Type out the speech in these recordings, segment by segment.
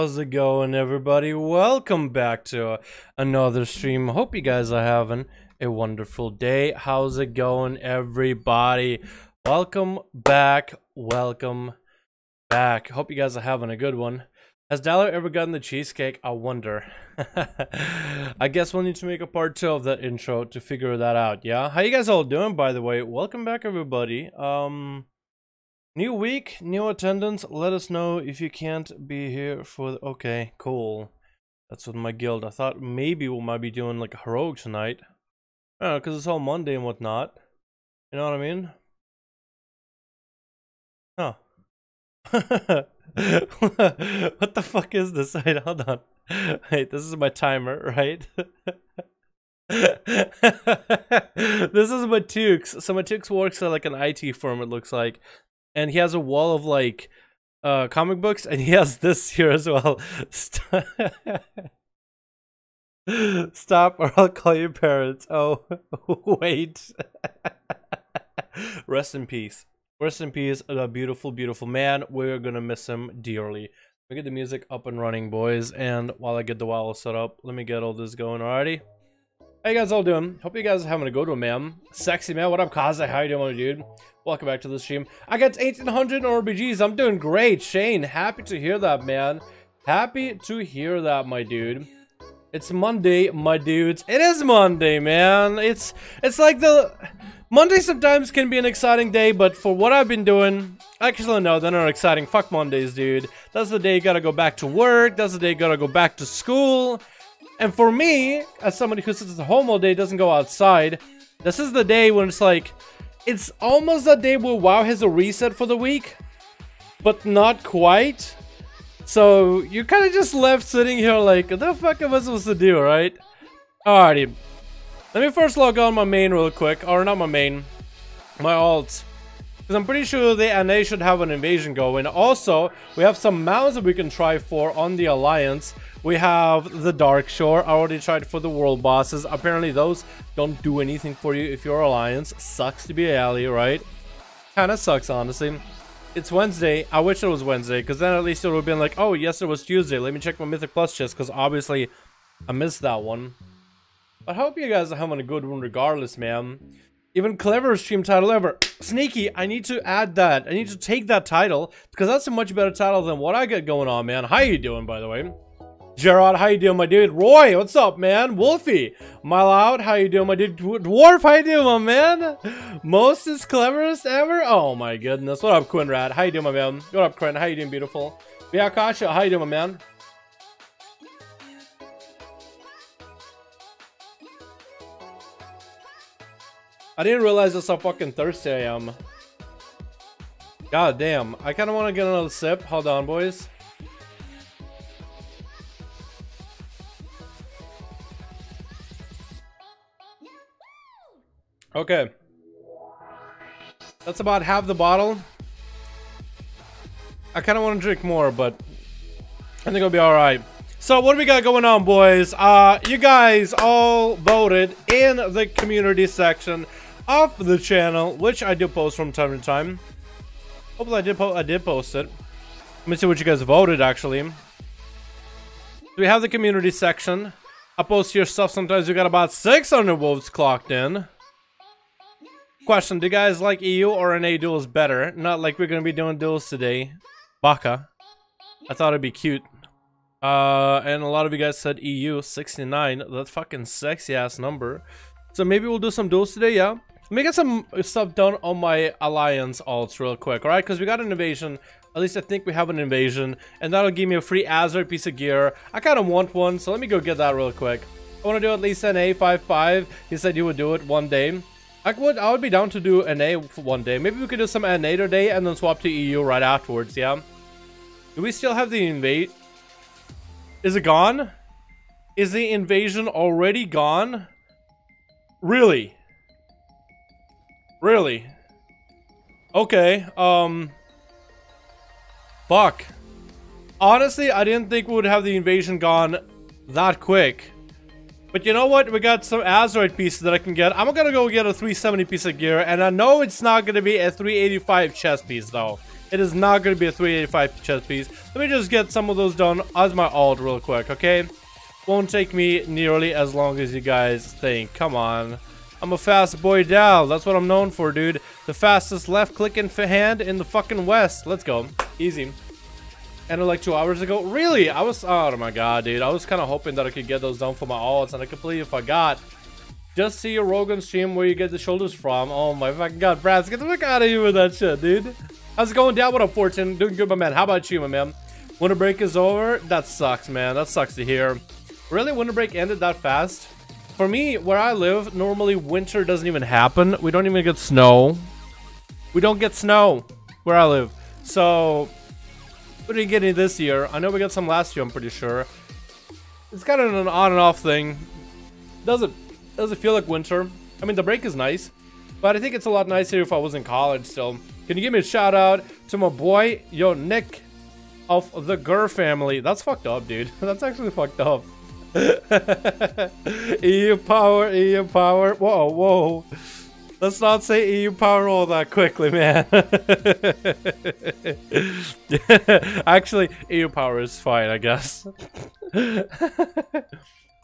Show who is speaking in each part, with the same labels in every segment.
Speaker 1: how's it going, everybody? Welcome back to another stream. Hope you guys are having a wonderful day. How's it going, everybody? Welcome back. Welcome back. Hope you guys are having a good one. Has Dalaran ever gotten the cheesecake? I wonder. I guess we'll need to make a part 2 of that intro to figure that out, yeah? How you guys all doing, by the way? Welcome back, everybody. New week, new attendance. Let us know if you can't be here for the... Okay, cool. That's with my guild. I thought maybe we might be doing like a heroic tonight. I don't know, because it's all Monday and whatnot. You know what I mean? Huh. What the fuck is this? Wait, hold on. Wait, this is my timer, right? This is Matukes. So Matukes works at like an IT firm, it looks like. And he has a wall of like comic books, and he has this here as well. Stop or I'll call your parents. Oh, wait. Rest in peace. Rest in peace, a beautiful, beautiful man. We're gonna miss him dearly. Let me get the music up and running, boys. And while I get the WoW set up, let me get all this going already. How you guys all doing? Hope you guys are having a good one, man. Sexy man, what up, Kaza? How you doing, dude? Welcome back to the stream. I got 1800 RBGs. I'm doing great, Shane. Happy to hear that, man. Happy to hear that, my dude. It's Monday, my dudes. It is Monday, man. It's like the Monday sometimes can be an exciting day, but for what I've been doing, actually no, they're not exciting. Fuck Mondays, dude. That's the day you gotta go back to work. That's the day you gotta go back to school. And for me, as somebody who sits at home all day, doesn't go outside, this is the day when it's like, it's almost a day where WoW has a reset for the week, but not quite. So you're kind of just left sitting here like, what the fuck am I supposed to do, right? Alrighty. Let me first log on my main real quick, or not my main, my alt. Because I'm pretty sure the NA should have an invasion going. Also, we have some mounts that we can try for on the Alliance. We have the Dark Shore. I already tried for the world bosses. Apparently those don't do anything for you if you're Alliance. Sucks to be a ally, right? Kinda sucks, honestly. It's Wednesday. I wish it was Wednesday, because then at least it would have been like, oh, yes, it was Tuesday. Let me check my Mythic Plus chest, because obviously I missed that one. But I hope you guys are having a good one regardless, man. Even cleverest stream title ever. Sneaky, I need to add that. I need to take that title, because that's a much better title than what I got going on, man. How you doing, by the way? Gerard, how you doing, my dude? Roy, what's up, man? Wolfie, Mile Out, how you doing, my dude? Dwarf, how you doing, my man? Mostest cleverest ever? Oh my goodness. What up, Quinrad? How you doing, my man? What up, Quinn? How you doing, beautiful? Biakasha, how you doing, my man? I didn't realize just how fucking thirsty I am. God damn. I kind of want to get another sip. Hold on, boys. Okay. That's about half the bottle. I kind of want to drink more, but I think it'll be alright. So what do we got going on, boys? You guys all voted in the community section of the channel, which I do post from time to time. Hopefully I did post it. Let me see what you guys voted, actually. So we have the community section. I post here stuff. Sometimes we got about 600 votes clocked in. Question, do you guys like EU or NA duels better? Not like we're gonna be doing duels today. Baka. I thought it'd be cute. And a lot of you guys said EU, 69. That fucking sexy ass number. So maybe we'll do some duels today, yeah? Let me get some stuff done on my Alliance alts real quick, alright? Because we got an invasion. At least I think we have an invasion. And that'll give me a free Azeroth piece of gear. I kind of want one, so let me go get that real quick. I want to do at least NA 5-5. He said you would do it one day. I would be down to do NA one day. Maybe we could do some NA today and then swap to EU right afterwards, yeah? Do we still have the invade? Is it gone? Is the invasion already gone? Really? Really? Okay, fuck. Honestly, I didn't think we would have the invasion gone that quick. But you know what? We got some Azeroth pieces that I can get. I'm gonna go get a 370 piece of gear, and I know it's not gonna be a 385 chest piece, though. It is not going to be a 385 chest piece. Let me just get some of those done as my alt real quick, okay? Won't take me nearly as long as you guys think. Come on. I'm a fast boy Dal. That's what I'm known for, dude. The fastest left-clicking hand in the fucking West. Let's go. Easy. Ended like 2 hours ago. Really? I was... Oh my god, dude. I was kind of hoping that I could get those done for my alts, and I completely forgot. Just see a Rogan stream where you get the shoulders from. Oh my fucking god, Brad, get the fuck out of here with that shit, dude. How's it going down? What up, Fortune? Doing good, my man. How about you, my man? Winter break is over? That sucks, man. That sucks to hear. Really? Winter break ended that fast? For me, where I live, normally winter doesn't even happen. We don't even get snow. We don't get snow where I live. So... we didn't get any this year. I know we got some last year, I'm pretty sure. It's kind of an on and off thing. Doesn't feel like winter. I mean, the break is nice, but I think it's a lot nicer if I was in college still. Can you give me a shout out to my boy, yo, Nick of the Gurr family? That's fucked up, dude. That's actually fucked up. EU power, EU power. Whoa, whoa. Let's not say EU power all that quickly, man. Actually, EU power is fine, I guess.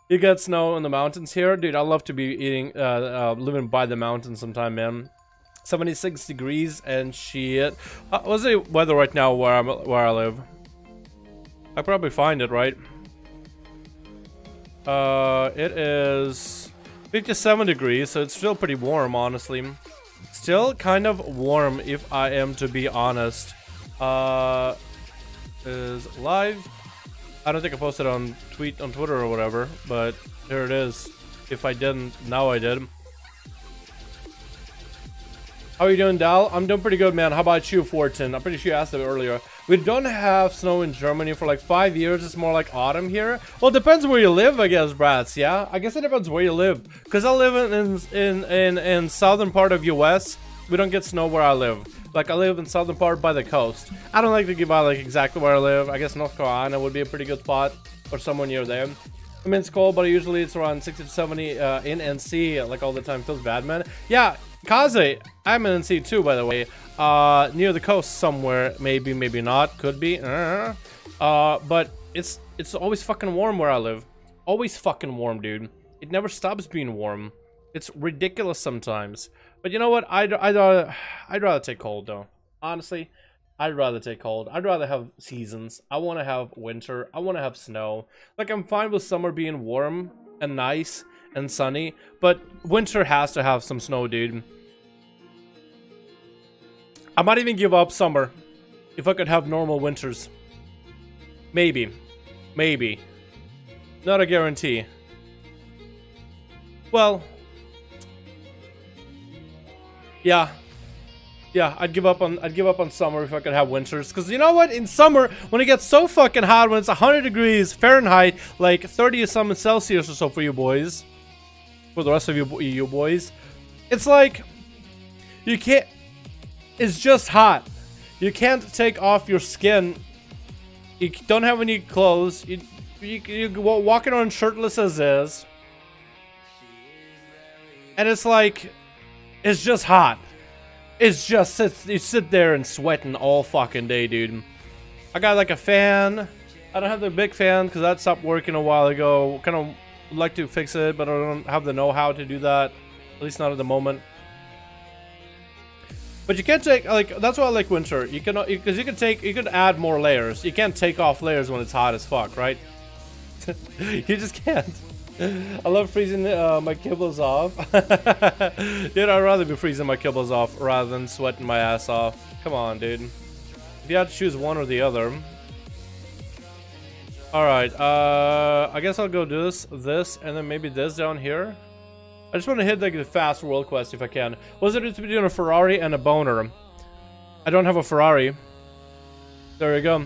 Speaker 1: You get snow in the mountains here? Dude, I'd love to be living by the mountains sometime, man. 76 degrees and shit. What's the weather right now where I live? I probably find it, right? It is 57 degrees, so it's still pretty warm, honestly. Still kind of warm, if I am to be honest. Is live. I don't think I posted on Twitter or whatever, but there it is. If I didn't, now I did. How are you doing, Dal? I'm doing pretty good, man. How about you, Fortin? I'm pretty sure you asked it earlier. We don't have snow in Germany for like 5 years. It's more like autumn here. Well, it depends where you live, I guess, brats. Yeah, I guess it depends where you live. Cause I live in southern part of US. We don't get snow where I live. Like I live in southern part by the coast. I don't like to give out like exactly where I live. I guess North Carolina would be a pretty good spot or somewhere near there. I mean, it's cold, but usually it's around 60 to 70 in NC like all the time. Feels bad, man. Yeah. Kaze, I'm in NC too, by the way. Near the coast somewhere, maybe, maybe not, could be. But it's always fucking warm where I live. Always fucking warm, dude. It never stops being warm. It's ridiculous sometimes. But you know what? I'd rather take cold though. Honestly, I'd rather take cold. I'd rather have seasons. I want to have winter. I want to have snow. Like I'm fine with summer being warm and nice and sunny, but winter has to have some snow, dude. I might even give up summer if I could have normal winters. Maybe. Maybe. Not a guarantee. Well, yeah. Yeah, I'd give up on summer if I could have winters. Cause you know what? In summer, when it gets so fucking hot, when it's 100 degrees Fahrenheit, like 30 or something Celsius or so for you boys, for the rest of you boys, it's like you can't. It's just hot. You can't take off your skin. You don't have any clothes. You walking around shirtless as is, and it's like it's just hot. It's just you sit there and sweating all fucking day, dude. I got like a fan. I don't have the big fan because that stopped working a while ago. Kind of would like to fix it, but I don't have the know-how to do that. At least not at the moment. But you can't take like that's why I like winter. You can because you can add more layers. You can't take off layers when it's hot as fuck, right? You just can't. I love freezing my kibbles off. Dude, I'd rather be freezing my kibbles off rather than sweating my ass off. Come on, dude. If you had to choose one or the other. Alright, I guess I'll go do this, and then maybe this down here. I just want to hit like the fast world quest if I can. Was it between a Ferrari and a boner? I don't have a Ferrari. There you go.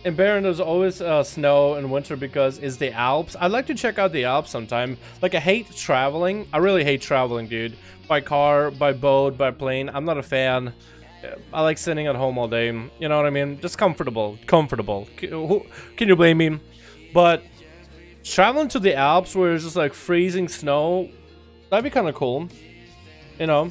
Speaker 1: In Barron, there's always snow in winter because it's the Alps. I'd like to check out the Alps sometime. Like, I hate traveling. I really hate traveling, dude. By car, by boat, by plane. I'm not a fan. I like sitting at home all day. You know what I mean? Just comfortable. Comfortable. Can you blame me? But traveling to the Alps where it's just like freezing snow, that'd be kind of cool. You know?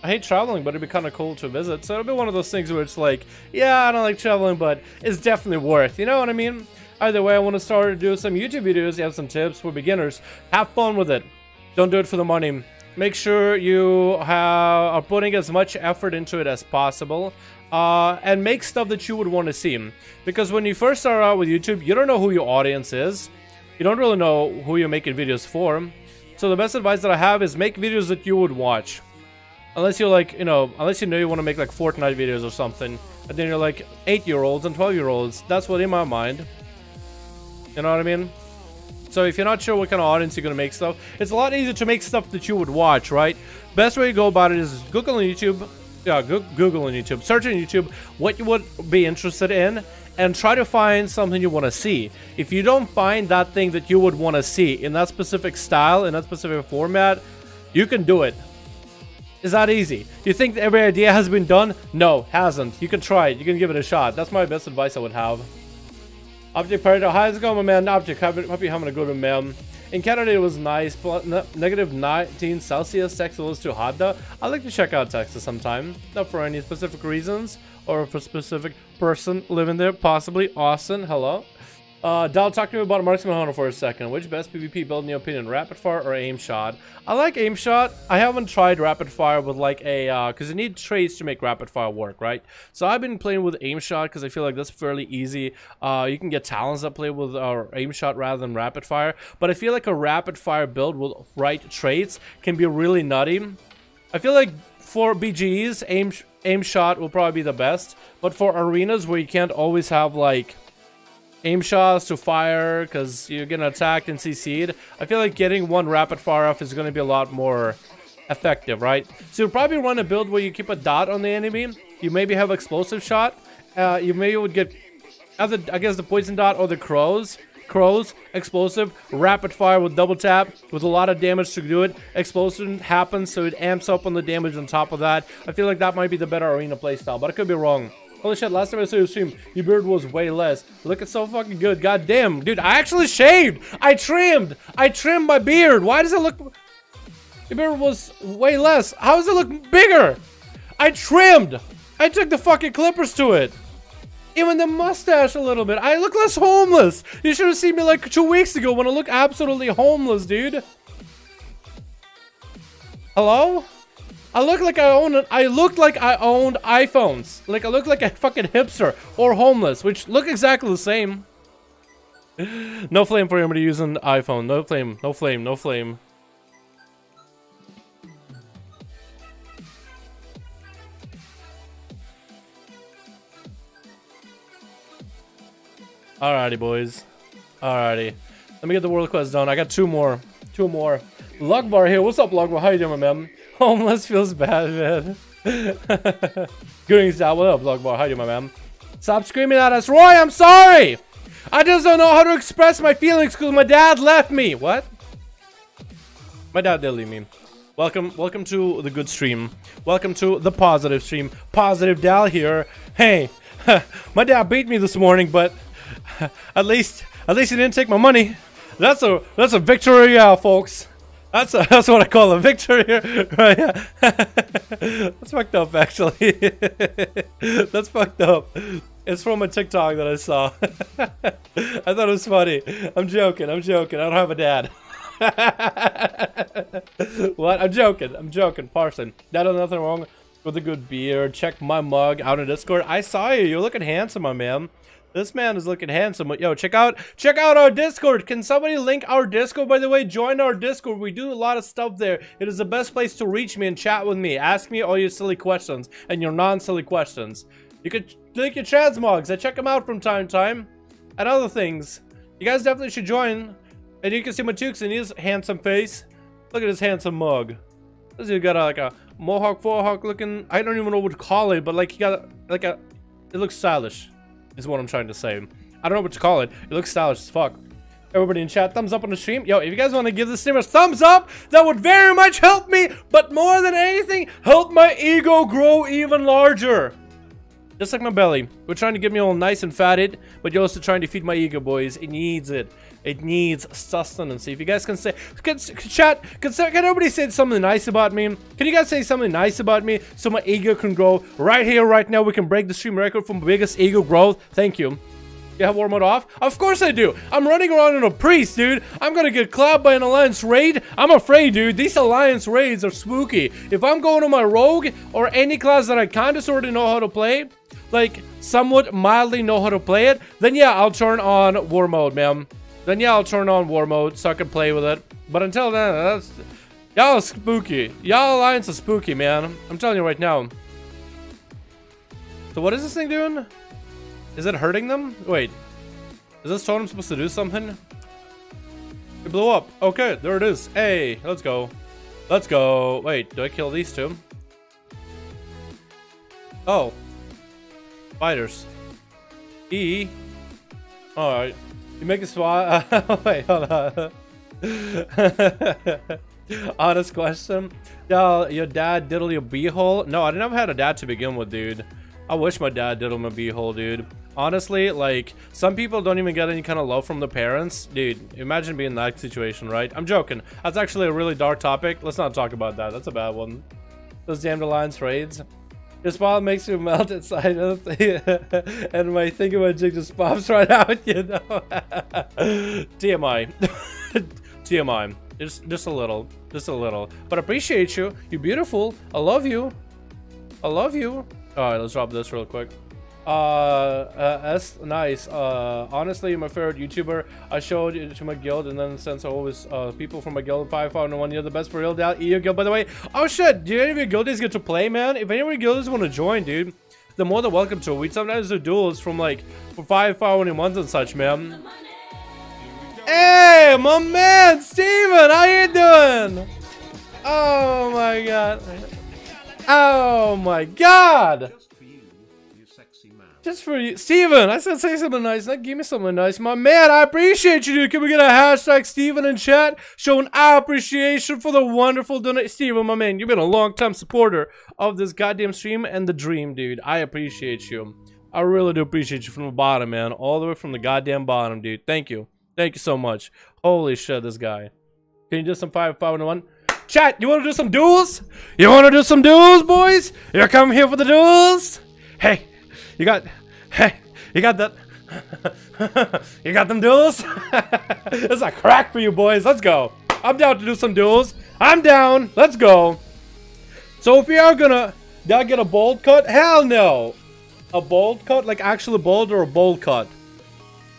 Speaker 1: I hate traveling, but it'd be kind of cool to visit. So it'll be one of those things where it's like, yeah, I don't like traveling, but it's definitely worth, you know what I mean? Either way, I want to start to do some YouTube videos. You have some tips for beginners. Have fun with it. Don't do it for the money. Make sure you are putting as much effort into it as possible. And make stuff that you would want to see. Because when you first start out with YouTube, you don't know who your audience is. You don't really know who you're making videos for. So the best advice that I have is make videos that you would watch. Unless you're like, unless you know you want to make like Fortnite videos or something. And then you're like 8-year-olds and 12-year-olds. That's what in my mind. You know what I mean? So if you're not sure what kind of audience you're going to make stuff, it's a lot easier to make stuff that you would watch, right? Best way to go about it is Google on YouTube. Yeah, Google on YouTube. Search on YouTube what you would be interested in. And try to find something you want to see. If you don't find that thing that you would want to see in that specific style, in that specific format, you can do it. It's that easy. You think that every idea has been done? No, hasn't. You can try it. You can give it a shot. That's my best advice I would have. Object Predator, how's it going, my man? Object, hope you're having a good one, man. In Canada, it was nice. Negative 19 Celsius. Texas was too hot, though. I'd like to check out Texas sometime. Not for any specific reasons. Or for a specific person living there. Possibly. Austin, hello. Dal, talk to me about Marksman Hunter for a second. Which best PvP build in your opinion? Rapid Fire or Aim Shot? I like Aim Shot. I haven't tried Rapid Fire with like a... because you need traits to make Rapid Fire work, right? So I've been playing with Aim Shot because I feel like that's fairly easy. You can get talents that play with Aim Shot rather than Rapid Fire. But I feel like a Rapid Fire build with right traits can be really nutty. I feel like for BGs, Aim Shot will probably be the best. But for arenas where you can't always have like... aim shots to fire because you're gonna attack and CC'd. I feel like getting one rapid fire off is gonna be a lot more effective, right? So you'll probably run a build where you keep a dot on the enemy. You maybe have explosive shot. You maybe would get either, I guess, the poison dot or the crows. Explosive, rapid fire with double tap with a lot of damage to do it. Explosion happens, so it amps up on the damage on top of that. I feel like that might be the better arena playstyle, but I could be wrong. Holy shit, last time I saw your stream, your beard was way less. Look, it's so fucking good. God damn. Dude, I actually shaved. I trimmed my beard. Why does it look... Your beard was way less. How does it look bigger? I trimmed. I took the fucking clippers to it. Even the mustache a little bit. I look less homeless. You should have seen me like 2 weeks ago when I look absolutely homeless, dude. Hello? I looked like I owned iPhones. Like I look like a fucking hipster or homeless, which look exactly the same. No flame for anybody using iPhone. No flame, no flame, no flame. Alrighty, boys. Alrighty. Let me get the world quest done. I got two more. Lugbar here. What's up, Lugbar? How you doing, man? Homeless feels bad, man. Good style. What up, Lugbar? How you doing, my man? Stop screaming at us, Roy. I'm sorry. I just don't know how to express my feelings because my dad left me. What? My dad did leave me. Welcome to the good stream. Welcome to the positive stream. Positive Dal here. Hey, my dad beat me this morning, but at least he didn't take my money. That's a victory, folks. That's what I call a victory here. Right, yeah. That's fucked up, actually. That's fucked up. It's from a TikTok that I saw. I thought it was funny. I'm joking. I don't have a dad. What? I'm joking. Parson. Dad, there's nothing wrong with a good beer. Check my mug out in Discord. I saw you. You're looking handsome, my man. This man is looking handsome. Yo, check out our Discord. Can somebody link our Discord, by the way? Join our Discord. We do a lot of stuff there. It is the best place to reach me and chat with me. Ask me all your silly questions and your non-silly questions. You could link your transmogs. I check them out from time to time. And other things. You guys definitely should join. And you can see Matukes in his handsome face. Look at his handsome mug. This dude got like a mohawk, fohawk looking. I don't even know what to call it, but like he got like a. It looks stylish. Is what I'm trying to say. I don't know what to call it. It looks stylish as fuck. Everybody in chat, thumbs up on the stream. Yo, if you guys want to give the stream a thumbs up, that would very much help me. But more than anything, help my ego grow even larger. Just like my belly. We're trying to get me all nice and fatted, but you're also trying to feed my ego, boys. It needs it. It needs sustenance. If you guys can say, can everybody say something nice about me? Can you guys say something nice about me so my ego can grow right here, right now? We can break the stream record from biggest ego growth. Thank you. You have war mode off? Of course I do. I'm running around in a priest, dude. I'm gonna get clapped by an alliance raid. I'm afraid, dude. These alliance raids are spooky. If I'm going to my rogue or any class that I kind of sort of know how to play, like somewhat mildly know how to play it, then yeah, I'll turn on war mode, man. Then yeah, I'll turn on war mode so I can play with it. But until then, that's y'all spooky. Y'all alliance is spooky, man. I'm telling you right now. So what is this thing doing? Is it hurting them? Wait. Is this totem supposed to do something? It blew up. Okay, there it is. Hey, let's go. Let's go. Wait, do I kill these two? Oh. Spiders. E. Alright. You make a spot. Wait, hold on. Honest question. Yo, your dad diddle your beehole? No, I never had a dad to begin with, dude. I wish my dad diddled my beehole, dude. Honestly, like, some people don't even get any kind of love from the parents. Dude, imagine being in that situation, right? I'm joking. That's actually a really dark topic. Let's not talk about that. That's a bad one. Those damned alliance raids. Your spot makes you melt inside of and my thing about jig just pops right out, you know? TMI. TMI. Just a little. Just a little. But I appreciate you. You're beautiful. I love you. I love you. Alright, let's drop this real quick. Nice. Honestly, you're my favorite YouTuber. I showed it to my guild, and then since I always people from my guild 5-1, you're the best for real. Down EU guild, by the way. Oh shit! Do any of your guildies get to play, man? If any of your guildies want to join, dude, they're more than welcome to. We sometimes do duels from like for 5-1 months and such, man. Hey, my man, Steven, how you doing? Oh my god. Oh my god. Just for you, Steven. I said say something nice. Not give me something nice. My man, I appreciate you, dude. Can we get a hashtag Steven in chat showing our appreciation for the wonderful donation? Steven, my man, you've been a long-time supporter of this goddamn stream and the dream, dude. I appreciate you. I really do appreciate you from the bottom, man. All the way from the goddamn bottom, dude. Thank you. Thank you so much. Holy shit, this guy. Can you do some 5-1? Chat, you want to do some duels? You want to do some duels, boys? You come here for the duels? Hey. You got that. You got them duels? It's a crack for you boys. Let's go. I'm down to do some duels. I'm down. Let's go. So if we are gonna, did I get a bold cut? Hell no. A bold cut? Like actually bold or a bold cut?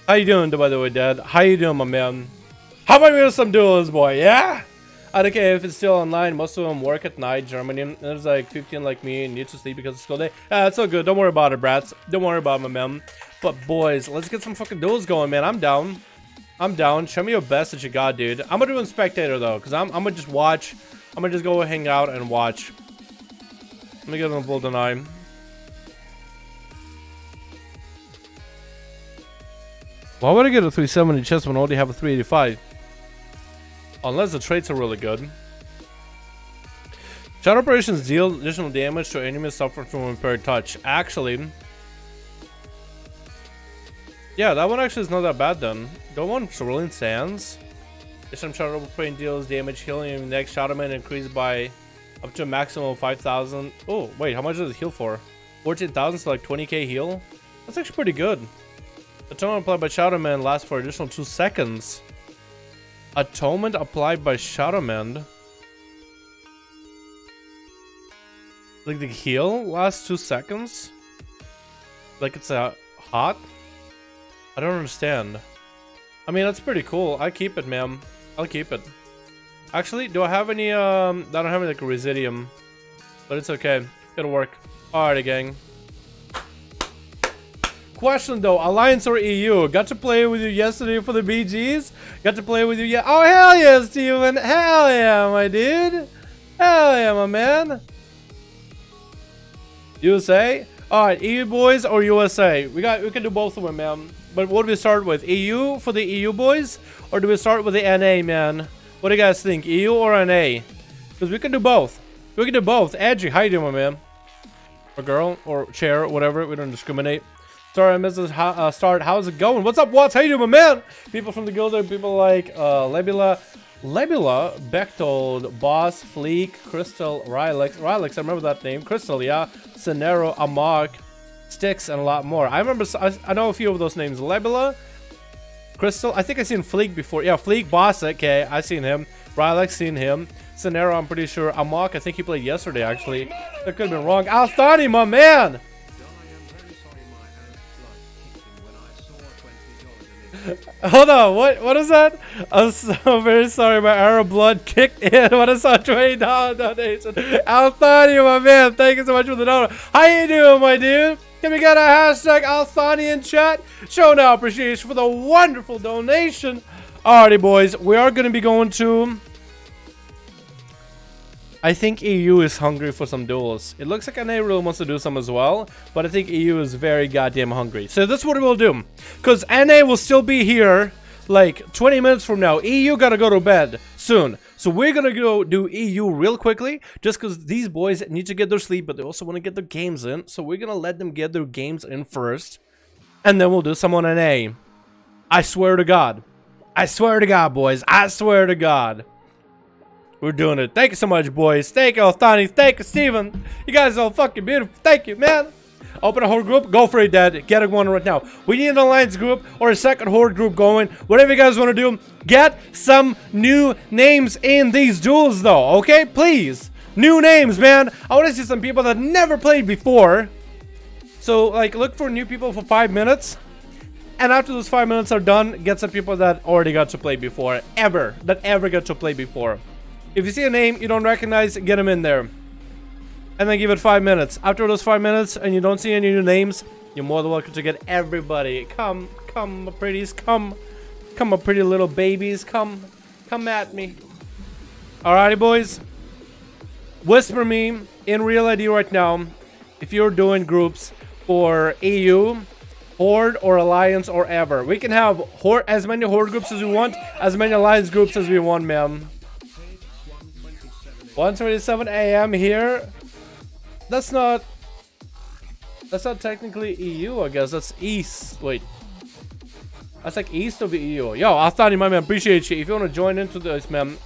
Speaker 1: How you doing, by the way, Dad? How you doing, my man? How about we do some duels, boy? Yeah? I don't care if it's still online. Most of them work at night, Germany. And there's like 15 like me and need to sleep because it's school day. It's all good. Don't worry about it, brats. Don't worry about it, my man. But boys, let's get some fucking duels going, man. I'm down. I'm down. Show me your best that you got, dude. I'm gonna do a spectator though, because I'm gonna just watch. I'm gonna just go hang out and watch. Let me get on Golden Eye. Why would I get a 370 chest when I already have a 385? Unless the traits are really good. Shadow operations deal additional damage to enemies suffering from impaired touch. Actually, yeah, that one actually is not that bad then. Don't want Cerulean Sands. Some shadow operating deals damage healing in the next Shadow Man increased by up to a maximum of 5,000. Oh, wait, how much does it heal for? 14,000, so like 20k heal? That's actually pretty good. Atonement applied by Shadow Man lasts for additional 2 seconds. Atonement applied by Shadow Man. Like the heal lasts 2 seconds? Like it's a hot? I don't understand. I mean, that's pretty cool. I keep it, man. I'll keep it. Actually, do I have any, I don't have any, like, Residium. But it's okay. It'll work. Alrighty, gang. Question, though. Alliance or EU? Got to play with you yesterday for the BGs? Got to play with you yet? Oh, hell yeah, Steven. Hell yeah, my dude. Hell yeah, my man. USA? Alright, EU boys or USA? We can do both of them, man. But what do we start with? EU for the EU boys? Or do we start with the NA, man? What do you guys think? EU or NA? Because we can do both. We can do both. Edgy, how you doing, my man? or girl or chair or whatever. We don't discriminate. Sorry, I missed this start. How's it going? What's up, Watts? How you doing, my man? People from the guild are people like Lebula, Bechtold, Boss, Fleek, Crystal, Rylex, I remember that name. Crystal, yeah. Cenero, Amok, Styx, and a lot more. I remember, I know a few of those names. Lebula, Crystal, I think I seen Fleek before. Yeah, Fleek, Boss, okay, I seen him. Rylex, seen him. Cenero, I'm pretty sure. Amok, I think he played yesterday, actually. That could have been wrong. Althani, my man! Hold on, what is that? I'm so very sorry, my Arab blood kicked in when I saw $20 donation. Althani, my man, thank you so much for the donor. How you doing, my dude? Can we get a hashtag Althani in chat? Show now appreciation for the wonderful donation. Alrighty, boys, we are going to be going to... I think EU is hungry for some duels. It looks like NA really wants to do some as well, but I think EU is very goddamn hungry. So that's what we'll do. Because NA will still be here like 20 minutes from now. EU gotta go to bed soon. So we're gonna go do EU real quickly, just because these boys need to get their sleep, but they also want to get their games in. So we're gonna let them get their games in first, and then we'll do some on NA. I swear to God. I swear to God, boys. I swear to God. We're doing it. Thank you so much, boys. Thank you, Althani. Thank you, Steven. You guys are all fucking beautiful. Thank you, man. Open a horde group. Go for it, Dad. Get a one right now. We need an alliance group or a second horde group going. Whatever you guys want to do. Get some new names in these duels, though. Okay? Please. New names, man. I want to see some people that never played before. So, like, look for new people for 5 minutes. And after those 5 minutes are done, get some people that already got to play before. That ever got to play before. If you see a name you don't recognize, get them in there. And then give it 5 minutes. After those 5 minutes and you don't see any new names, you're more than welcome to get everybody. Come, my pretties, come, my pretty little babies, come at me. Alrighty, boys. Whisper me in real ID right now if you're doing groups for EU, Horde, or Alliance, or ever. We can have as many Horde groups as we want, as many Alliance groups as we want, ma'am. 1:27 a.m. here. That's not technically EU, I guess. That's east. Wait. That's like east of the EU. Yo, Althani, my man, appreciate you. If you want to join into this, man.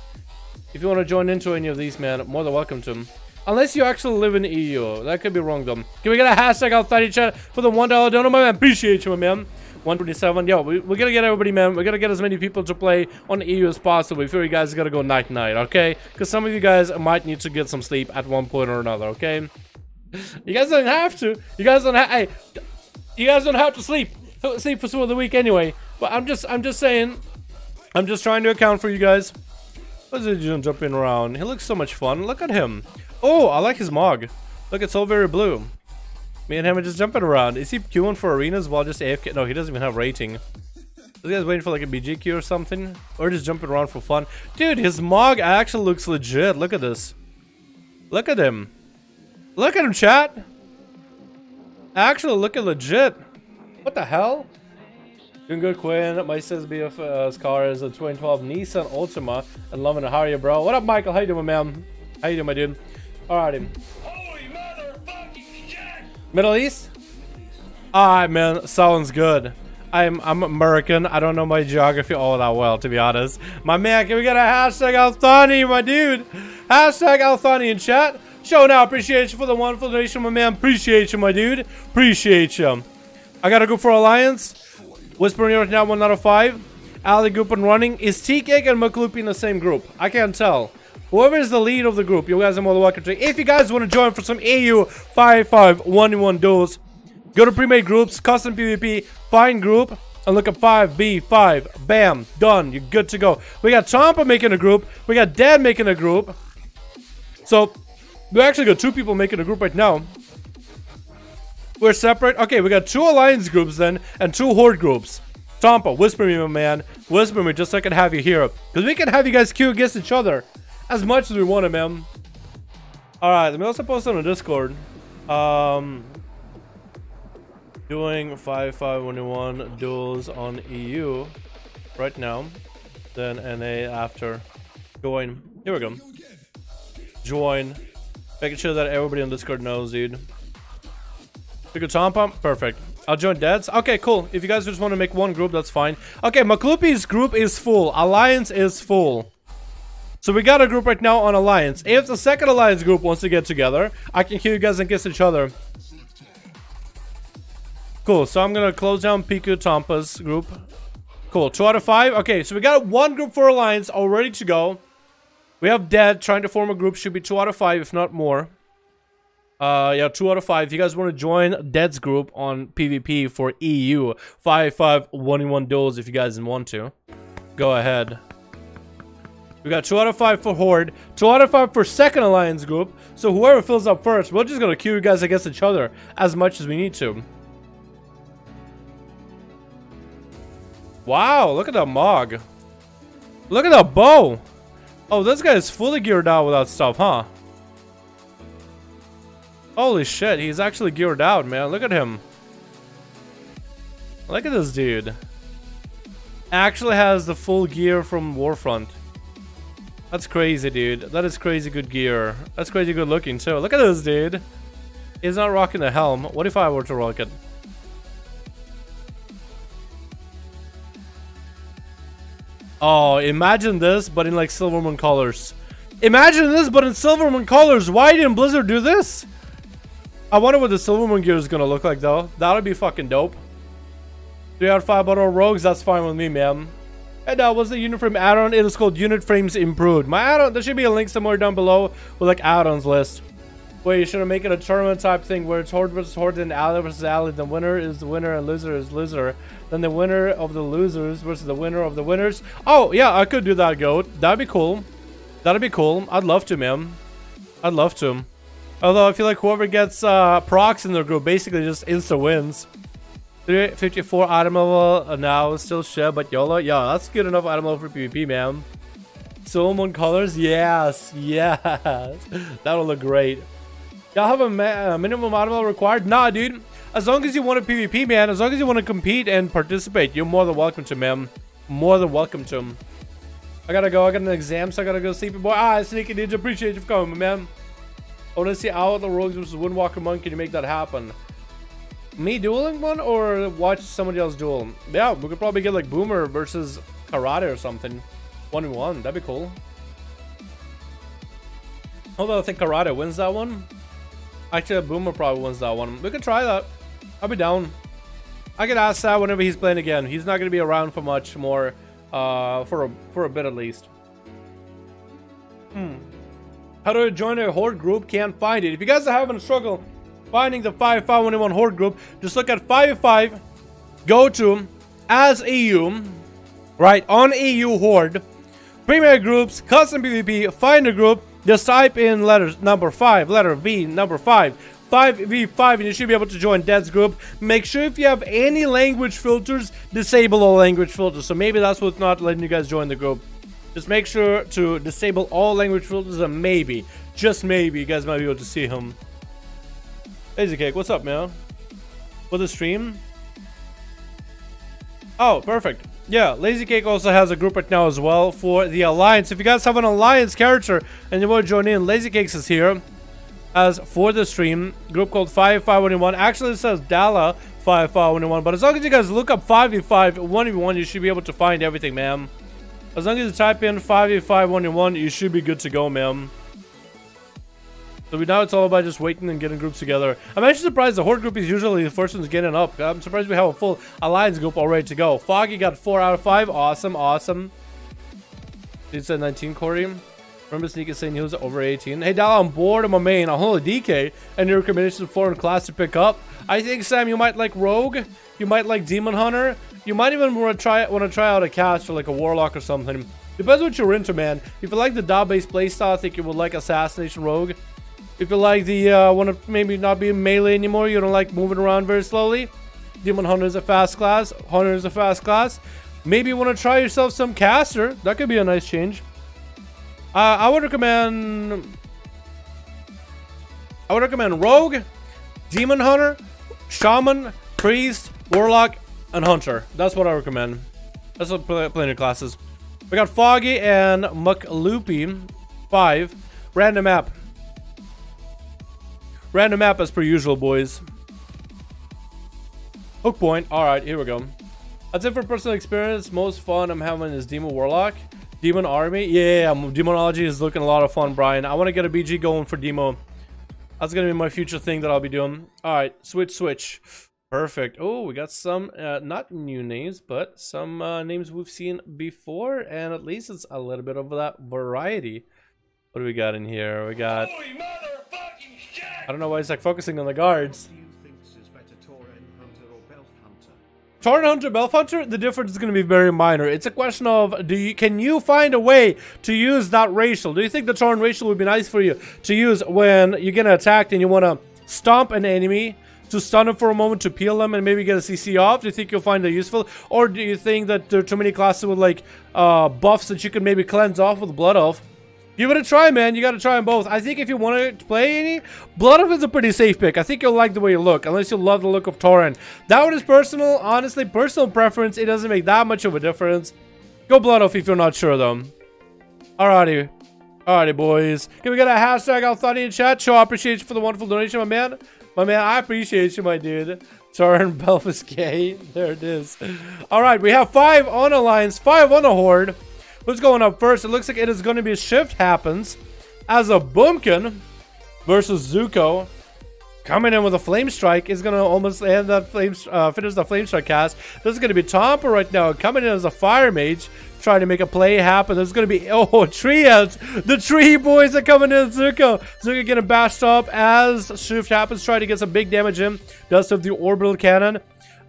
Speaker 1: If you want to join into any of these, man, more than welcome to them. Unless you actually live in the EU. That could be wrong, though. Can we get a hashtag Althani chat for the $1 donor, my man? Appreciate you, my man. 127. Yo, we're gonna get everybody, man. We're gonna get as many people to play on the EU as possible. Before you guys gotta go night, okay? Because some of you guys might need to get some sleep at one point or another, okay? You guys don't have to. You guys don't have. Hey, you guys don't have to sleep for some of the week anyway. But I'm just saying. I'm just trying to account for you guys. What's it doing jumping around? He looks so much fun. Look at him. Oh, I like his mog. Look, it's all very blue. Me and him are just jumping around. Is he queuing for arenas while just AFK? No, he doesn't even have rating. This guy's waiting for like a BG queue or something. Or just jumping around for fun. Dude, his mog actually looks legit. Look at this. Look at him. Look at him, chat. Actually looking legit. What the hell? Doing good, Quinn. My sis BF car is a 2012 Nissan Altima. And loving it. How are you, bro? What up, Michael? How you doing, man? How you doing, my dude? Alrighty. Middle East? Alright, man. Sounds good. I'm American. I don't know my geography all that well, to be honest. My man, can we get a hashtag Althani, my dude? Hashtag Althani in chat. Show now appreciation for the wonderful donation, my man. Appreciate you, my dude. Appreciate you. I gotta go for Alliance. Whispering right now, 1 out of 5. Alley group and running. Is TK and McLoopy in the same group? I can't tell. Whoever is the lead of the group, you guys are more than welcome to. If you guys want to join for some EU 5-5-1-1 duels, go to pre-made groups, custom PvP, find group, and look at 5v5. Bam, done. You're good to go. We got Tompa making a group. We got Dad making a group. So, we actually got 2 people making a group right now. We're separate. Okay, we got 2 alliance groups then, and 2 horde groups. Tompa, whisper me, my man. Whisper me just so I can have you here. Because we can have you guys queue against each other. As much as we want to, man. Alright, let me also post on the Discord. Doing 5-5-1-1 duels on EU right now. Then NA after. Join. Here we go. Join. Making sure that everybody on Discord knows, dude. Pick a Tompa. Perfect. I'll join Deads. Okay, cool. If you guys just want to make one group, that's fine. Okay, Maklupi's group is full. Alliance is full. So we got a group right now on Alliance. If the second Alliance group wants to get together, I can hear you guys against each other. Cool, so I'm gonna close down Piku Tompa's group. Cool, 2 out of 5. Okay, so we got one group for Alliance all ready to go. We have Dead trying to form a group. Should be 2 out of 5, if not more. Yeah, 2 out of 5. If you guys want to join Dead's group on PvP for EU, 5-5-1-1 duels if you guys want to. Go ahead. We got 2 out of 5 for Horde, 2 out of 5 for second Alliance group. So whoever fills up first, we're just gonna queue you guys against each other as much as we need to. Wow, look at that Mog. Look at that bow. Oh, this guy is fully geared out without stuff, huh? Holy shit, he's actually geared out, man. Look at him. Look at this dude. Actually has the full gear from Warfront. That's crazy, dude. That is crazy good gear. That's crazy good looking, too. Look at this, dude. He's not rocking the helm. What if I were to rock it? Oh, imagine this, but in like Silvermoon colors. Imagine this, but in Silvermoon colors. Why didn't Blizzard do this? I wonder what the Silvermoon gear is gonna look like, though. That would be fucking dope. 3 out of 5 auto rogues. That's fine with me, man. And that was the unit frame add-on. It is called Unit Frames Improved. My add-on, there should be a link somewhere down below with like add-ons list. Where you should make it a tournament type thing where it's Horde versus Horde and Ally versus Ally. The winner is the winner and loser is loser. Then the winner of the losers versus the winner of the winners. Oh, yeah, I could do that, Goat. That'd be cool. That'd be cool. I'd love to, man. I'd love to. Although I feel like whoever gets procs in their group basically just insta wins. 354 item level now, still shit, but YOLO. Yeah, that's good enough item level for PvP, man. Silvermoon colors, yes, yes. That'll look great. Y'all have a minimum item level required? Nah, dude. As long as you want to PvP, man, as long as you want to compete and participate, you're more than welcome to, man. More than welcome to. I gotta go. I got an exam, so I gotta go sleepy boy. Ah, Sneaky Ninja, appreciate you for coming, man. I want to see Owl the Rogues versus Windwalker Monk. Can you make that happen? Me dueling one or watch somebody else duel? Yeah, we could probably get like Boomer versus Karate or something. 1v1, that'd be cool. Although I think Karate wins that one. Actually, Boomer probably wins that one. We could try that. I'll be down. I can ask that whenever he's playing again. He's not going to be around for much more, for a bit at least. How do I join a Horde group? Can't find it. If you guys are having a struggle finding the 5-5-1-1 Horde group, just look at 5-5, go to as EU, right, on EU Horde, Premier Groups, Custom PvP, find a group, just type in letter number 5, letter V, number 5, 5v5, and you should be able to join Dead's group. Make sure if you have any language filters, disable all language filters. So maybe that's what's not letting you guys join the group. Just make sure to disable all language filters, and maybe, just maybe, you guys might be able to see him. Lazy Cake, what's up, man? For the stream? Oh, perfect. Yeah, Lazy Cake also has a group right now as well for the Alliance. If you guys have an Alliance character and you want to join in, Lazy Cakes is here as for the stream. Group called 5-5-1-1. Actually, it says Dala 5-5-1-1, but as long as you guys look up 5v5 1v1, you should be able to find everything, man. As long as you type in 5v5 1v1, you should be good to go, man. So now it's all about just waiting and getting groups together. I'm actually surprised the Horde group is usually the first one's getting up. I'm surprised we have a full Alliance group all ready to go. Foggy got 4 out of 5. Awesome, awesome. Dude said 19, Corey. Remember Sneaky saying he was over 18. Hey, Dal, I'm bored of my main. I'll hold a DK. And your recommendation for a class to pick up? I think, Sam, you might like Rogue. You might like Demon Hunter. You might even want to try out a cast or like a Warlock or something. Depends what you're into, man. If you like the dot-based playstyle, I think you would like Assassination Rogue. If you like the, want to maybe not be melee anymore, you don't like moving around very slowly, Demon Hunter is a fast class. Hunter is a fast class. Maybe you want to try yourself some Caster. That could be a nice change. I would recommend Rogue, Demon Hunter, Shaman, Priest, Warlock, and Hunter. That's what I recommend. That's what playing your classes. We got Foggy and Mukloopy 5. Random map. Random map as per usual, boys. Hook point. All right, here we go. That's it for personal experience. Most fun I'm having is Demon Warlock. Demon Army. Yeah, Demonology is looking a lot of fun, Brian. I want to get a BG going for Demo. That's going to be my future thing that I'll be doing. All right, switch. Perfect. Oh, we got some, not new names, but some names we've seen before. And at least it's a little bit of that variety. What do we got in here? We got... I don't know why it's like focusing on the guards. Tauren Hunter, Belf Hunter, the difference is going to be very minor. It's a question of, can you find a way to use that racial? Do you think the Tauren racial would be nice for you to use when you get attacked and you want to stomp an enemy, to stun them for a moment, to peel them, and maybe get a CC off? Do you think you'll find it useful? Or do you think that there are too many classes with like buffs that you can maybe cleanse off with Blood Elf? Give it a try, man. You got to try them both. I think if you want to play any, Blood Elf is a pretty safe pick. I think you'll like the way you look, unless you love the look of Tauren. That one is personal. Honestly, personal preference. It doesn't make that much of a difference. Go Blood Elf if you're not sure, though. Alrighty. Alrighty, boys. Can we get a hashtag Althani in chat? Show appreciation for the wonderful donation, my man. My man, I appreciate you, my dude. Tauren Belfast K. There it is. Alright, we have 5 on Alliance, 5 on a Horde. Who's going up first? It looks like it is going to be a Shift Happens as a Boomkin versus Zuko. Coming in with a Flame Strike is going to almost end that finish the Flame Strike cast. This is going to be Tompa right now, coming in as a Fire Mage, trying to make a play happen. There's going to be, oh, Triage. The Tree Boys are coming in. Zuko getting bashed up as Shift Happens, trying to get some big damage in. Does have the Orbital Cannon.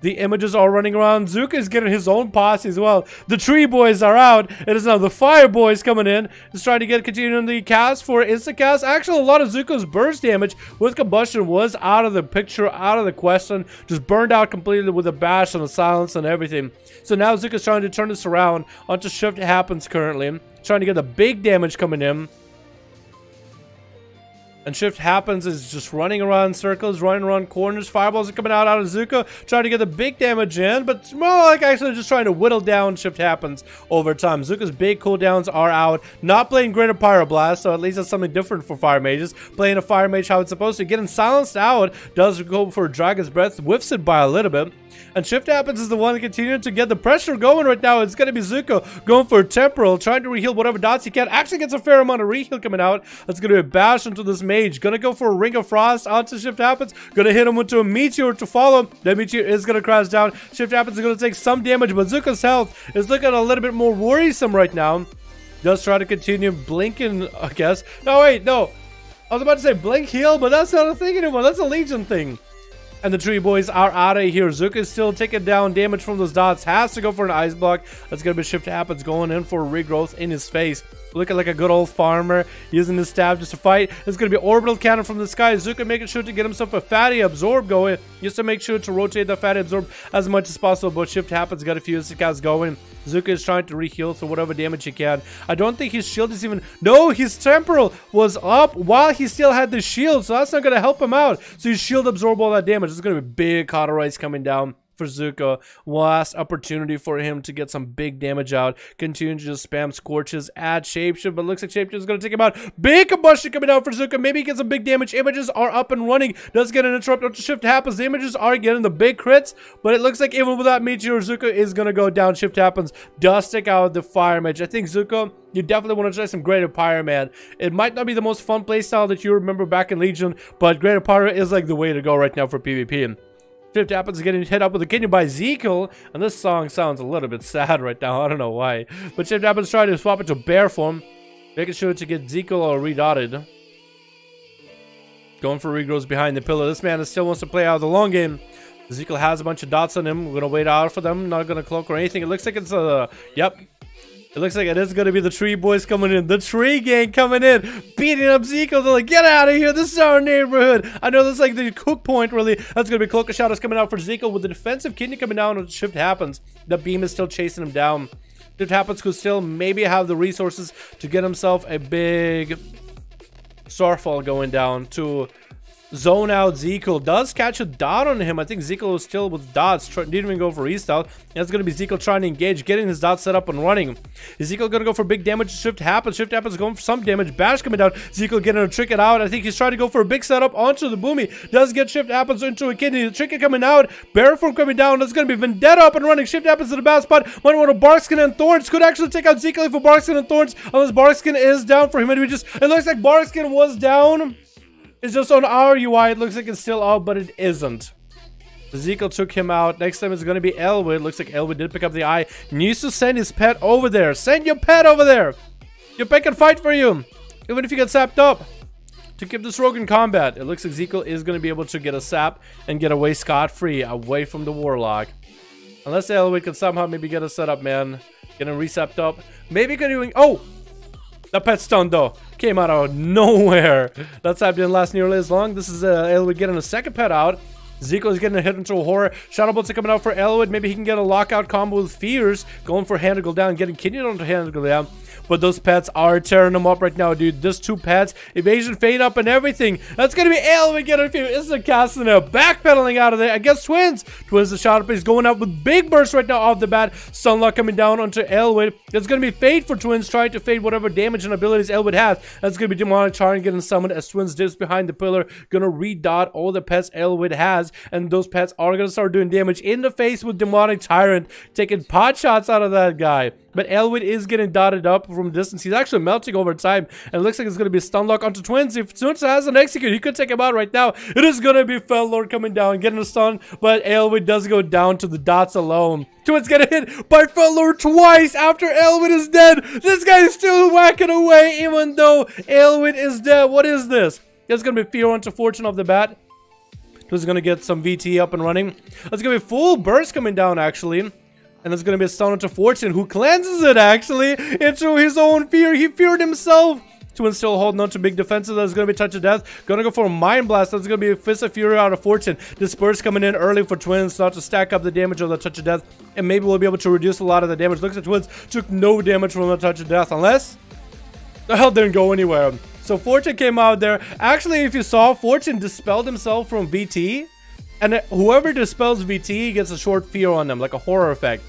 Speaker 1: The images are running around. Zuka is getting his own posse as well. The Tree Boys are out. It is now the Fire Boys coming in. He's trying to get continuing the cast for instant cast. Actually, a lot of Zuko's burst damage with combustion was out of the picture, out of the question. Just burned out completely with the bash and the silence and everything. So now Zuka's trying to turn this around onto Shift Happens currently. Trying to get the big damage coming in. And Shift Happens is just running around circles, running around corners. Fireballs are coming out of Zuko, trying to get the big damage in, but more like actually just trying to whittle down Shift Happens over time. Zuko's big cooldowns are out. Not playing Greater Pyroblast, so at least that's something different for Fire Mages. Playing a Fire Mage how it's supposed to. Getting silenced out, does go for Dragon's Breath, whiffs it by a little bit. And Shift Happens is the one continuing to get the pressure going right now. It's going to be Zuko going for Temporal, trying to reheal whatever dots he can. Actually gets a fair amount of reheal coming out. That's going to be a bash into this mage. Going to go for a Ring of Frost onto Shift Happens. Going to hit him into a Meteor to follow. That Meteor is going to crash down. Shift Happens is going to take some damage, but Zuko's health is looking a little bit more worrisome right now. Does try to continue blinking, I guess. No, wait, no. I was about to say blink heal, but that's not a thing anymore. That's a Legion thing. And the Tree Boys are out of here. Zuka is still taking down damage from those dots. Has to go for an Ice Block. That's going to be Shift Happens going in for regrowth in his face. Looking like a good old farmer. Using his staff just to fight. It's going to be Orbital Cannon from the sky. Zuka making sure to get himself a Fatty Absorb going. Just to make sure to rotate the Fatty Absorb as much as possible. But Shift Happens. Got a few Isekas going. Zuka is trying to reheal through whatever damage he can. I don't think his shield is even... No, his Temporal was up while he still had the shield. So that's not going to help him out. So his shield absorb all that damage. It's going to be big cauterize coming down for Zuko. Last opportunity for him to get some big damage out. Continue to just spam Scorches, add Shapeshift, but looks like Shapeshift is going to take him out. Big combustion coming out for Zuko. Maybe he gets some big damage. Images are up and running. Does get an interrupt after Shift Happens. The images are getting the big crits, but it looks like even with that Meteor, Zuko is going to go down. Shift Happens. Does take out the Fire Mage. I think Zuko, you definitely want to try some Greater Pyro, man. It might not be the most fun playstyle that you remember back in Legion, but Greater Pyro is like the way to go right now for PvP. Shift Happens getting hit up with a kidney by Zekiel, and this song sounds a little bit sad right now. I don't know why. But Shift Happens trying to swap it to bear form, making sure to get Zekiel or redotted. Going for regrows behind the pillar. This man still wants to play out the long game. Zekiel has a bunch of dots on him. We're going to wait out for them. Not going to cloak or anything. It looks like it's a... Yep. It looks like it is going to be the Tree Boys coming in. The Tree Gang coming in. Beating up Zekiel. They're like, get out of here. This is our neighborhood. I know that's like the cook point, really. That's going to be Cloak of Shadows coming out for Zekiel with the defensive kidney coming down when Shift Happens. The beam is still chasing him down. Shift Happens could still maybe have the resources to get himself a big Starfall going down to zone out Zekiel. Does catch a dot on him. I think Zekiel was still with dots. Didn't even go for restart. That's going to be Zekiel trying to engage, getting his dot set up and running. Is Zekiel going to go for big damage? Shift happens. Shift happens going for some damage. Bash coming down. Zekiel getting a trick it out. I think he's trying to go for a big setup onto the Boomy. Does get shift happens into a kidney. The trick coming out. Bareform coming down. That's going to be Vendetta up and running. Shift happens to the bad spot. Might want a Barkskin and Thorns. Could actually take out Zekiel for Barkskin and Thorns. Unless Barkskin is down for him. And it looks like Barkskin was down. It's just on our UI, it looks like it's still out, but it isn't. Zekiel took him out. Next time it's going to be Elwood. Looks like Elwood did pick up the eye. Needs to send his pet over there. Send your pet over there. Your pet can fight for you. Even if you get sapped up. To keep this rogue in combat. It looks like Zekiel is going to be able to get a sap and get away scot-free. Away from the Warlock. Unless Elwood can somehow maybe get a setup, man. Get him resapped up. Maybe can doing... Oh! That pet stun though came out of nowhere. That sap didn't last nearly as long. This is Elwood getting a second pet out. Zekiel is getting a hit into a horror. Shadow bolts are coming out for Elwood. Maybe he can get a lockout combo with Fears. Going for hand to go down, getting kidney onto hand to go down. But those pets are tearing them up right now, dude. Those two pets, evasion, fade up, and everything. That's gonna be Elwood getting a few instant casts and backpedaling out of there against Twins. Twins, the shot up is going out with big burst right now off the bat. Sunlock coming down onto Elwood. It's gonna be fade for Twins, trying to fade whatever damage and abilities Elwood has. That's gonna be Demonic Tyrant getting summoned as Twins dips behind the pillar. Gonna redot all the pets Elwood has, and those pets are gonna start doing damage in the face with Demonic Tyrant, taking pot shots out of that guy. But Elwood is getting dotted up from distance. He's actually melting over time. And it looks like it's going to be a stun lock onto Twins. If Twins has an execute, he could take him out right now. It is going to be Fellord coming down, getting a stun. But Elwood does go down to the dots alone. Twins get hit by Fellord twice after Elwood is dead. This guy is still whacking away even though Elwood is dead. What is this? There's going to be Fear onto Fortune off the bat. Twins is going to get some VT up and running. That's going to be full burst coming down actually. And it's going to be a stun into Fortune, who cleanses it, actually, into his own fear. He feared himself. Twins still holding on to big defenses. That's going to be Touch of Death. Going to go for a Mind Blast. That's going to be a Fist of Fury out of Fortune. Disperse coming in early for Twins, not to stack up the damage of the Touch of Death. And maybe we'll be able to reduce a lot of the damage. Looks like Twins took no damage from the Touch of Death, unless the hell didn't go anywhere. So Fortune came out there. Actually, if you saw, Fortune dispelled himself from VT. And whoever dispels VT gets a short fear on them, like a horror effect,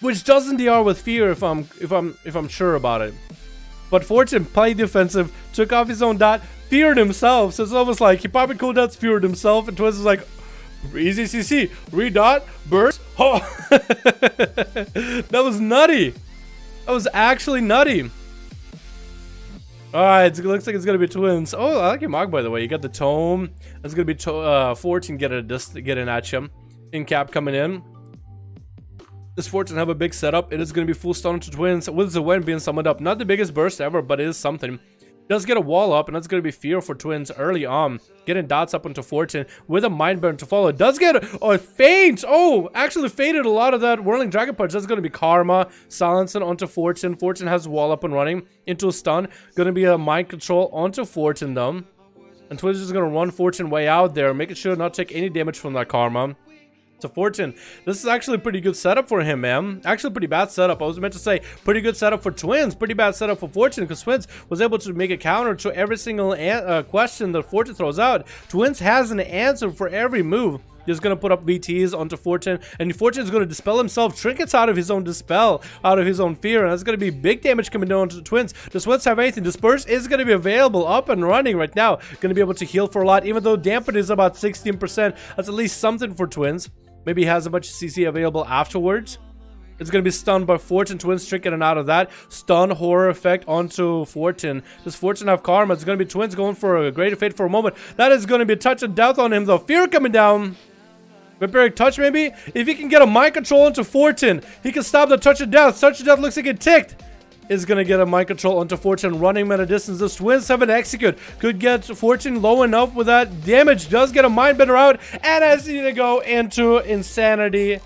Speaker 1: which doesn't DR with fear if I'm sure about it. But Fortune played defensive, took off his own dot, feared himself. So it's almost like he popped cool dots, feared himself, and Twins was like, easy CC, redot, burst. Oh, that was nutty. That was actually nutty. Alright, it looks like it's gonna be Twins. Oh, I like your mark, by the way. You got the Tome. That's gonna be Fortune getting at you. In cap coming in. This Fortune have a big setup. It is gonna be full stun to Twins with Zwen being summoned up. Not the biggest burst ever, but it is something. Does get a wall up, and that's gonna be Fear for Twins early on. Getting dots up into Fortune with a Mind Burn to follow. Does get a faint. Oh, actually faded a lot of that Whirling Dragon Punch. That's gonna be Karma. Silencing onto Fortune. Fortune has wall up and running into a stun. Gonna be a Mind Control onto Fortune though. And Twins is gonna run Fortune way out there, making sure not take any damage from that Karma. To Fortune, this is actually a pretty good setup for him, man. Actually, pretty bad setup. I was meant to say pretty good setup for Twins, pretty bad setup for Fortune, because Twins was able to make a counter to every single question that Fortune throws out. Twins has an answer for every move. He's gonna put up VTs onto Fortune, and Fortune is gonna dispel himself, trinkets out of his own dispel, out of his own fear, and that's gonna be big damage coming down to the Twins. Does Twins have anything? Disperse is gonna be available, up and running right now. Gonna be able to heal for a lot, even though Dampen is about 16%. That's at least something for Twins. Maybe he has a bunch of CC available afterwards. It's going to be stunned by Fortune. Twins tricking out of that. Stun horror effect onto Fortune. Does Fortune have Karma? It's going to be Twins going for a greater fate for a moment. That is going to be a Touch of Death on him though. Fear coming down. Vampiric Touch maybe? If he can get a Mind Control into Fortune, he can stop the Touch of Death. Touch of Death looks like it ticked. Is gonna get a Mind Control onto Fortune, running him at a distance. The Twins have an execute. Could get Fortune low enough with that damage. Does get a Mind Bender out, and as he to go into Insanity.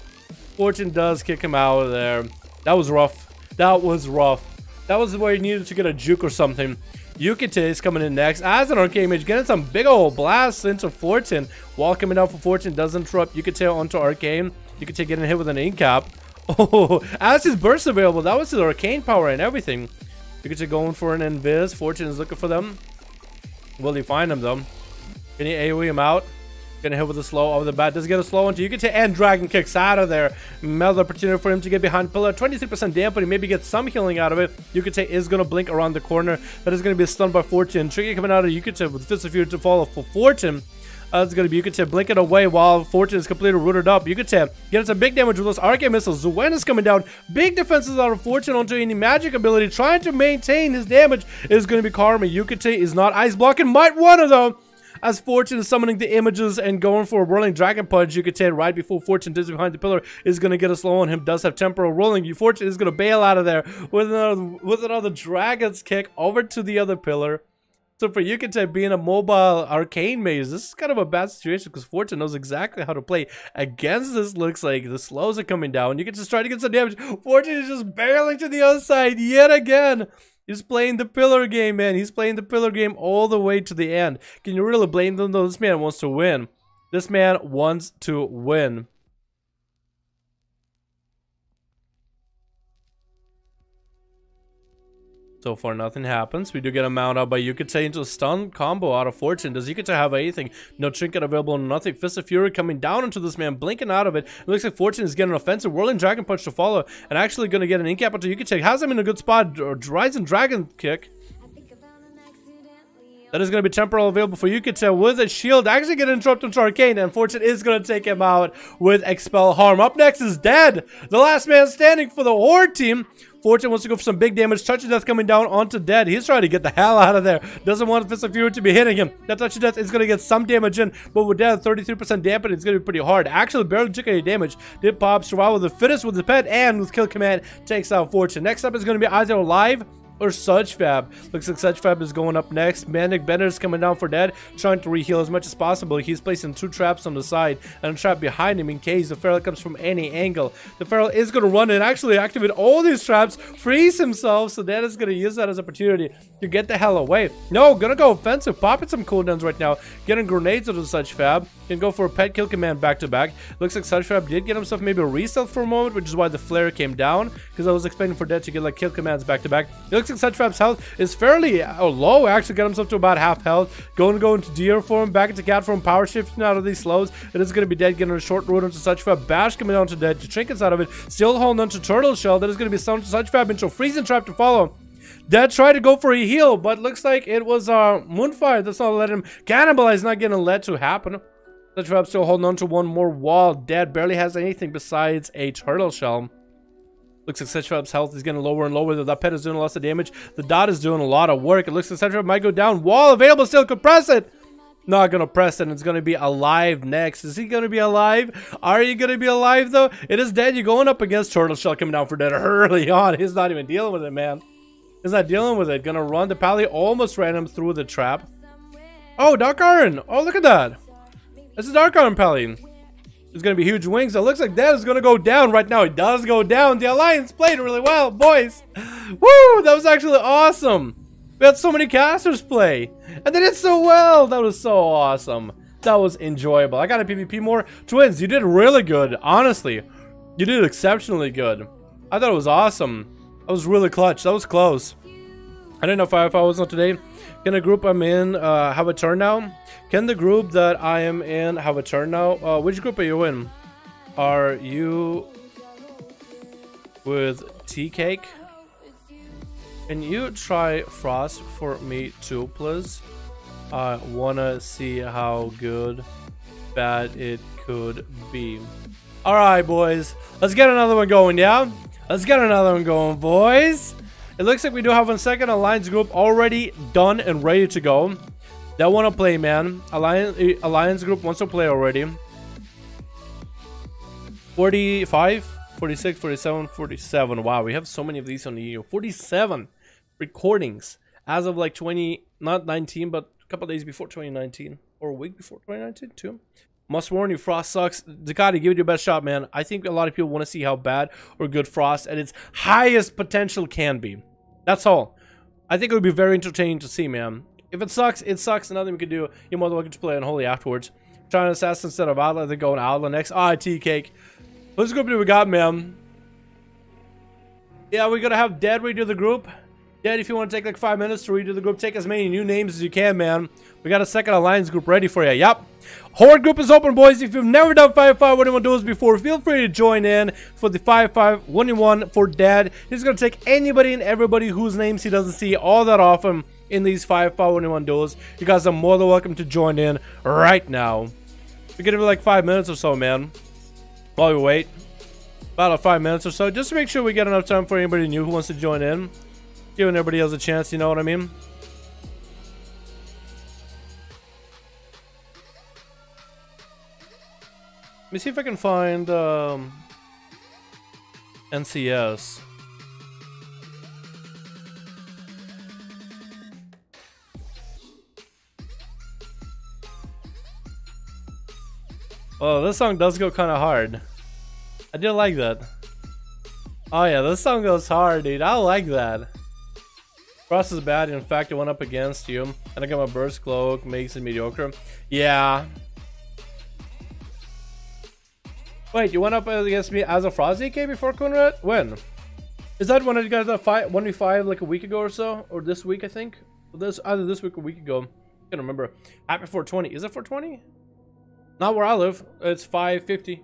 Speaker 1: Fortune does kick him out of there. That was rough. That was rough. That was where he needed to get a juke or something. Yukite is coming in next as an Arcane Mage, getting some big old blasts into Fortune. Wall coming down for Fortune does interrupt Yukite onto Arcane. Yukite getting hit with an incap. Oh, as his burst available, that was his arcane power and everything. You get to going for an invis. Fortune is looking for them. Will he find them though? Can you AoE him out? Gonna hit with a slow over the bat. Does get a slow onto Yukite and Dragon Kicks out of there. Another opportunity for him to get behind pillar. 23% dampening, maybe get some healing out of it. Yukite is gonna blink around the corner. That is gonna be stunned by Fortune. Tricky coming out of Yukite with Fist of Fury to follow for Fortune. It's gonna be Yukite blinking away while Fortune is completely rooted up. Yukite getting some big damage with those arcane missiles. Zuen is coming down. Big defenses out of Fortune onto any magic ability. Trying to maintain his damage is gonna be Karma. Yukite is not ice blocking. Might wanna though. As Fortune is summoning the images and going for a whirling dragon punch, Yukite right before Fortune does behind the pillar is going to get a slow on him. Does have temporal rolling. Fortune is going to bail out of there with another dragon's kick over to the other pillar. So for Yukite being a mobile arcane mage, this is kind of a bad situation because Fortune knows exactly how to play against this. Looks like the slows are coming down. Yukite's trying to get some damage. Fortune is just barreling to the other side yet again. He's playing the pillar game, man. He's playing the pillar game all the way to the end. Can you really blame them, though? This man wants to win. This man wants to win. So far, nothing happens. We do get a mount out by Yukite into a stun combo out of Fortune. Does Yukite have anything? No trinket available, nothing. Fist of Fury coming down into this man, blinking out of it. It looks like Fortune is getting an offensive whirling dragon punch to follow, and actually going to get an incap onto Yukite. Has him in a good spot. Rising dragon kick. That is going to be temporal available for Yukite with a shield. Actually going to interrupt into Arcane, and Fortune is going to take him out with Expel Harm. Up next is Dead, the last man standing for the Horde team. Fortune wants to go for some big damage. Touch of Death coming down onto Dead. He's trying to get the hell out of there. Doesn't want Fist of Fury to be hitting him. That Touch of Death is going to get some damage in, but with Dead, 33% dampening, it's going to be pretty hard. Actually, barely took any damage. Did pop, survival with the fittest with the pet, and with Kill Command, takes out Fortune. Next up is going to be either Alive or Such Fab. Looks like Such Fab is going up next. Manic Bender is coming down for Dead, trying to reheal as much as possible. He's placing 2 traps on the side and a trap behind him in case the Feral comes from any angle. The Feral is going to run and actually activate all these traps, freeze himself, so Dead is going to use that as an opportunity to get the hell away. No, gonna go offensive, popping some cooldowns right now, getting grenades into Such Fab. Can go for a pet kill command back to back. Looks like Such Fab did get himself maybe a reset for a moment, which is why the flare came down, because I was expecting for Dead to get like kill commands back to back. It looks like Such Fab's health is fairly low. Actually got himself to about half health. Going to go into deer form, back into cat form, power shifting out of these slows. It is going to be Dead getting a short route into Such Fab. Bash coming down to Dead, to trinkets out of it, still holding on to Turtle Shell. That is going to be summoned to Such Fab into a freezing trap to follow. Dead tried to go for a heal, but looks like it was Moonfire that's not letting him cannibalize, not getting let to happen. Such Fab still holding on to one more wall. Dead barely has anything besides a Turtle Shell. Looks like Such Fab's health is getting lower and lower. That pet is doing lots of damage. The dot is doing a lot of work. It looks like Such Fab might go down. Wall available still. Could press it. Not gonna press it. It's gonna be Alive next. Is he gonna be alive? Are you gonna be alive though? It is Dead. You're going up against Turtle Shell coming down for Dead early on. He's not even dealing with it, man. He's not dealing with it. Gonna run. The Pally almost ran him through the trap. Oh, Dark Iron. Oh, look at that. This is Dark Iron Pally. There's gonna be huge wings. It looks like Dead is gonna go down right now. It does go down. The Alliance played really well, boys. Woo! That was actually awesome. We had so many casters play, and they did so well. That was so awesome. That was enjoyable. I got a PvP more. Twins, you did really good. Honestly, you did exceptionally good. I thought it was awesome. That was really clutch. That was close. I didn't know if I was on today. Can the group I'm in have a turn now? Can the group that I am in have a turn now? Which group are you in? Are you with Tea Cake? Can you try Frost for me too, please? I wanna see how good, bad it could be. Alright, boys. Let's get another one going, yeah? Let's get another one going, boys. It looks like we do have one second Alliance group already done and ready to go. They want to play, man. Alliance group wants to play already. 45, 46, 47, 47. Wow, we have so many of these on the video. 47 recordings as of like 20, not 19, but a couple days before 2019. Or a week before 2019 too. Must warn you, Frost sucks. Ducati, give it your best shot, man. I think a lot of people want to see how bad or good Frost at its highest potential can be. That's all. I think it would be very entertaining to see, man. If it sucks, it sucks. Nothing we can do. You're more than welcome to play Unholy afterwards. Trying to assassin instead of Outlaw, then going Outlaw next. Tea Cake. Who's the group do we got, man? Yeah, we're gonna have Dead redo the group. Dad, if you want to take like 5 minutes to redo the group, take as many new names as you can, man. We got a second alliance group ready for you. Yep. Horde group is open, boys. If you've never done 5-5-1-1 duels before, feel free to join in for the 5-5-1-1 for Dad. He's going to take anybody and everybody whose names he doesn't see all that often in these 5-5-1-1 duels. You guys are more than welcome to join in right now. We give it like 5 minutes or so, man. While we wait. About 5 minutes or so. Just to make sure we get enough time for anybody new who wants to join in. Giving everybody else a chance, you know what I mean? Let me see if I can find NCS. Oh, this song does go kind of hard. I did like that. Oh yeah, this song goes hard, dude. I like that. Frost is bad. In fact, it went up against you. And I got my burst cloak, makes it mediocre. Yeah. Wait, you went up against me as a Frost DK before, Conrad? When? Is that when I got that 1v5 like a week ago or so? Or this week, I think? Either this week or a week ago. I can't remember. Happy 420. Is it 420? Not where I live. It's 550.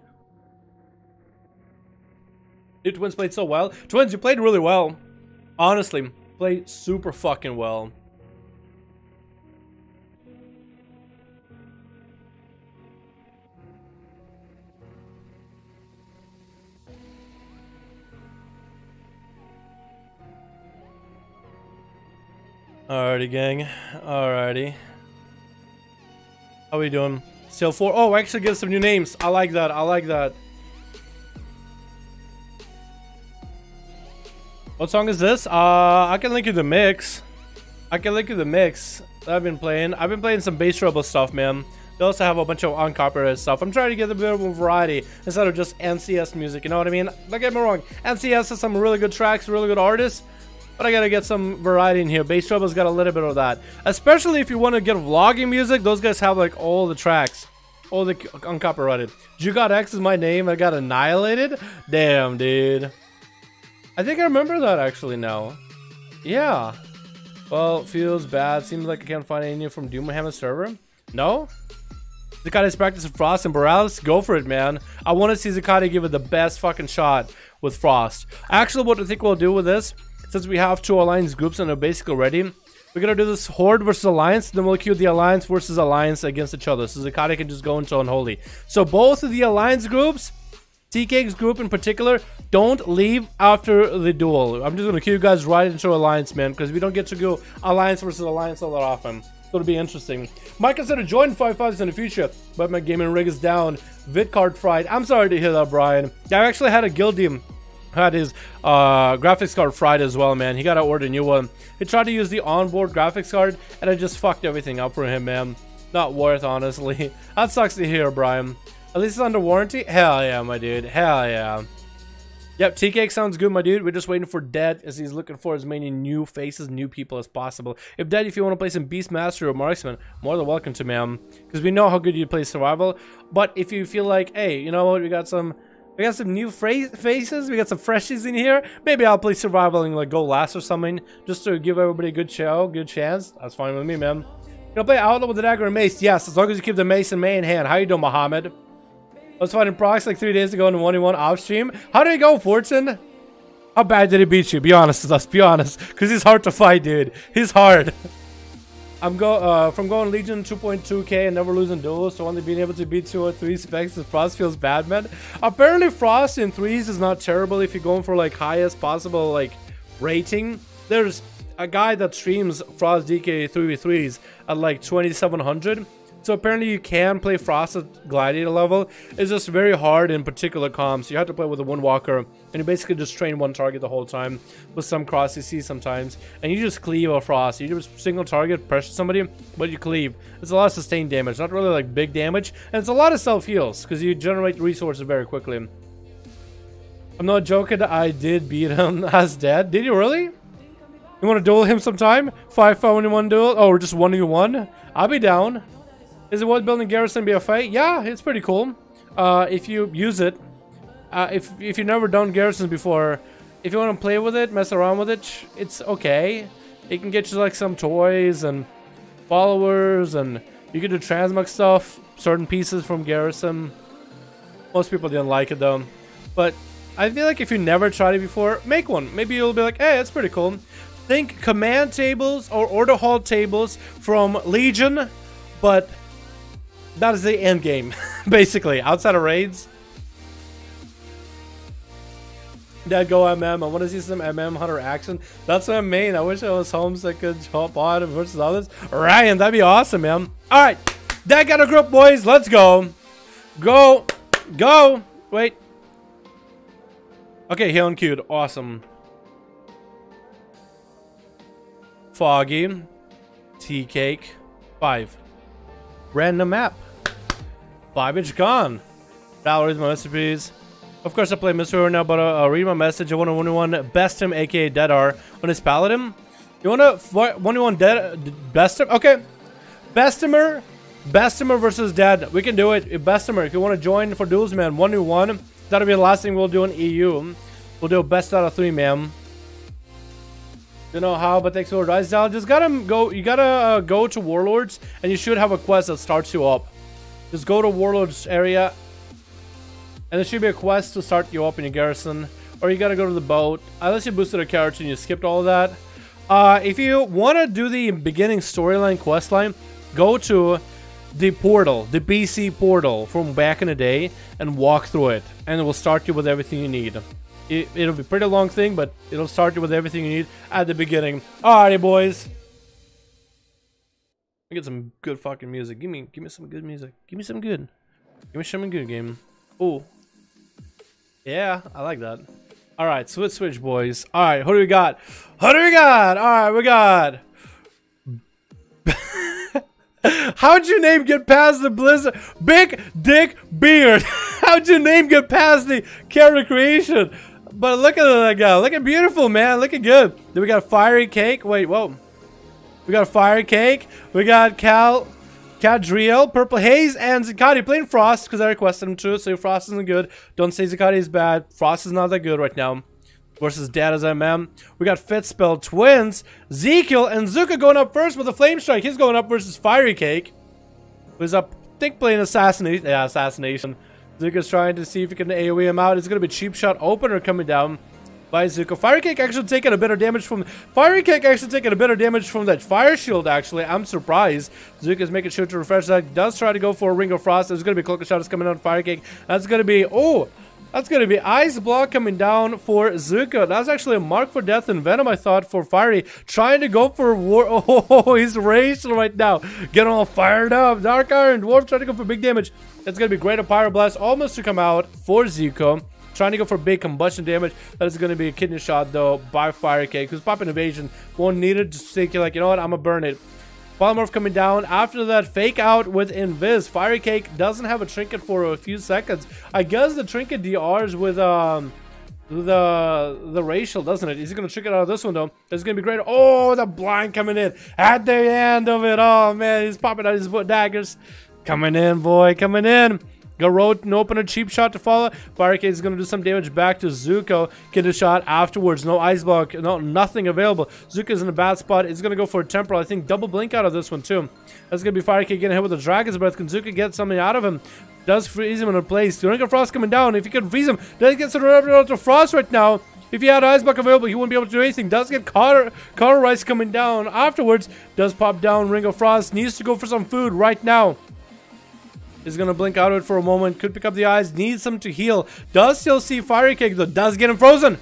Speaker 1: Dude, Twins played so well. Twins, you played really well. Honestly, played super fucking well. Alrighty, gang. Alrighty. How we doing? Still 4. Oh, I actually get some new names. I like that. I like that. What song is this? I can link you the mix. I can link you the mix that I've been playing. I've been playing some bass treble stuff, man. They also have a bunch of uncopyrighted stuff. I'm trying to get a bit of a variety instead of just NCS music, you know what I mean? Don't get me wrong. NCS has some really good tracks, really good artists. But I gotta get some variety in here. Bass treble's got a little bit of that. Especially if you want to get vlogging music, those guys have like all the tracks. All the uncopyrighted. Jugot X is my name. I got annihilated? Damn, dude. I think I remember that actually now. Yeah. Well, feels bad. Seems like I can't find any from Doomhammer server. No? Zakati's practicing Frost and Borealis? Go for it, man. I want to see Zakati give it the best fucking shot with Frost. Actually, what I think we'll do with this, since we have 2 alliance groups and they're basically ready, we're gonna do this Horde versus Alliance, then we'll queue the Alliance versus Alliance against each other. So Zakati can just go into Unholy. So both of the Alliance groups, TK's group in particular, don't leave after the duel. I'm just gonna queue you guys right into Alliance, man, because we don't get to go Alliance versus Alliance all that often. So it'll be interesting. Might consider joining 5-5s in the future, but my gaming rig is down. VidCard fried. I'm sorry to hear that, Brian. I actually had a guild team had his graphics card fried as well, man. He gotta order a new one. He tried to use the onboard graphics card and it just fucked everything up for him, man. Not worth, honestly. That sucks to hear, Brian. At least it's under warranty. Hell yeah, my dude. Hell yeah. Yep, TK sounds good, my dude. We're just waiting for Dead as he's looking for as many new faces, new people as possible. If Dead, if you want to play some Beastmaster or Marksman, more than welcome to, man. Because we know how good you play Survival. But if you feel like, hey, you know what, we got some new faces, we got some freshies in here, maybe I'll play Survival and like go last or something, just to give everybody a good show, good chance. That's fine with me, man. You gonna play Outlaw with the dagger and mace? Yes, as long as you keep the mace in main hand. How you doing, Mohammed? I was fighting Prox like 3 days ago in 1v1 off stream. How did it go, Fortune? How bad did he beat you? Be honest with us, be honest. Because he's hard to fight, dude. He's hard. I'm from going Legion 2.2k and never losing duels, so only being able to beat 2 or 3 specs and Frost feels bad, man. Apparently Frost in 3s is not terrible if you're going for like highest possible like rating. There's a guy that streams Frost DK 3v3s at like 2700. So apparently you can play Frost at Gladiator level. It's just very hard in particular comps. You have to play with a Windwalker, and you basically just train one target the whole time with some cross CC sometimes. And you just cleave a Frost. You just single target, pressure somebody, but you cleave. It's a lot of sustained damage, not really like big damage. And it's a lot of self-heals, because you generate resources very quickly. I'm not joking, I did beat him as Dead. Did you really? You want to duel him sometime? 5-5-1 duel? Oh, we're just 1v1? I'll be down. Is it worth building Garrison be a fight? Yeah, it's pretty cool. If you use it. If you've never done Garrisons before, if you want to play with it, mess around with it, it's okay. It can get you like some toys and followers, and you can do transmog stuff, certain pieces from Garrison. Most people didn't like it though. But I feel like if you never tried it before, make one. Maybe you'll be like, hey, that's pretty cool. Think command tables or order hall tables from Legion, but that is the end game, basically, outside of raids. Dad, go MM. I want to see some MM Hunter action. That's my main. I wish I was home so I could hop on versus others. Ryan, that'd be awesome, man. All right, Dad got a group, boys. Let's go. Go. Go. Wait. Okay, Hill and queued. Awesome. Foggy. Tea cake. 5. Random map. 5-inch gone. Valerie's my recipes. Of course, I play mystery right now, but I'll read my message. I want to 1v1 best him, aka Deadar, on his paladin. You want to 1v1 best him? Okay. Bestimer versus Dead. We can do it. Bestimer, if you want to join for duels, man, 1v1. That'll be the last thing we'll do in EU. We'll do a best out of 3, man. You know how, but thanks for rise down. Just gotta go. You gotta go to Warlords, and you should have a quest that starts you up. Just go to Warlords area. And there should be a quest to start you up in your garrison. Or you gotta go to the boat. Unless you boosted a character and you skipped all of that. If you want to do the beginning storyline questline, go to the portal, the BC portal from back in the day, and walk through it. And it will start you with everything you need. It'll be a pretty long thing, but it'll start you with everything you need at the beginning. Alrighty, boys. Let me get some good fucking music. Give me some good music. Give me some good. Give me some good game. Oh. Yeah, I like that. Alright, switch, boys. Alright, who do we got? Who do we got? Alright, we got... How'd your name get past the blizzard? Big Dick Beard. How'd your name get past the character creation? But look at that guy. Looking beautiful, man. Looking good. Then we got Fiery Cake. Wait, whoa. We got Fiery Cake. We got Cadriel, Purple Haze, and Zakati playing Frost because I requested him to. So Frost isn't good. Don't say Zakati is bad. Frost is not that good right now. Versus Dad as MM. We got Fitspell Twins, Zekiel, and Zuka going up first with a Flame Strike. He's going up versus Fiery Cake. Who's up, I think, playing Assassination. Yeah, Assassination. Zuka's trying to see if he can AoE him out. It's going to be Cheap Shot Opener coming down by Zuka. Fiery Cake actually taking a better damage from... Fiery Cake actually taking a better damage from that Fire Shield, actually. I'm surprised. Zuka's making sure to refresh that. Does try to go for a Ring of Frost. There's going to be Cloak of Shadows coming out of Fire Cake. That's going to be... Oh! That's going to be Ice Block coming down for Zuka. That's actually a Mark for Death and Venom, I thought, for Fiery. Trying to go for War... Oh, he's racial right now. Getting all fired up. Dark Iron. Dwarf trying to go for big damage. That's going to be Greater Pyroblast almost to come out for Zuko. Trying to go for big combustion damage. That is going to be a kidney shot, though, by Fire Cake. Because Pop Invasion won't need it. Just think, like, you know what? I'm going to burn it. Polymorph coming down. After that fake out with Invis. Fiery Cake doesn't have a trinket for a few seconds. I guess the trinket DRs with the racial, doesn't it? Is he gonna trinket out of this one though? It's gonna be great. Oh, the blind coming in at the end of it. Oh man, he's popping out his daggers. Coming in, boy, coming in. Go road and open a cheap shot to follow. Fire Cake is going to do some damage back to Zuko. Get a shot afterwards. No Ice Block. No, nothing available. Zuko's in a bad spot. He's going to go for a Temporal. I think double blink out of this one too. That's going to be Fire Cake getting hit with a Dragon's Breath. Can Zuko get something out of him? Does freeze him in a place. The Ring of Frost coming down. If he can freeze him, does get some to Frost right now. If he had Ice Block available, he wouldn't be able to do anything. Does get Cauterize coming down afterwards. Does pop down Ring of Frost. Needs to go for some food right now. Is going to blink out of it for a moment. Could pick up the eyes. Needs some to heal. Does still see Fire Cake though. Does get him frozen. And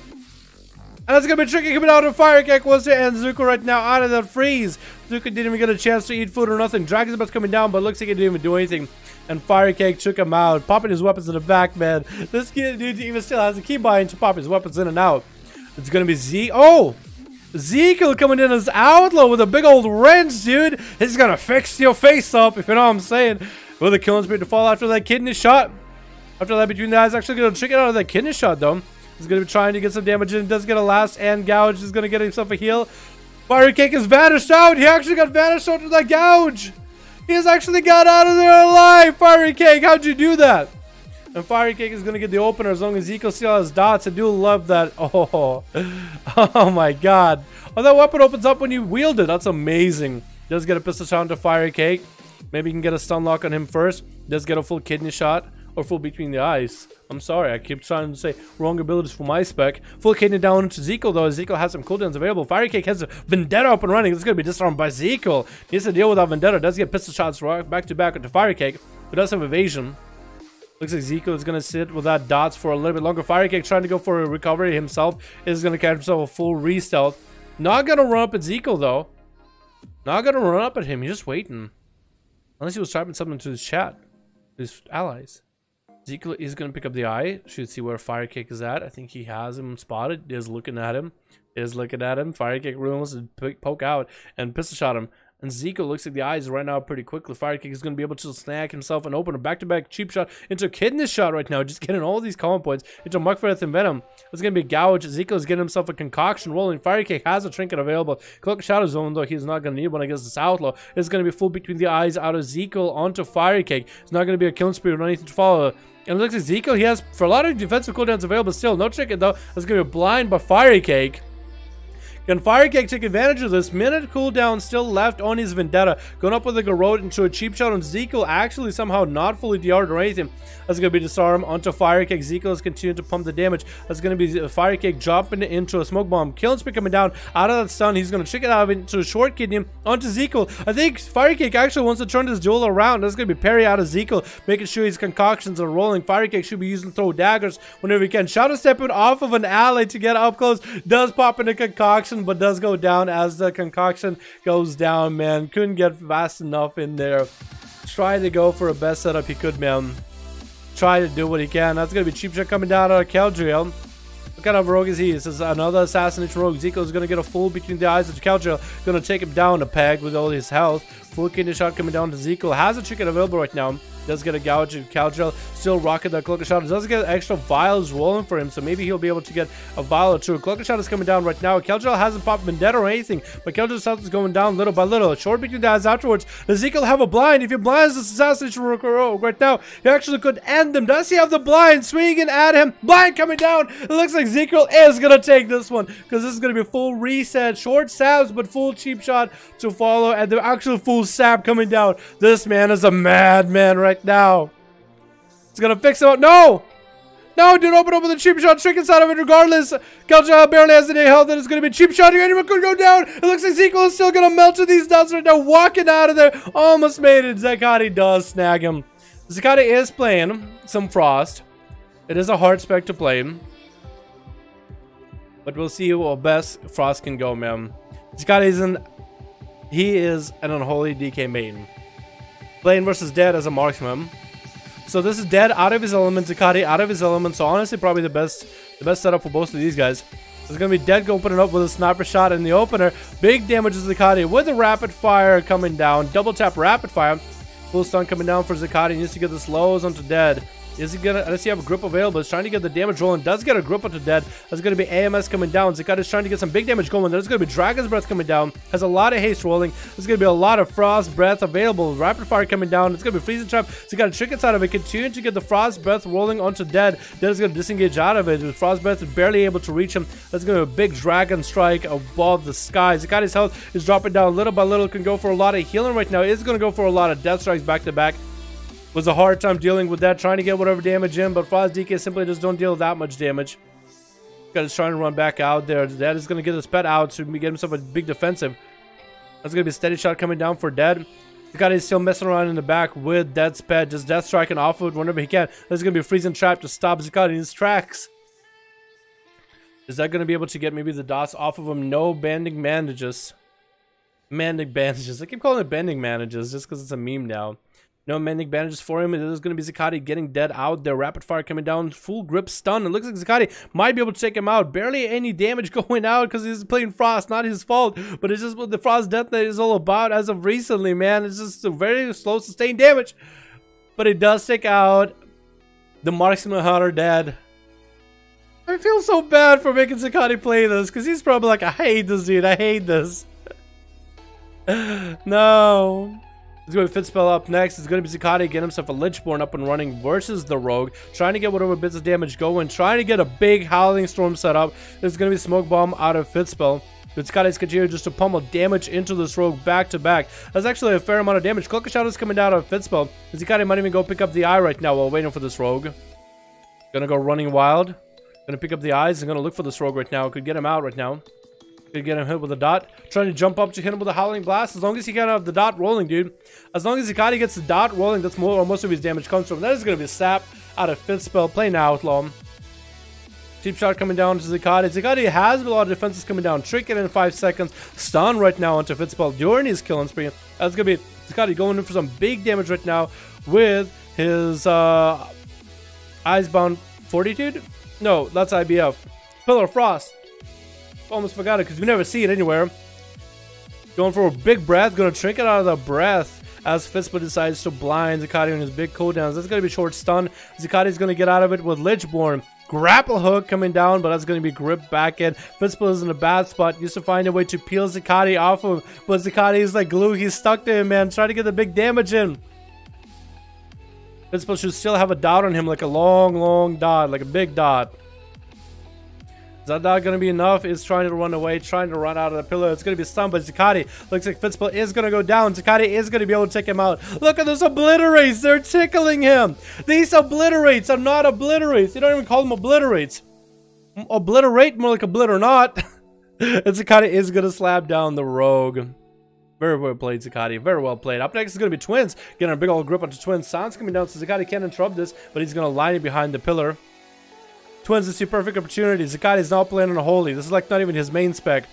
Speaker 1: that's going to be tricky coming out of Fire Cake. Wants to end Zuko right now out of that freeze. Zuko didn't even get a chance to eat food or nothing. Dragon's about coming down, but looks like he didn't even do anything. And Fire Cake took him out. Popping his weapons in the back, man. This kid, dude, even still has a keybind to pop his weapons in and out. It's going to be Oh! Zekiel coming in as Outlaw with a big old wrench, dude. He's going to fix your face up, if you know what I'm saying. Will the killing spree to fall after that kidney shot? After that between the eyes, actually going to trick it out of that kidney shot, though. He's going to be trying to get some damage in. Does get a last and gouge. He's going to get himself a heal. Fire Cake is vanished out. He actually got vanished out of that gouge. He has actually got out of there alive. Fire Cake, how'd you do that? And Fire Cake is going to get the opener as long as Eco still has dots. I do love that. Oh, oh my god. Oh, that weapon opens up when you wield it. That's amazing. Does get a pistol shot into Fire Cake. Maybe you can get a stun lock on him first. Does get a full kidney shot. Or full between the eyes. I'm sorry, I keep trying to say wrong abilities for my spec. Full kidney down into Zekiel though. Zekiel has some cooldowns available. Fire Cake has a Vendetta up and running. This is going to be disarmed by Zekiel. Needs to deal with that Vendetta. Does get pistol shots back to back into Fire Cake. But does have evasion. Looks like Zekiel is going to sit with that dots for a little bit longer. Fire Cake trying to go for a recovery himself. Is going to catch himself a full re-stealth. Not going to run up at Zekiel though. Not going to run up at him. He's just waiting. Unless he was typing something to his chat. His allies. Zekiel is going to pick up the eye. Should see where Fire Cake is at. I think he has him spotted. Is looking at him. Fire Cake really wants to poke out and pistol shot him. And Zekiel looks at the eyes right now pretty quickly. Fire Cake is going to be able to snag himself and open a back-to-back cheap shot into kidney shot right now. Just getting all these common points into Muckfreth and Venom. It's going to be Gouge. Zekiel is getting himself a concoction rolling. Fire Cake has a trinket available. Cloak of Shadow Zone, though he's not going to need one against this Outlaw. It's going to be full between the eyes out of Zekiel onto Fire Cake. It's not going to be a killing spree or anything to follow. And it looks like Zekiel, he has for a lot of defensive cooldowns available still. No trinket though. It's going to be blind by Fire Cake. Can Fire Cake take advantage of this? Minute cooldown still left on his Vendetta. Going up with a Garrote into a cheap shot on Zekiel. Actually somehow not fully DR'd or anything. That's going to be disarmed onto Fire Cake. Zekiel is continuing to pump the damage. That's going to be Fire Cake jumping into a smoke bomb. Killing spree coming down out of that stun. He's going to trick it out of it into a short kidney onto Zekiel. I think Fire Cake actually wants to turn this duel around. That's going to be parry out of Zekiel. Making sure his concoctions are rolling. Fire Cake should be using throw daggers whenever he can. Shadow stepping off of an ally to get up close. Does pop into concoction, but does go down as the concoction goes down, man. Couldn't get fast enough in there. Try to go for a best setup he could, man. Try to do what he can. That's gonna be cheap shot coming down out of Keldriel. What kind of rogue is he? This is another assassination rogue. Zekiel is gonna get a full between the eyes of Keldriel. Gonna take him down a peg with all his health. Full kidney shot coming down to Zekiel. Has a trinket available right now. Does get a Gouge of Keldriel. Still rocking the Cloak of Shadow. Does get extra vials rolling for him, so maybe he'll be able to get a vial or two. Cloak of Shadow is coming down right now. Keldriel hasn't popped Vendetta or anything, but Keldriel's health is going down little by little. Short between the eyes afterwards. Does Zekiel have a blind? If he blinds this assassination rogue right now, he actually could end them. Does he have the blind? Swinging at him. Blind coming down. It looks like Zekiel is going to take this one, because this is going to be full reset. Short sabs, but full cheap shot to follow, and the actual full sap coming down. This man is a madman right now. It's gonna fix it out. No! No, dude, open up with a cheap shot. Trick inside of it regardless. Keldriel barely has any health, and it's gonna be a cheap shot. Anyone could go down. It looks like Zekiel is still gonna melt to these dots right now. Walking out of there. Almost made it. Zekati does snag him. Zekati is playing some Frost. It is a hard spec to play. But we'll see how best Frost can go, man. Zekati isn't. He is an unholy DK main. Playing versus Dead as a marksman. So this is Dead out of his element, Zekati out of his element. So honestly, probably the best setup for both of these guys. It's gonna be Dead opening up with a sniper shot in the opener. Big damage to Zekati with a rapid fire coming down. Double tap rapid fire. Full stun coming down for Zekati. He needs to get the slows onto Dead. Is he gonna? Does he have a grip available? He's trying to get the damage rolling. Does get a grip onto Dead. There's gonna be AMS coming down. Zekati is trying to get some big damage going. There's gonna be Dragon's Breath coming down. Has a lot of haste rolling. There's gonna be a lot of Frost Breath available. Rapid fire coming down. It's gonna be Freezing Trap. Zekati trick inside of it. Continuing to get the Frost Breath rolling onto Dead. Dead is gonna disengage out of it. With Frost Breath is barely able to reach him. There's gonna be a big Dragon Strike above the sky. Zekati's health is dropping down little by little. Can go for a lot of healing right now. Is gonna go for a lot of Death Strikes back to back. Was a hard time dealing with that, trying to get whatever damage in, but Frost DK simply just don't deal that much damage. He's trying to run back out there. Dead is going to get his pet out to get himself a big defensive. That's going to be a steady shot coming down for Dead. The guy is still messing around in the back with Dead's pet, just death striking off of it whenever he can. There's going to be a freezing trap to stop Zekati in his tracks. Is that going to be able to get maybe the dots off of him? No banding bandages. Mending bandages. I keep calling it bending bandages just because it's a meme now. No mending bandages for him. It is going to be Zekati getting Dead out there. Rapid fire coming down. Full grip stun. It looks like Zekati might be able to take him out. Barely any damage going out because he's playing Frost. Not his fault. But it's just what the Frost Death Knight is all about as of recently, man. It's just a very slow sustained damage. But it does take out the marksman hunter Dead. I feel so bad for making Zekati play this because he's probably like, I hate this dude. I hate this. No. It's going to be Fitspell up next. It's going to be Zakati getting himself a Lichborn up and running versus the Rogue. Trying to get whatever bits of damage going. Trying to get a big Howling Storm set up. There's going to be Smoke Bomb out of Fitspell. But Zakati's continuing just to pummel damage into this Rogue back to back. That's actually a fair amount of damage. Cloak of Shadows coming down out of Fitspell. Zakati might even go pick up the eye right now while waiting for this Rogue. Gonna go running wild. Gonna pick up the eyes. I'm gonna look for this Rogue right now. Could get him out right now. Could get him hit with a dot. Trying to jump up to hit him with a Howling Blast. As long as he can have the dot rolling, dude. As long as Zakati gets the dot rolling, that's where most of his damage comes from. That is gonna be a sap out of Fitspell. Playing Outlaw. Cheap shot coming down to Zakati. Zakati has a lot of defenses coming down. Trinket in 5 seconds. Stun right now onto Fitspell during his killing spree. That's going to be Zakati going in for some big damage right now with his Icebound Fortitude. No, that's IBF. Pillar of Frost. Almost forgot it because we never see it anywhere. Going for a big breath. Going to Trinket out of the breath as Fitspell decides to blind Zakati on his big cooldowns. That's going to be short stun. Zakati's going to get out of it with Lichborn. Grapple hook coming down, but that's going to be gripped back in. Fitspell is in a bad spot. Used to find a way to peel Zakati off of him, but Zakati is like glue. He's stuck to him, man. Trying to get the big damage in. Fitspell should still have a dot on him, like a long dot, like a big dot. Is that dot going to be enough? Is trying to run away, trying to run out of the pillar. It's going to be stunned, but Zakati looks like Fitspell is going to go down. Zakati is going to be able to take him out. Look at those obliterates. They're tickling him. These obliterates are not obliterates. You don't even call them obliterates. Obliterate, more like obliter not. And Zakati is going to slap down the Rogue. Very well played, Zakati. Very well played. Up next is going to be Twins. Getting a big old grip onto Twins. Sounds coming down, so Zakati can't interrupt this, but he's going to line it behind the pillar. Twins, it's your perfect opportunity. Zakati is not playing on a Holy. This is like not even his main spec.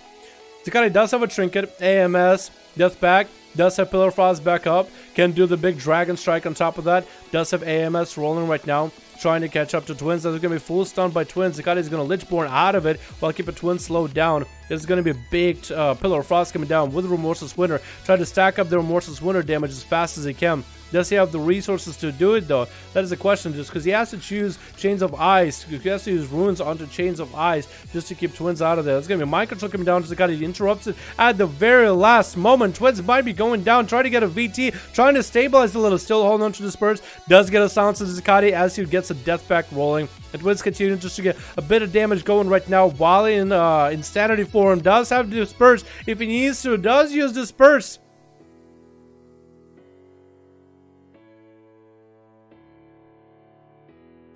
Speaker 1: Zakati does have a Trinket, AMS, Death back, does have Pillar Frost back up, can do the big Dragon Strike on top of that, does have AMS rolling right now, trying to catch up to Twins. That's going to be full stunned by Twins. Zakati is going to Lichborn out of it while keeping Twins slowed down. There's going to be a big Pillar of Frost coming down with Remorseless Winter, trying to stack up the Remorseless Winter damage as fast as he can. Does he have the resources to do it though? That is a question, just because he has to choose Chains of Ice. He has to use runes onto Chains of Ice just to keep Twins out of there. It's going to be mind control coming down to Zakati. He interrupts it at the very last moment. Twins might be going down, trying to get a VT, trying to stabilize a little, still holding on to Disperse. Does get a silence to Zakati as he gets a Death back rolling. And Twins continue just to get a bit of damage going right now while in Insanity form. Does have Disperse if he needs to. Does use Disperse.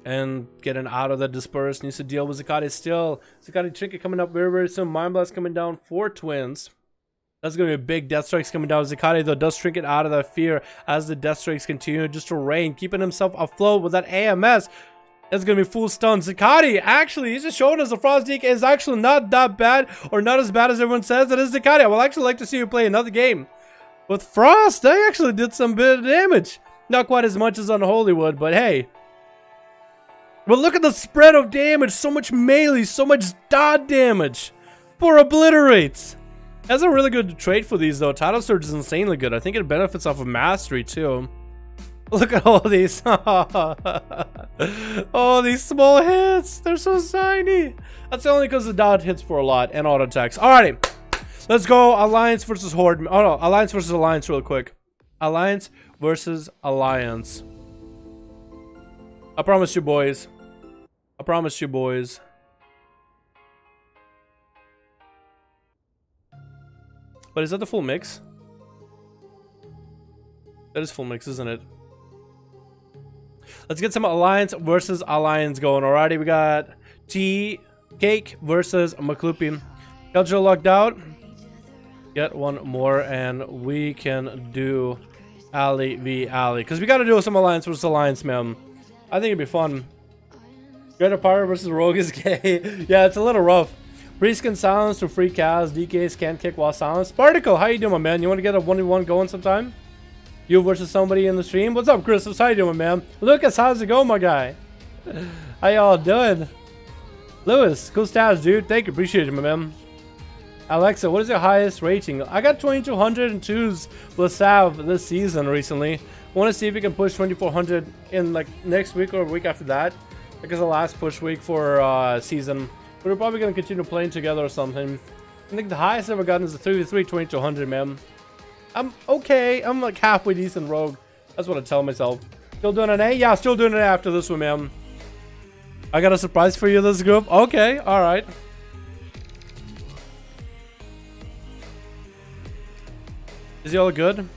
Speaker 1: And getting out of the Disperse. Needs to deal with Zakati still. Zakati Trinket coming up very soon. Mind Blast coming down for Twins. That's going to be a big Death Strikes coming down. Zakati though does Trinket out of that fear as the Death Strikes continue just to rain. Keeping himself afloat with that AMS. That's going to be full stun. Zakati, actually, he's just showing us the Frost DK is actually not that bad. Or not as bad as everyone says. It is Zakati. I would actually like to see you play another game. With Frost, they actually did some bit of damage. Not quite as much as on Holywood, but hey. But look at the spread of damage. So much melee, so much dot damage. Poor Obliterates. That's a really good trait for these though. Tidal Surge is insanely good. I think it benefits off of Mastery too. Look at all these. Oh, these small hits. They're so tiny. That's only because the dot hits for a lot and auto attacks. Alrighty. Let's go Alliance versus Horde. Oh no, Alliance versus Alliance real quick. Alliance versus Alliance. I promise you, boys. I promise you, boys. But is that the full mix? That is full mix, isn't it? Let's get some Alliance versus Alliance going. Alrighty, we got Tea Cake versus McLoopy. Culture locked out. Get one more, and we can do Ali v Ali. Because we got to do some Alliance versus Alliance, man. I think it'd be fun. Greater Pirate versus Rogue is gay. Yeah, it's a little rough. Priest can silence to free cast. DKs can't kick while silenced. Sparticle, how you doing, my man? You want to get a 1v1 going sometime? You versus somebody in the stream? What's up, Chris? How you doing, man? Lucas, how's it going, my guy? How y'all doing? Lewis, cool stats, dude. Thank you. Appreciate it, my man. Alexa, what is your highest rating? I got 2202s with Sav this season recently. Want to see if we can push 2400 in like next week or a week after that. Because the last push week for season. But we're probably going to continue playing together or something. I think the highest I've ever gotten is a 3v3 2200, man. I'm okay. I'm like halfway decent rogue. That's what I tell myself. Still doing an A? Yeah, still doing it after this one, man. I got a surprise for you, this group. Okay, alright. Is he all good?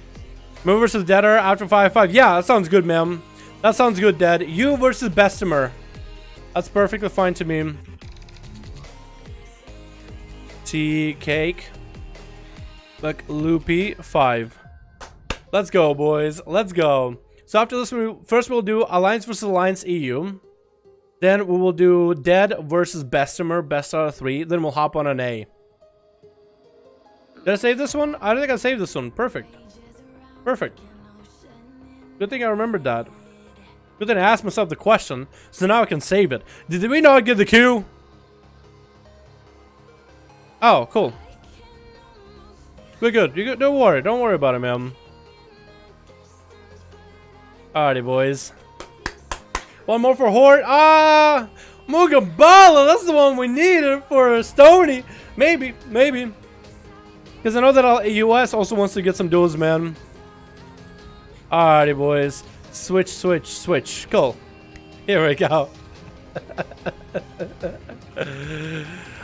Speaker 1: Move versus Deader after 5-5. Yeah, that sounds good, man. That sounds good, Dead. You versus Bestimer. That's perfectly fine to me. Tea cake. Like loopy 5. Let's go, boys. Let's go. So after this, first we'll do Alliance versus Alliance EU. Then we will do Dead versus Bestimer, best out of 3. Then we'll hop on an A. Did I save this one? I don't think I saved this one. Perfect. Perfect. Good thing I remembered that. Good thing I asked myself the question, so now I can save it. Did we not get the queue? Oh, cool. We're good. You're good. Don't worry. Don't worry about it, man. Alrighty, boys. One more for Horde. Ah! Mugabala! That's the one we needed for Stony. Maybe. Maybe. Because I know that US also wants to get some duels, man. Alrighty, boys. Switch, switch, switch. Cool. Here we go.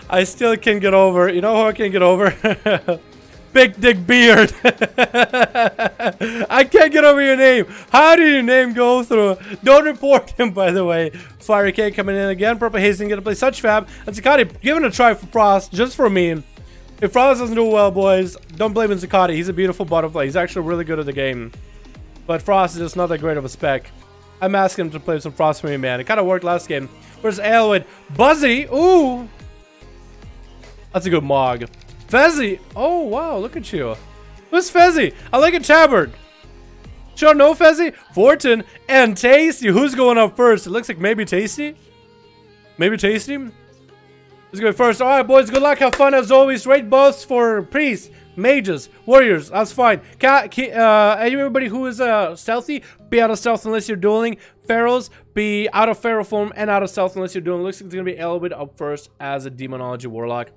Speaker 1: I still can't get over. You know who I can't get over? Big Dick Beard. I can't get over your name. How did your name go through? Don't report him, by the way. Fiery K coming in again. Purple Hazen gonna play such fab. And Zakati giving a try for Frost, just for me. If Frost doesn't do well, boys, don't blame Zakati. He's a beautiful butterfly. He's actually really good at the game. But Frost is just not that great of a spec. I'm asking him to play some Frost for me, man. It kind of worked last game. Where's Aelwyd? Buzzy! Ooh! That's a good Mog. Fezzy! Oh, wow, look at you. Who's Fezzy? I like a Tabard. Sure, no Fezzy? Fortin and Tasty. Who's going up first? It looks like maybe Tasty. Maybe Tasty? Let's go first. Alright, boys, good luck. Have fun as always. Rate boths for priests, mages, warriors. That's fine. Everybody who is stealthy, be out of stealth unless you're dueling. Pharaohs, be out of Pharaoh form and out of stealth unless you're dueling. Looks like it's going to be Aelwyd up first as a Demonology Warlock.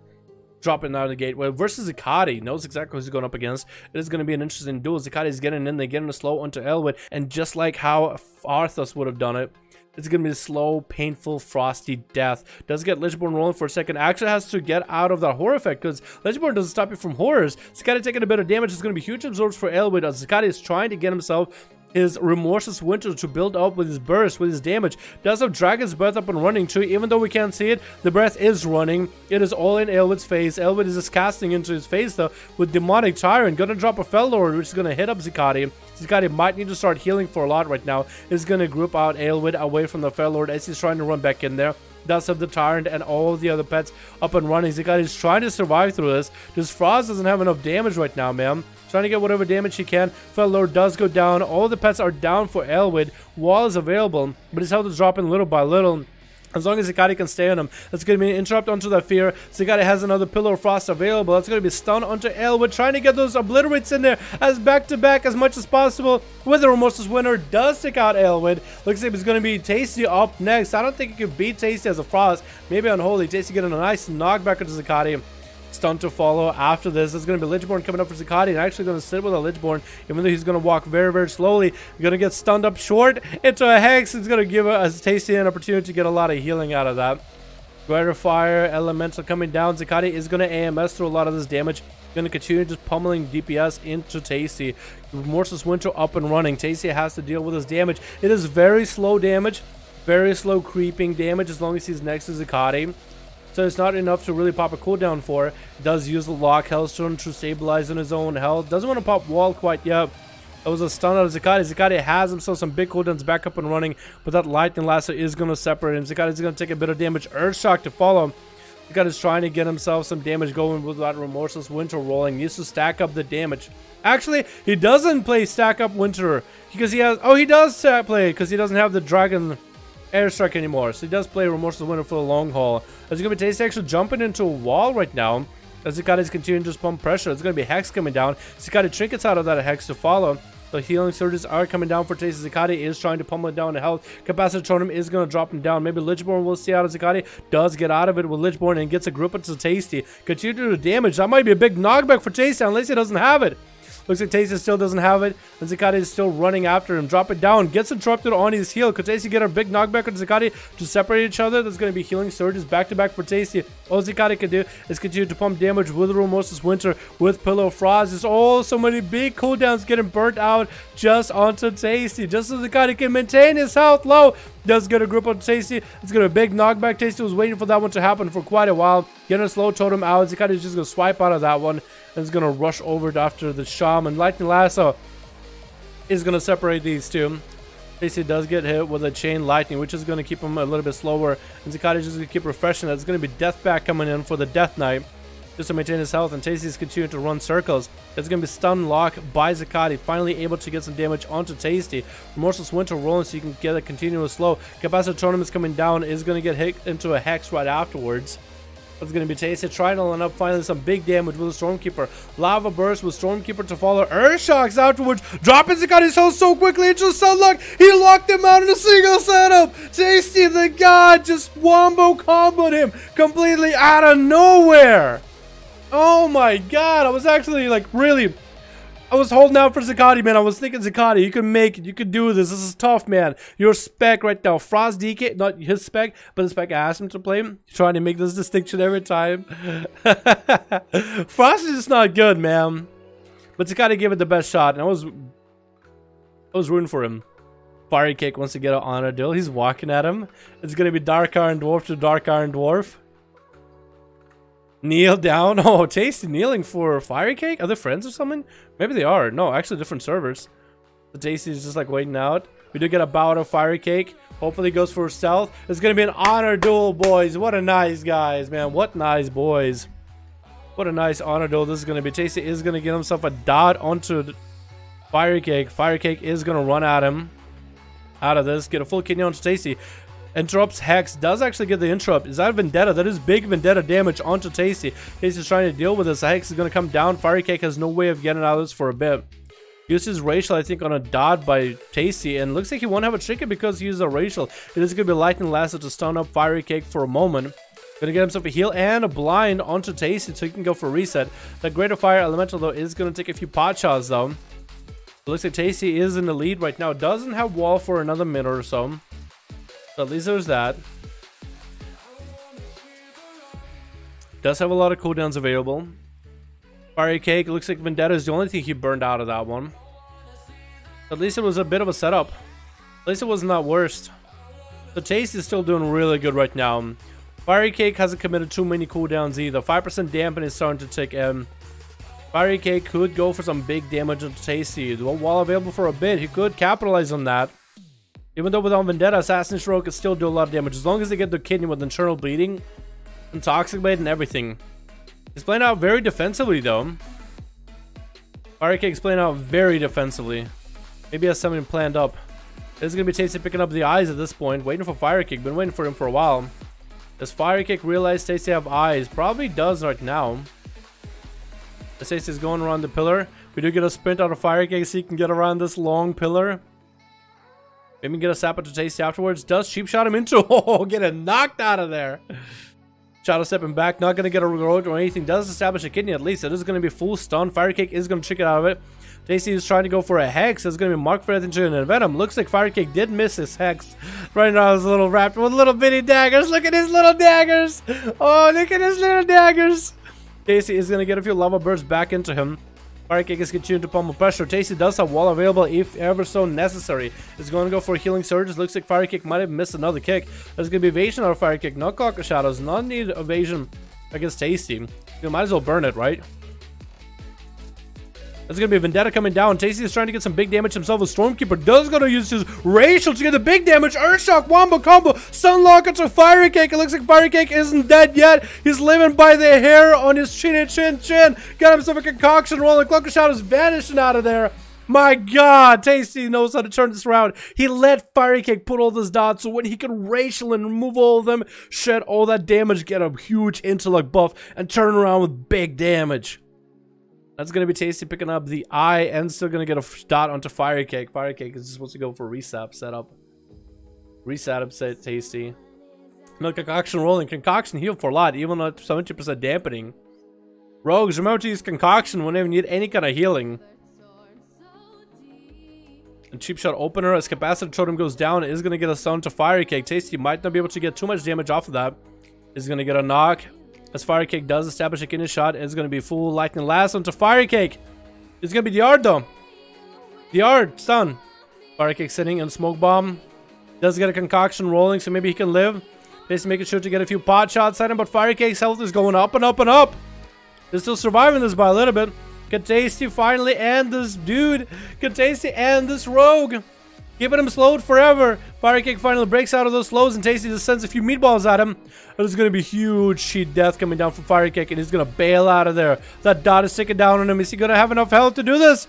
Speaker 1: Dropping out of the gateway versus Zakati. Knows exactly who he's going up against. It is going to be an interesting duel. Zakati is getting in. They get in a slow onto Aelwyd. And just like how Arthas would have done it, it's going to be a slow, painful, frosty death. Does get Lichborn rolling for a second. Actually has to get out of that horror effect because Lichborn doesn't stop you from horrors. Zakati taking a bit of damage. It's going to be huge absorbs for Aelwyd as Zakati is trying to get himself his Remorseless Winter to build up with his burst, with his damage. Does have Dragon's Breath up and running too. Even though we can't see it, the breath is running. It is all in Aelwyd's face. Aelwyd is just casting into his face though with Demonic Tyrant. Gonna drop a Fell Lord, which is gonna hit up Zakati. Zakati might need to start healing for a lot right now. Is gonna group out Aelwyd away from the Fell Lord as he's trying to run back in there. Does have the Tyrant and all the other pets up and running. Zakati is trying to survive through this. This Frost doesn't have enough damage right now, man. Trying to get whatever damage he can. Fell Lord does go down. All the pets are down for Aelwyd. Wall is available, but his health is dropping little by little. As long as Zakati can stay on him, that's going to be an interrupt onto that fear. Zakati has another Pillar of Frost available. That's going to be stun onto Aelwyd, trying to get those obliterates in there as back-to-back as much as possible. With the Remorseless Winter, does take out Aelwyd. Looks like it's going to be Tasty up next. I don't think he could beat Tasty as a Frost. Maybe Unholy. Tasty getting a nice knockback into Zakati. Stun to follow after this. There's going to be Lichborn coming up for Zakati and actually going to sit with a Lichborn, even though he's going to walk very, very slowly. Going to get stunned up short into a Hex. It's going to give a Tasty an opportunity to get a lot of healing out of that. Greater Fire, Elemental coming down. Zakati is going to AMS through a lot of this damage. Going to continue just pummeling DPS into Tasty. Remorseless Winter up and running. Tasty has to deal with this damage. It is very slow damage. Very slow creeping damage as long as he's next to Zakati. So it's not enough to really pop a cooldown for. Does use the Lock Hellstone to stabilize on his own health. Doesn't want to pop Wall quite yet. That was a stun out of Zakati. Zakati has himself some big cooldowns back up and running, but that Lightning Lasso is going to separate him. Zakati is going to take a bit of damage. Earthshock to follow. Zakati is trying to get himself some damage going with that Remorseless Winter rolling. Needs to stack up the damage. Actually, he doesn't play stack up Winter because he has... Oh, he does play because he doesn't have the Dragon Airstrike anymore, so he does play Remorseless Winter for the long haul. It's going to be Tasty actually jumping into a wall right now as Zakati is continuing to just pump pressure. It's going to be Hex coming down. Zakati trinkets out of that Hex to follow. The healing surges are coming down for Tasty. Zakati is trying to pummel it down to health. Capacitor Totem is going to drop him down. Maybe Lichborn will see out of Zakati. Does get out of it with Lichborn and gets a group into Tasty. Continue to do damage. That might be a big knockback for Tasty unless he doesn't have it. Looks like Tasty still doesn't have it, and Zakati is still running after him. Drop it down, gets interrupted on his heal. Could Tasty get a big knockback on Zakati to separate each other? That's going to be healing surges back to back for Tasty. All Zakati can do is continue to pump damage with Remorseless Winter, with Pillow Frost. There's oh so many big cooldowns getting burnt out just onto Tasty, just so Zakati can maintain his health low. Does get a grip on Tasty. It's going to be a big knockback. Tasty was waiting for that one to happen for quite a while. Getting a slow totem out. Zakati is just going to swipe out of that one. And is going to rush over after the Shaman. Lightning Lasso is going to separate these two. Tasty does get hit with a Chain Lightning, which is going to keep him a little bit slower. And Zakati is just going to keep refreshing. It's going to be Death Pack coming in for the Death Knight, just to maintain his health, and Tasty is continuing to run circles. It's going to be stun lock by Zakati, finally able to get some damage onto Tasty. Remorseless Winter rolling so you can get a continuous slow. Capacitor Tournament's coming down, is going to get hit into a Hex right afterwards. It's going to be Tasty trying to line up finally some big damage with a Stormkeeper. Lava Burst with Stormkeeper to follow. Earth Shocks afterwards, dropping Zakati's health so quickly into Sunlock. He locked him out in a single setup. Tasty the God just wombo comboed him completely out of nowhere. Oh my God, I was actually like really, I was holding out for Zakati, man. I was thinking, Zakati, you can make it, you can do this. This is tough, man. Your spec right now, Frost DK, not his spec, but the spec I asked him to play. Trying to make this distinction every time. Frost is just not good, man. But Zakati gave it the best shot, and I was rooting for him. Fiery Cake wants to get an honor duel. He's walking at him. It's gonna be Dark Iron Dwarf to Dark Iron Dwarf. Kneel down. Oh, Tasty kneeling for Fiery Cake? Are they friends or something? Maybe they are. No, actually different servers. The Tasty is just like waiting out. We do get a bout of Fiery Cake. Hopefully goes for stealth. It's going to be an honor duel, boys. What a nice guys, man. What nice boys. What a nice honor duel this is going to be. Tasty is going to get himself a dot onto Fiery Cake. Fiery Cake is going to run at him. Out of this. Get a full kidney onto Tasty. Interrupts Hex, does actually get the interrupt. Is that Vendetta? That is big Vendetta damage onto Tasty. Tasty's trying to deal with this. The Hex is going to come down. Fiery Cake has no way of getting out of this for a bit. Uses Racial, I think, on a dot by Tasty, and looks like he won't have a trigger because he uses a Racial. It is going to be Lightning Lasso to stun up Fiery Cake for a moment. Going to get himself a heal and a blind onto Tasty so he can go for reset. That Greater Fire Elemental, though, is going to take a few pot shots, though. It looks like Tasty is in the lead right now. Doesn't have wall for another minute or so. So at least there's that. Does have a lot of cooldowns available. Fiery Cake, looks like Vendetta is the only thing he burned out of that one. At least it was a bit of a setup. At least it wasn't that worst. The Taste is still doing really good right now. Fiery Cake hasn't committed too many cooldowns either. 5% dampen is starting to tick in. Fiery Cake could go for some big damage on Tasty. While available for a bit, he could capitalize on that. Even though without Vendetta, Assassin Stroke can still do a lot of damage. As long as they get the kidney with internal bleeding and Toxic Blade and everything. He's playing out very defensively, though. Fiery Cake's playing out very defensively. Maybe he has something planned up. This is going to be Tasty picking up the eyes at this point. Waiting for Fiery Cake. Been waiting for him for a while. Does Fiery Cake realize Tasty have eyes? Probably does right now. Tasty's going around the pillar. We do get a sprint out of Fiery Cake so he can get around this long pillar. Maybe get a sap to Tasty afterwards. Does cheap shot him into. Oh, get it knocked out of there. Shadow stepping back. Not going to get a road or anything. Does establish a kidney at least. It is going to be full stun. Fiery Cake is going to trick it out of it. Tasty is trying to go for a Hex. It's going to be Mark for it into an Venom. Looks like Fiery Cake did miss his Hex. Right now, his little raptor with little bitty daggers. Look at his little daggers. Oh, look at his little daggers. Tasty is going to get a few lava bursts back into him. Fiery Cake is continuing to pummel pressure. Tasty does have wall available if ever so necessary. It's going to go for healing surges. Looks like Fiery Cake might have missed another kick. There's going to be evasion out of Fiery Cake. Not Clock of Shadows. Not need evasion against Tasty. You might as well burn it, right? There's going to be Vendetta coming down. Tasty is trying to get some big damage himself. A Stormkeeper does going to use his Racial to get the big damage. Earthshock, Wombo combo. Sunlock into Fiery Cake. It looks like Fiery Cake isn't dead yet. He's living by the hair on his chin. Got himself a concoction rolling. Cloak of Shadows vanishing out of there. My God, Tasty knows how to turn this around. He let Fiery Cake put all those dots so when he can Racial and remove all of them, shed all that damage, get a huge intellect buff, and turn around with big damage. That's going to be Tasty picking up the eye and still going to get a dot onto Fiery Cake. Fiery Cake is supposed to go for reset setup. Reset upset Tasty. No concoction rolling. Concoction heal for a lot, even at 70% dampening. Rogues, remember to use concoction whenever you need any kind of healing. A cheap shot opener as capacitor totem goes down. It is going to get a stun to Fire Cake. Tasty might not be able to get too much damage off of that. Is going to get a knock. As Fire Cake does establish a kidney shot, it's going to be full lightning last onto Fire Cake. It's going to be the Yard though. The Yard, stun. Fire Cake sitting in Smoke Bomb. Does get a concoction rolling, so maybe he can live. Basically making sure to get a few pot shots at him, but Fire Cake's health is going up and up and up. They're still surviving this by a little bit. Can Tasty finally end this dude? Can Tasty end this rogue? Keeping him slowed forever. Fire Cake finally breaks out of those slows, and Tasty just sends a few meatballs at him. There's going to be huge sheet death coming down from Fire Cake, and he's going to bail out of there. That dot is ticking down on him. Is he going to have enough health to do this?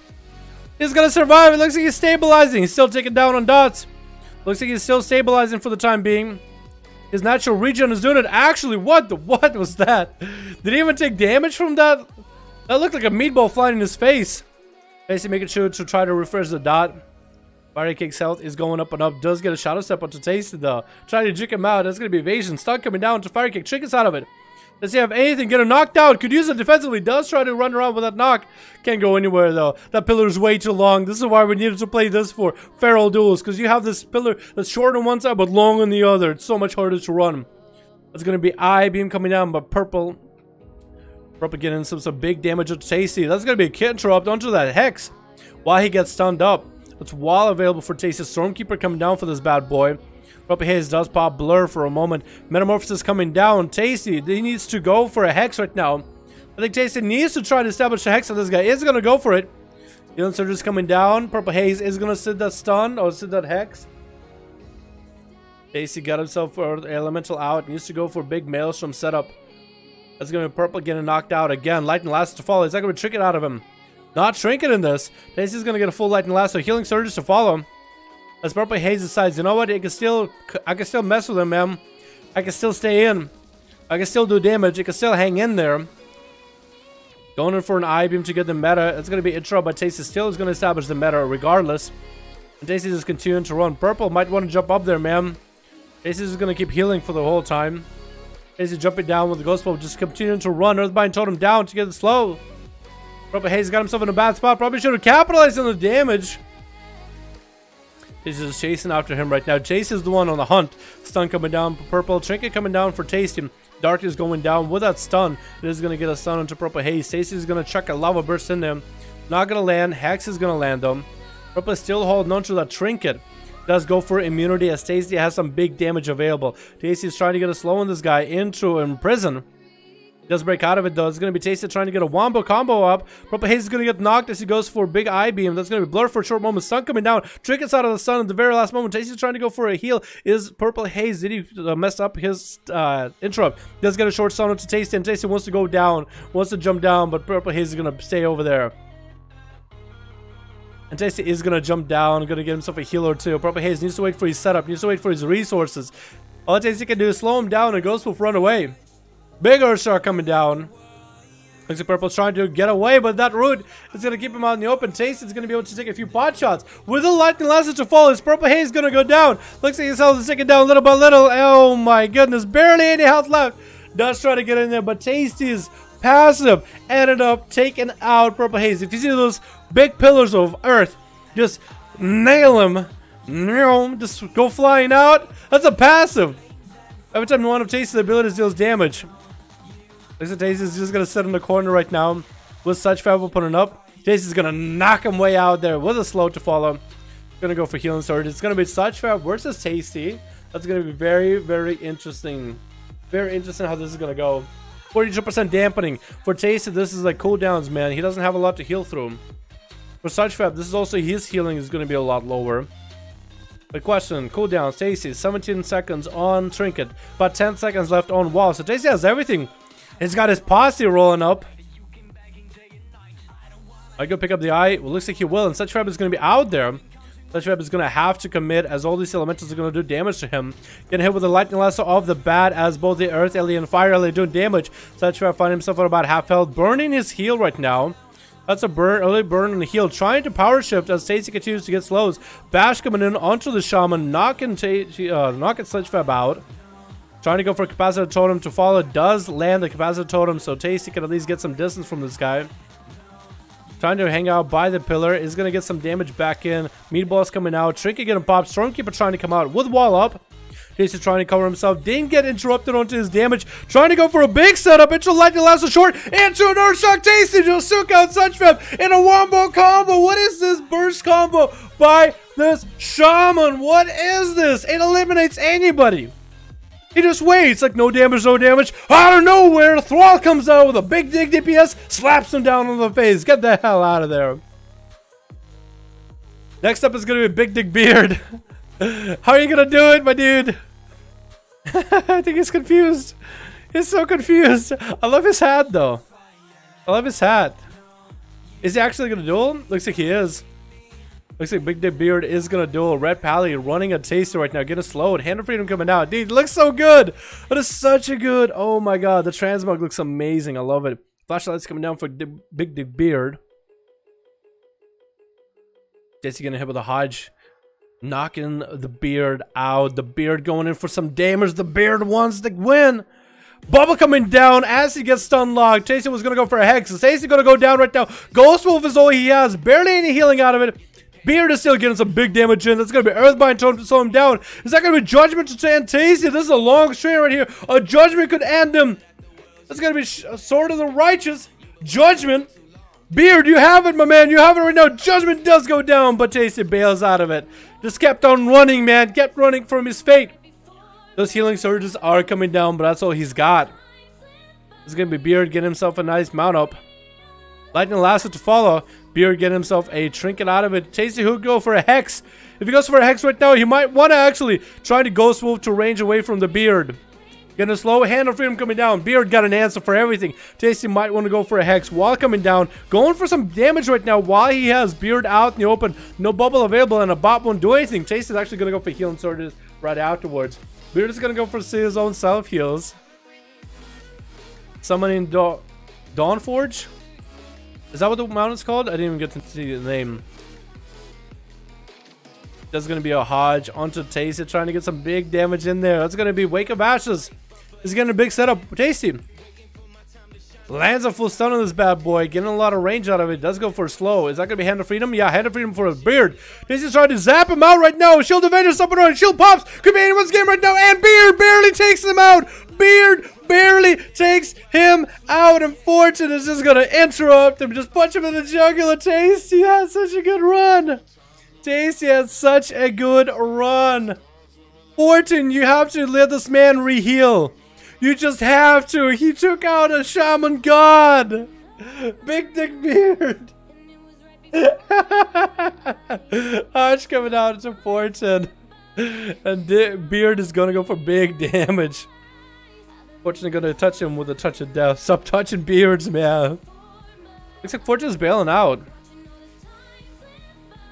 Speaker 1: He's going to survive. It looks like he's stabilizing. He's still ticking down on dots. Looks like he's still stabilizing for the time being. His natural regen is doing it. Actually, what was that? Did he even take damage from that? That looked like a meatball flying in his face. Basically making sure to try to refresh the dot. Fire Cake's health is going up and up. Does get a shadow step onto Tasty though. Trying to juke him out. That's going to be evasion. Stun coming down to Fire Cake. Trinkets out of it. Does he have anything? Get a knockdown. Could use it defensively. Does try to run around with that knock. Can't go anywhere though. That pillar is way too long. This is why we needed to play this for feral duels. Because you have this pillar that's short on one side but long on the other. It's so much harder to run. It's going to be Eye Beam coming down, but Purple getting some big damage to Tasty. That's going to be a kit interrupt onto that Hex while he gets stunned up. It's wall available for Tasty. Stormkeeper coming down for this bad boy. Purple Haze does pop Blur for a moment. Metamorphosis coming down. Tasty, he needs to go for a Hex right now. I think Tasty needs to try to establish a Hex, and this guy is going to go for it. Healing Surge is coming down. Purple Haze is going to sit that stun or sit that Hex. Tasty got himself for Elemental out. Needs to go for big Maelstrom setup. That's going to be Purple getting knocked out again. Lightning Last to follow. He's not going to trick it out of him. Not Trinket in this. Tasty's going to get a full Lightning Last, so Healing Surges to follow. As Purple Haze decides, you know what? I can still mess with him, man. I can still stay in. I can still do damage. I can still hang in there. Going in for an Eye Beam to get the meta. It's going to be intro, but Tasty still is going to establish the meta regardless. And Tasty is continuing to run. Purple might want to jump up there, man. Tasty is going to keep healing for the whole time. Tasty jumping down with the Ghost Bow, just continuing to run. Earthbind totem down to get it slow. Purple Haze got himself in a bad spot. Probably should have capitalized on the damage. He's just chasing after him right now. Chase is the one on the hunt. Stun coming down for Purple. Trinket coming down for Tasty. Dark is going down with that stun. It is going to get a stun onto Purple Haze. Tasty is going to chuck a Lava Burst in there. Not going to land. Hex is going to land though. Purple is still holding on to that Trinket. Does go for immunity as Tasty has some big damage available. Tasty is trying to get a slow on this guy into prison. Does break out of it though. It's going to be Tasty trying to get a wombo combo up. Purple Haze is going to get knocked as he goes for big Eye Beam. That's going to be Blur for a short moment. Sun coming down. Trinkets out of the sun at the very last moment. Tasty's trying to go for a heal. Is Purple Haze, did he mess up his interrupt? Does get a short stun to Tasty, and Tasty wants to go down. Wants to jump down, but Purple Haze is going to stay over there. And Tasty is going to jump down. Going to get himself a heal or two. Purple Haze needs to wait for his setup. Needs to wait for his resources. All Tasty can do is slow him down and Ghost Wolf run away. Big Earthstar coming down. Looks like Purple's trying to get away, but that root is going to keep him out in the open. Tasty's going to be able to take a few pot shots. With the Lightning Last to fall, his Purple Haze is going to go down. Looks like his health is taking down little by little. Oh my goodness, barely any health left. Does try to get in there, but Tasty's passive ended up taking out Purple Haze. If you see those big pillars of earth, just nail him. Just go flying out. That's a passive. Every time one of Tasty's abilities deals damage. Looks like Tasty's just going to sit in the corner right now with such favorable opponent up. Tasty's going to knock him way out there with a slow to follow. Going to go for Healing Sword. It's going to be such fav versus Tasty. That's going to be very, very interesting. Very interesting how this is going to go. 42% dampening. For Tasty, this is like cooldowns, man. He doesn't have a lot to heal through. For such fav, this is also his healing is going to be a lot lower. The question, cooldown, Tasty, 17 seconds on Trinket, about 10 seconds left on Wall. So Tasty has everything. He's got his posse rolling up. I go pick up the Eye. Well, looks like he will, and Such Fab is going to be out there. Such Fab is going to have to commit as all these elementals are going to do damage to him. Getting hit with the Lightning Lasso off the bat as both the Earth Ellie and Fire Ellie doing damage. Such Fab finding himself at about half health, burning his heal right now. That's a early burn on the heal. Trying to power shift as Tasty continues to get slows. Bash coming in onto the Shaman, knocking Such Fab out. Trying to go for a Capacitor Totem to follow. Does land the Capacitor Totem, so Tasty can at least get some distance from this guy. Trying to hang out by the pillar. Is going to get some damage back in. Meatball's coming out. Trinket getting popped. Stormkeeper trying to come out with wall up. Tasty trying to cover himself. Didn't get interrupted onto his damage. Trying to go for a big setup. Into lightning lasso short. Into an Earth Shock. Tasty just took out Sunchfab in a wombo combo. What is this burst combo by this shaman? What is this? It eliminates anybody. He just waits, like no damage, no damage. Out of nowhere, Thrall comes out with a big dig DPS, slaps him down on the face. Get the hell out of there. Next up is going to be Big Dick Beard. How are you going to do it, my dude? I think he's confused. He's so confused. I love his hat, though. I love his hat. Is he actually going to duel? Looks like he is. Looks like Big Dick Beard is gonna duel. Red Pally running a taster right now, getting slowed. Hand of Freedom coming out. Dude, looks so good. That is such a good. Oh my god, the transmog looks amazing. I love it. Flashlights coming down for Big Dick Beard. Jesse gonna hit with a Hodge, knocking the Beard out. The Beard going in for some damage. The Beard wants to win. Bubble coming down as he gets stun locked. Tasty was gonna go for a Hex. Tasty gonna go down right now. Ghost Wolf is all he has. Barely any healing out of it. Beard is still getting some big damage in. That's going to be Earthbind to slow him down. Is that going to be Judgment to end Tasty? This is a long string right here. A Judgment could end him. That's going to be Sword of the Righteous. Judgment. Beard, you have it, my man. You have it right now. Judgment does go down, but Tasty bails out of it. Just kept on running, man. Kept running from his fate. Those healing surges are coming down, but that's all he's got. This is going to be Beard getting himself a nice mount up. Lightning Lasso to follow. Beard getting himself a trinket out of it. Tasty who go for a Hex. If he goes for a Hex right now, he might want to actually try to Ghost Wolf to range away from the Beard. Getting a slow Hand of Freedom coming down. Beard got an answer for everything. Tasty might want to go for a Hex while coming down. Going for some damage right now while he has Beard out in the open. No bubble available and a bot won't do anything. Tasty's actually going to go for healing surges right afterwards. Beard is going to go for his own self heals. Summoning Dawnforge. Is that what the mount is called? I didn't even get to see the name. That's going to be a Hodge onto Tasty, trying to get some big damage in there. That's going to be Wake of Ashes. He's getting a big setup. Tasty lands a full stun on this bad boy, getting a lot of range out of it. Does go for slow. Is that going to be Hand of Freedom? Yeah, Hand of Freedom for his Beard. Tasty's trying to zap him out right now. Shield of Avengers up and on. Shield pops. Could be anyone's game right now. And Beard barely takes him out. Beard barely takes him out, and Fortune is just gonna interrupt him, just punch him in the jugular. Tasty had such a good run. Tasty had such a good run. Fortune, you have to let this man reheal. You just have to. He took out a shaman god. Big Dick Beard. Hodge coming out to Fortune, and Beard is gonna go for big damage. Fortune gonna touch him with a touch of death. Stop touching Beards, man. Looks like Fortune's bailing out.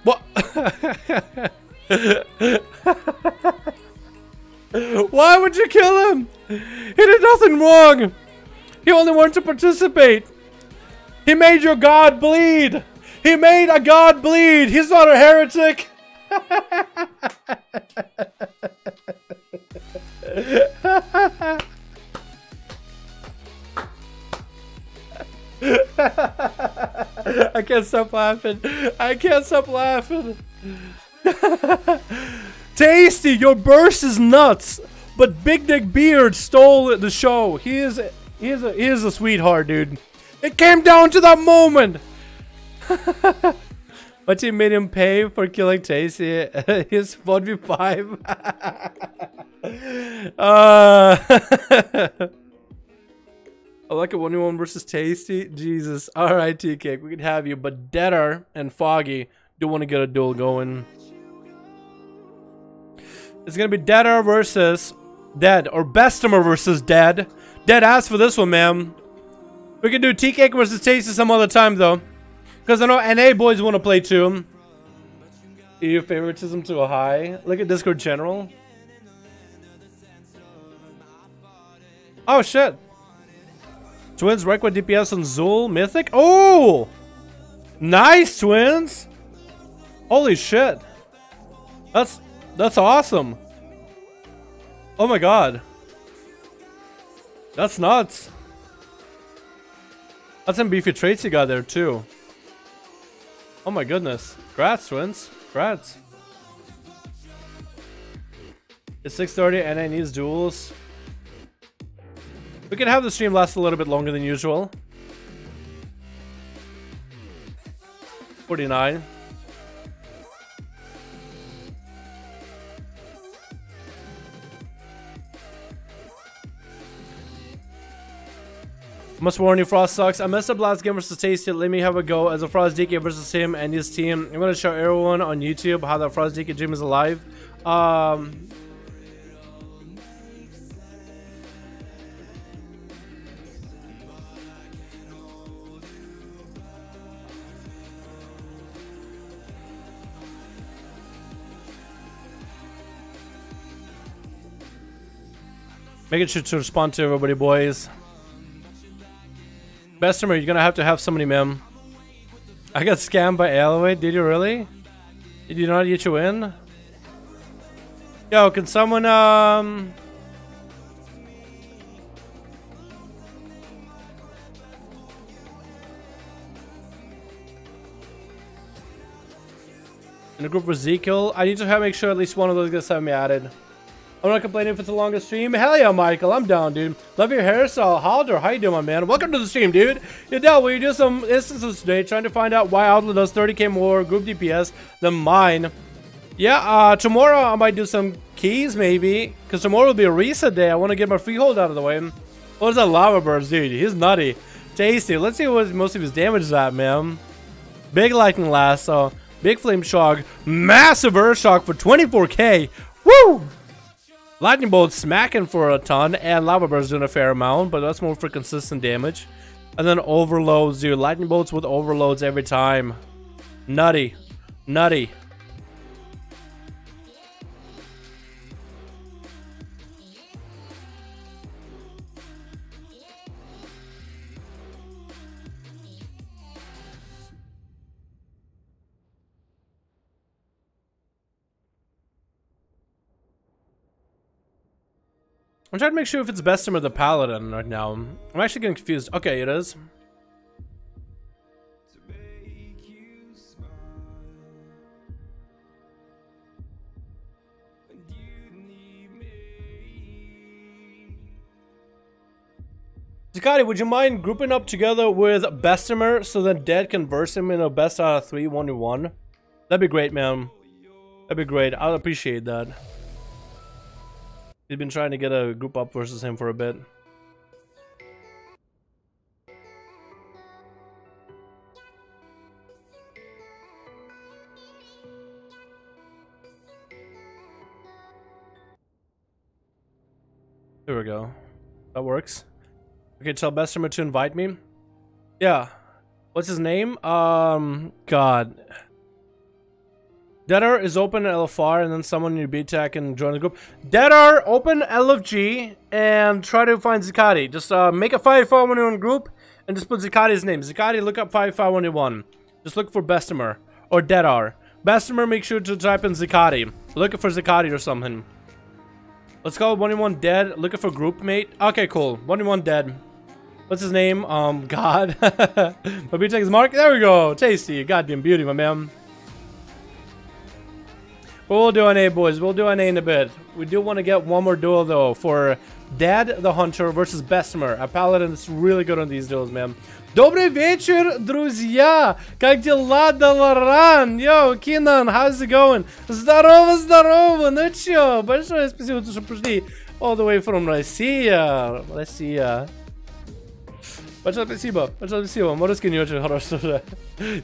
Speaker 1: What? Why would you kill him? He did nothing wrong. He only wanted to participate. He made your god bleed. He made a god bleed. He's not a heretic. I can't stop laughing. I can't stop laughing. Tasty, your burst is nuts, but Big Dick Beard stole the show. He is a sweetheart, dude. It came down to that moment. My team made him pay for killing Tasty. His 1v5. I like a 1v1 versus Tasty. Jesus. Alright, TK. We can have you. But Deader and Foggy do want to get a duel going. It's going to be Deader versus Dead. Or Bestimer versus Dead. Dead asked for this one, man. We can do TK versus Tasty some other time, though. Because I know NA boys want to play too. EU favoritism to a high. Look at Discord General. Oh, shit. Twins record DPS on Zul Mythic. Oh! Nice, Twins! Holy shit. That's awesome. Oh my god. That's nuts. That's some beefy traits you got there too. Oh my goodness. Congrats, twins. Congrats. It's 6:30 and I need duels. We can have the stream last a little bit longer than usual. 49. Must warn you, Frost sucks. I messed up last game versus Tasty. Let me have a go as a Frost DK versus him and his team. I'm gonna show everyone on YouTube how that Frost DK dream is alive. Making sure to respond to everybody, boys. Bestimer, you're gonna have to have somebody, ma'am. I got scammed by Alloy. Did you really? Did you not get you in? Yo, can someone in the group with Ezekiel? I need to make sure at least one of those guys have me added. I'm not complaining if it's a longer stream. Hell yeah, Michael. I'm down, dude. Love your hairstyle. Halder, how you doing, my man? Welcome to the stream, dude. Yeah, Del, we do some instances today trying to find out why Outlaw does 30k more group DPS than mine. Yeah, tomorrow I might do some keys, maybe. Because tomorrow will be a reset day. I want to get my freehold out of the way. What is that lava burst, dude? He's nutty. Tasty. Let's see what most of his damage is at, man. Big lightning lasso. Big flame shock. Massive earth shock for 24k. Woo! Lightning bolt smacking for a ton, and lava burst doing a fair amount, but that's more for consistent damage. And then overloads, dude. Lightning bolts with overloads every time. Nutty. Nutty. I'm trying to make sure if it's Bestem or the Paladin right now. I'm actually getting confused. Okay, it is. Zakati, would you mind grouping up together with Bestimer so that Dead can verse him in a best out of 3 1v1? That'd be great, man. That'd be great. I'd appreciate that. He's been trying to get a group up versus him for a bit. There we go. That works. Okay, tell Bestimer to invite me. Yeah. What's his name? God. Deadar is open LFR and then someone in your BTAC can join the group. Deadar, open LFG and try to find Zakati. Just make a 551 group and just put Zakati's name. Zakati, look up 551. Just look for Bestimer or Deadar. Bestimer, make sure to type in Zakati. Looking for Zakati or something. Let's call 1v1 Dead. Looking for group mate. Okay, cool. 1v1 Dead. What's his name? God. My BTAC is Mark. There we go. Tasty. Goddamn beauty, my man. But we'll do NA, boys. We'll do NA in a bit. We do want to get one more duel, though, for Dad the Hunter versus Besmer. A Paladin is really good on these duels, man. Добрый вечер, друзья! Как дела, Dalaran? Yo, Kinan, how's it going? Здорово, здорово! Ну чё, большое спасибо, что пришли all the way from Россия. Россия. Большое спасибо, большое спасибо. Морский не очень хорошо уже.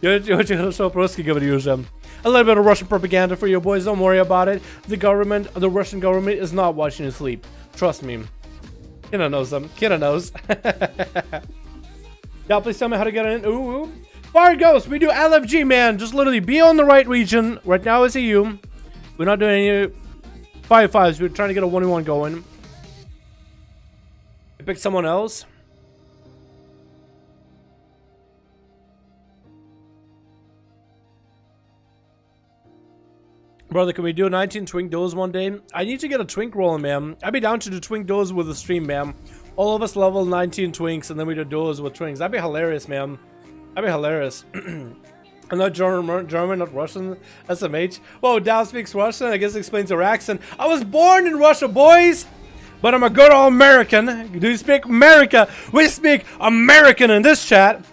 Speaker 1: Я очень хорошо по-русски говорю уже. A little bit of Russian propaganda for you boys, don't worry about it. The Russian government is not watching you sleep. Trust me. Kina knows them. Kina knows. Yeah, please tell me how to get in. Ooh. Fire Ghost, we do LFG, man. Just literally be on the right region. Right now is EU. We're not doing any 5-5s. We're trying to get a 1v1 going. I pick someone else. Brother, can we do 19 twink duels one day? I need to get a twink rolling, man. I'd be down to do twink duels with the stream, man. All of us level 19 twinks and then we do duels with twinks. That'd be hilarious, man. That'd be hilarious. I'm not German, not Russian. SMH. Whoa, Dal speaks Russian. I guess it explains her accent. I was born in Russia, boys! But I'm a good old American. Do you speak America? We speak American in this chat.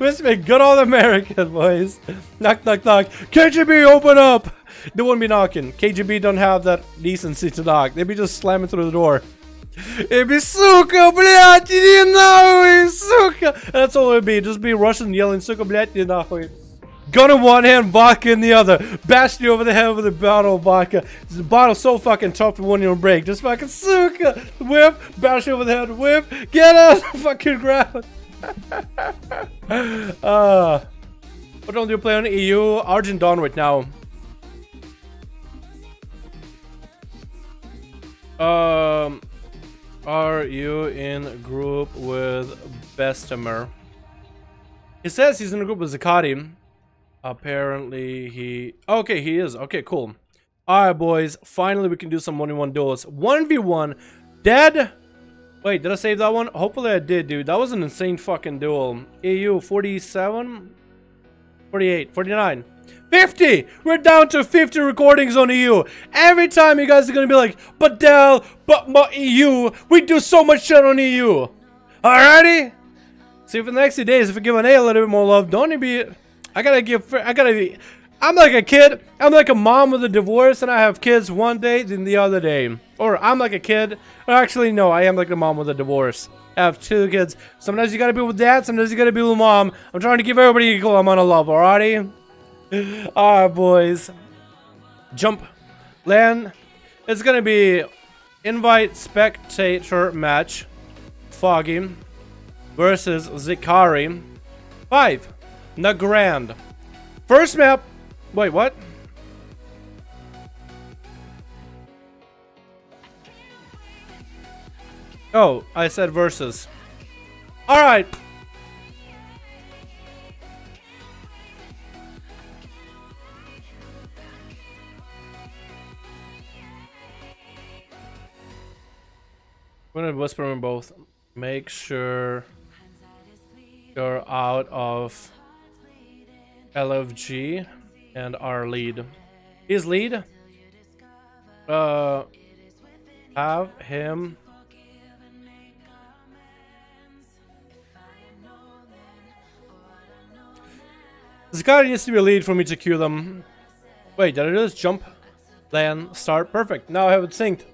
Speaker 1: We speak good old American, boys. Knock, knock, knock. KGB, open up! They wouldn't be knocking. KGB don't have that decency to knock. They'd be just slamming through the door. It'd be suka, блядь, иди нахуй, suka. That's all it'd be. Just be Russian yelling suka, блядь, иди нахуй. Gun in one hand, vodka in the other. Bash you over the head with a bottle of vodka. The bottle's so fucking tough it won't even break. Just fucking suka. Whip, bash you over the head, whip. Get out of the fucking ground. What don't you play on EU? Argent Dawn right now. Are you in group with Bestimer? He says he's in a group with Zakati. Apparently he... Okay, he is. Okay, cool. Alright, boys. Finally, we can do some 1v1 duels. 1v1. Dead. Wait, did I save that one? Hopefully I did, dude. That was an insane fucking duel. EU 47? 48. 49. 50! We're down to 50 recordings on EU. Every time you guys are gonna be like, but Del, but my EU, we do so much shit on EU. Alrighty? See, for the next few days, if we give an A a little bit more love, don't it be... I'm like a kid. I'm like a mom with a divorce, and I have kids one day, then the other day. Or I'm like a kid. Or actually, no, I am like a mom with a divorce. I have 2 kids. Sometimes you gotta be with dad, sometimes you gotta be with mom. I'm trying to give everybody equal amount of love, alrighty? Alright, boys. Jump. Land. It's gonna be invite spectator match. Foggy versus Zikari. 5. The Grand. First map. Wait, what? Oh, I said versus. Alright. I'm gonna whisper them both. Make sure you're out of LFG and our lead. His lead. Have him. This guy needs to be a lead for me to queue them. Wait, did I do this? Jump, land, start. Perfect. Now I have it synced.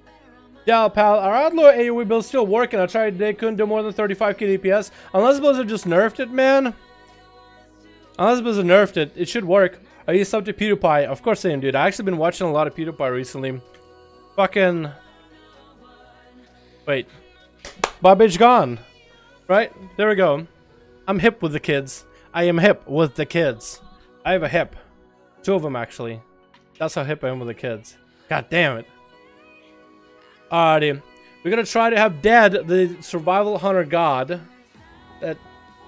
Speaker 1: Yeah, pal, our Outlaw AoE build's still working. I tried today, couldn't do more than 35k DPS. Unless Blizzard just nerfed it, man. Unless Blizzard nerfed it, it should work. Are you sub to PewDiePie? Of course I am, dude. I actually been watching a lot of PewDiePie recently. Fucking... Wait. My bitch gone. Right? There we go. I'm hip with the kids. I am hip with the kids. I have a hip. 2 of them, actually. That's how hip I am with the kids. God damn it. Alrighty. We're gonna try to have Dead, the survival hunter god, that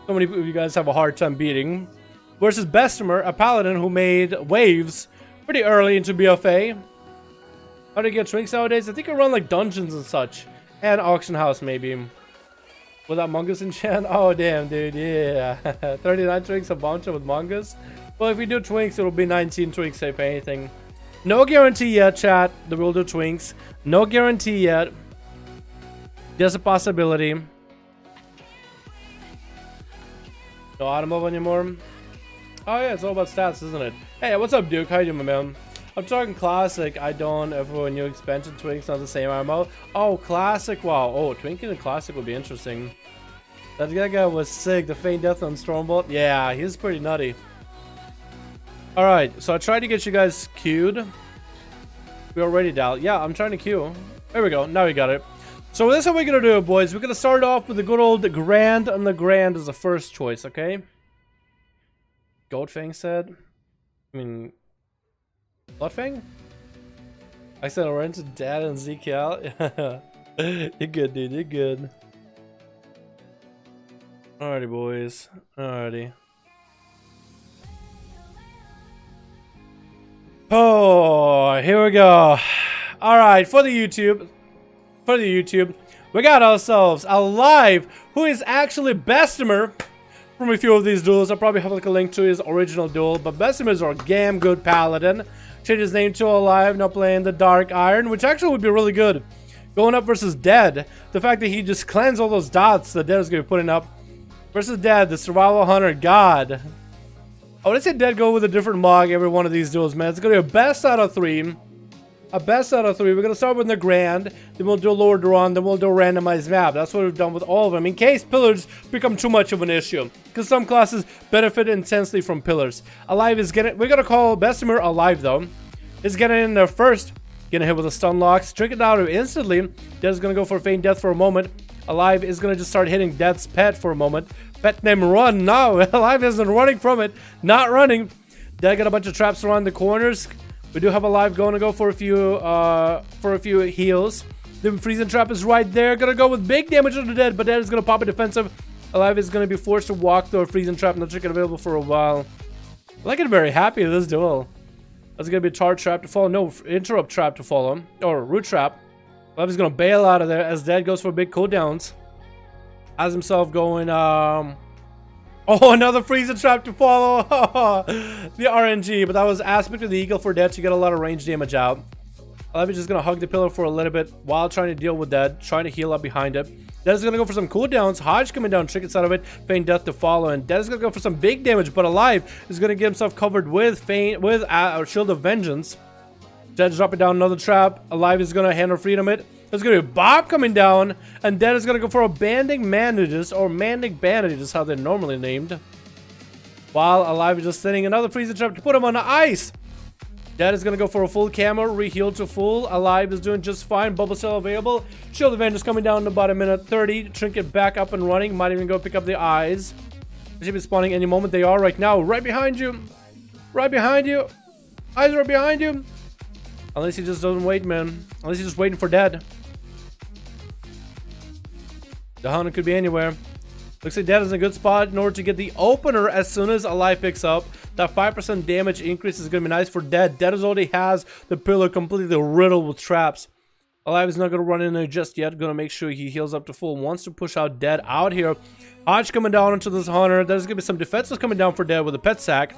Speaker 1: so many of you guys have a hard time beating, versus Bestimer, a paladin who made waves pretty early into BFA. How do you get drinks nowadays? I think I run like dungeons and such. And auction house, maybe. Without Mungus enchant? Oh, damn, dude, yeah. 39 drinks a bunch with Mungus? Well, if we do twinks, it'll be 19 twinks, if anything. No guarantee yet, chat, that we'll do twinks. No guarantee yet. There's a possibility. No auto move anymore? Oh yeah, it's all about stats, isn't it? Hey, what's up, Duke? How you doing, my man? I'm talking classic. I don't ever new expansion twinks, not the same ammo. Oh, classic. Wow. Oh, twinking and classic would be interesting. That guy was sick. The Feint Death on Stormbolt. Yeah, he's pretty nutty. Alright, so I tried to get you guys queued. We already dialed. Yeah, I'm trying to queue. There we go. Now we got it. So this is how we're gonna do it, boys. We're gonna start off with the good old Grand, and the Grand is the first choice, okay? Goatfang said. I mean, Bloodfang? I said I ran to Dad and ZKL. You're good, dude. You're good. Alrighty, boys. Alrighty. Oh, here we go. Alright, for the YouTube, we got ourselves a live who is actually Bestimer from a few of these duels. I'll probably have like a link to his original duel. But Bessemer is our damn good paladin. Change his name to Alive, now playing the Dark Iron, which actually would be really good. Going up versus Dead. The fact that he just cleansed all those dots that Dead is going to be putting up. Versus Dead, the Survival Hunter God. I would say Dead go with a different mog every one of these duels, man. It's going to be a best out of 3. A best out of 3. We're going to start with the Grand, then we'll do a Lower Duran, then we'll do a randomized map. That's what we've done with all of them, in case pillars become too much of an issue. Because some classes benefit intensely from pillars. Alive is getting, we're going to call Bessemer Alive though. Is getting in there first. Getting hit with a stun locks. Drink it out instantly. Dead is going to go for a feign death for a moment. Alive is going to just start hitting Dead's pet for a moment. Pet name Run. No, Alive isn't running from it. Not running. Dead got a bunch of traps around the corners. We do have Alive going to go for a few heals. The freezing trap is right there. Gonna go with big damage on the Dead, but Dead is gonna pop a defensive. Alive is gonna be forced to walk through a freezing trap. No chicken available for a while. I'm not getting very happy with this duel. That's gonna be a charge trap to follow. No, interrupt trap to follow. Or root trap. Alive is gonna bail out of there as Dead goes for big cooldowns. Has himself going oh, another freezer trap to follow. The RNG, but that was aspect of the Eagle for Dead to get a lot of range damage out. Alive is just gonna hug the pillar for a little bit while trying to deal with Dead, trying to heal up behind it. Dead is gonna go for some cooldowns. Hodge coming down, trickets out of it, feign death to follow, and Dead is gonna go for some big damage, but Alive is gonna get himself covered with Shield of Vengeance. Dead is dropping down another trap. Alive is gonna handle freedom it. There's gonna be a Bob coming down, and Dead is gonna go for a banding bandages, or manding bandages, how they're normally named. While Alive is just sending another freezer trap to put him on the ice. Dead is gonna go for a full camo, reheal to full. Alive is doing just fine. Bubble cell available. Shield of Vengeance coming down in about a minute 30. Trinket back up and running. Might even go pick up the eyes. They should be spawning any moment. They are right now. Right behind you. Right behind you. Eyes are right behind you. Unless he just doesn't wait, man. Unless he's just waiting for Dead. The Hunter could be anywhere. Looks like Dead is in a good spot in order to get the opener as soon as Alive picks up. That 5% damage increase is going to be nice for Dead. Dead already has the pillar completely riddled with traps. Alive is not going to run in there just yet. Going to make sure he heals up to full. Wants to push out Dead out here. Hodge coming down into this Hunter. There's going to be some defenses coming down for Dead with a pet sack.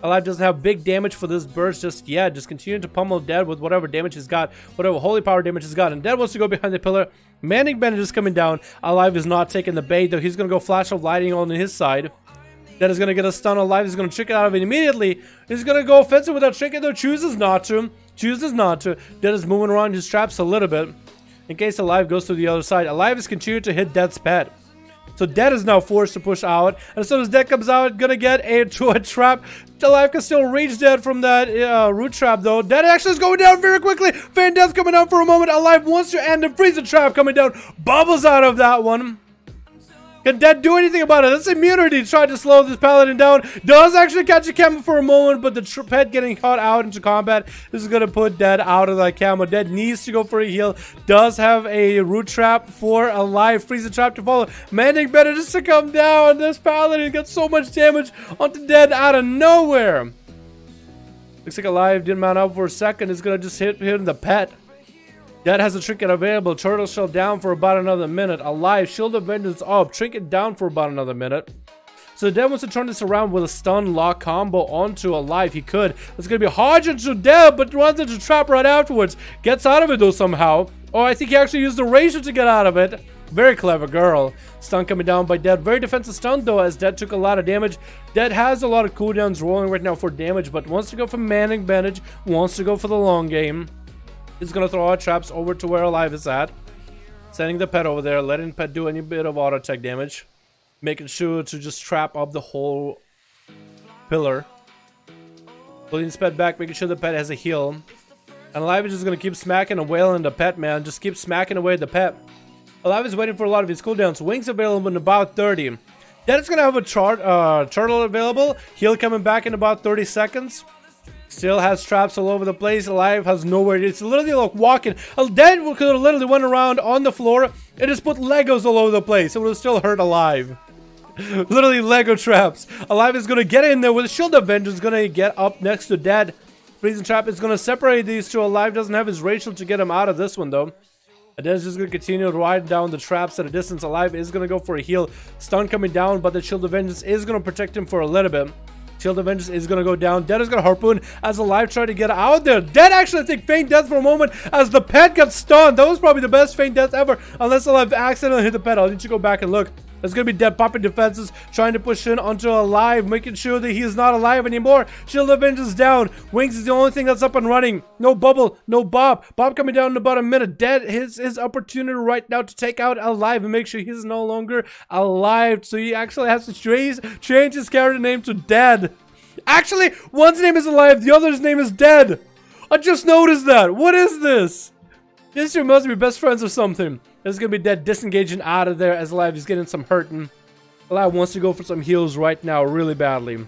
Speaker 1: Alive doesn't have big damage for this burst just yet. Just continue to pummel Dead with whatever damage he's got, whatever holy power damage he's got. And Dead wants to go behind the pillar. Manning Bandage is coming down. Alive is not taking the bait, though. He's going to go flash of lightning on his side. Dead is going to get a stun. Alive is going to trick it out of it immediately. He's going to go offensive with that trinket, though. Chooses not to. Chooses not to. Dead is moving around his traps a little bit in case Alive goes to the other side. Alive is continuing to hit Dead's pet. So Dead is now forced to push out. And as soon as Dead comes out, gonna get a trap. Alive can still reach Dead from that root trap, though. Dead actually is going down very quickly. Feign death coming down for a moment. Alive wants to end the freezer trap coming down. Bubbles out of that one. Can Dead do anything about it? That's immunity. Tried to slow this paladin down. Does actually catch a camo for a moment, but the pet getting caught out into combat is going to put Dead out of that camo. Dead needs to go for a heal. Does have a root trap for Alive. Freezer trap to follow. Manning better just to come down. This paladin got so much damage onto Dead out of nowhere. Looks like Alive didn't mount up for a second. It's going to just hit the pet. Dead has a trinket available. Turtle shell down for about another minute. Alive. Shield of Vengeance up. Trinket down for about another minute. So Dead wants to turn this around with a stun lock combo onto Alive. He could. It's going to be Hodge into Dead, but runs into trap right afterwards. Gets out of it though somehow. Oh, I think he actually used the razor to get out of it. Very clever girl. Stun coming down by Dead. Very defensive stun though, as Dead took a lot of damage. Dead has a lot of cooldowns rolling right now for damage, but wants to go for Manning Bandage. Wants to go for the long game. He's going to throw out traps over to where Alive is at. Sending the pet over there. Letting pet do any bit of auto attack damage. Making sure to just trap up the whole pillar. Pulling his pet back. Making sure the pet has a heal. And Alive is just going to keep smacking and wailing the pet, man. Just keep smacking away the pet. Alive is waiting for a lot of his cooldowns. Wings available in about 30. Dead is going to have a turtle available. Heal coming back in about 30 seconds. Still has traps all over the place. Alive has nowhere. It's literally like walking. Dead could have literally went around on the floor and just put Legos all over the place. It would have still hurt Alive. Literally Lego traps. Alive is going to get in there with a Shield of Vengeance. Going to get up next to Dead. Freezing trap is going to separate these two. Alive doesn't have his racial to get him out of this one though. And then it's just going to continue to ride down the traps at a distance. Alive is going to go for a heal. Stun coming down, but the Shield of Vengeance is going to protect him for a little bit. Shield of Vengeance is going to go down. Dead is going to harpoon as Alive try to get out there. Dead actually, I think, feign death for a moment as the pet got stunned. That was probably the best feign death ever. Unless Alive accidentally hit the pet. I'll need to go back and look. It's going to be Dead popping defenses, trying to push in onto Alive, making sure that he is not alive anymore. Shield of Vengeance down. Wings is the only thing that's up and running. No Bubble, no Bob. Bob coming down in about a minute. Dead, his opportunity right now to take out Alive and make sure he's no longer alive. So he actually has to change his character name to Dead. Actually, one's name is Alive, the other's name is Dead. I just noticed that. What is this? These two must be best friends or something. It's gonna be Dead disengaging out of there as Alive is getting some hurting. Alive wants to go for some heals right now really badly.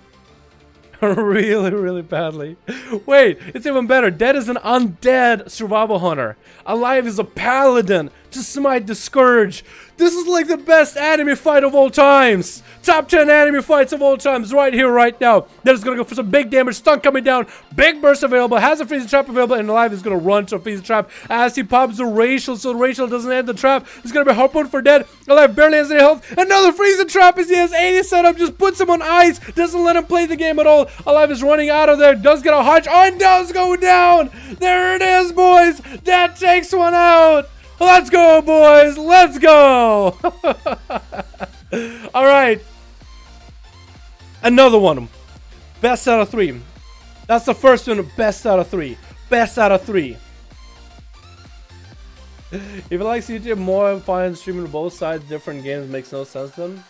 Speaker 1: really badly. Wait, it's even better. Dead is an undead survival hunter. Alive is a paladin to smite the Scourge. This is like the best anime fight of all times. Top 10 anime fights of all times right here, right now. Dead is going to go for some big damage. Stun coming down. Big burst available. Has a freezing trap available. And Alive is going to run to a freezing trap as he pops the Racial. So Racial doesn't end the trap. It's going to be harpoon for Dead. Alive barely has any health. Another freezing trap as he has 80 set up. Just puts him on ice. Doesn't let him play the game at all. Alive is running out of there. Does get a hodge. Oh, and does go down. There it is, boys. That takes one out. Let's go, boys. Let's go. All right. Another one. Best out of 3. That's the first one. Best out of 3. Best out of 3. If he likes YouTube more, fine. Streaming both sides, different games makes no sense then.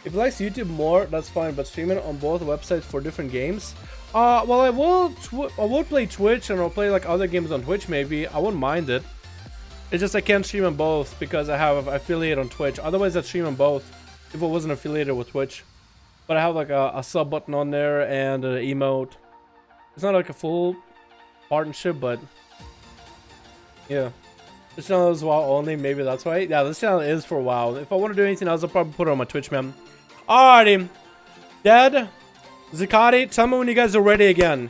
Speaker 1: If he likes YouTube more, that's fine. But streaming on both websites for different games. Well, I will play Twitch and I'll play like other games on Twitch. Maybe I wouldn't mind it. It's just I can't stream on both because I have affiliate on Twitch. Otherwise, I'd stream on both if I wasn't affiliated with Twitch. But I have like a sub button on there and an emote. It's not like a full partnership, but yeah. This channel is WoW only. Maybe that's why. Yeah, this channel is for WoW. If I want to do anything else, I'll probably put it on my Twitch, man. Alrighty. Dead. Zakati, tell me when you guys are ready again.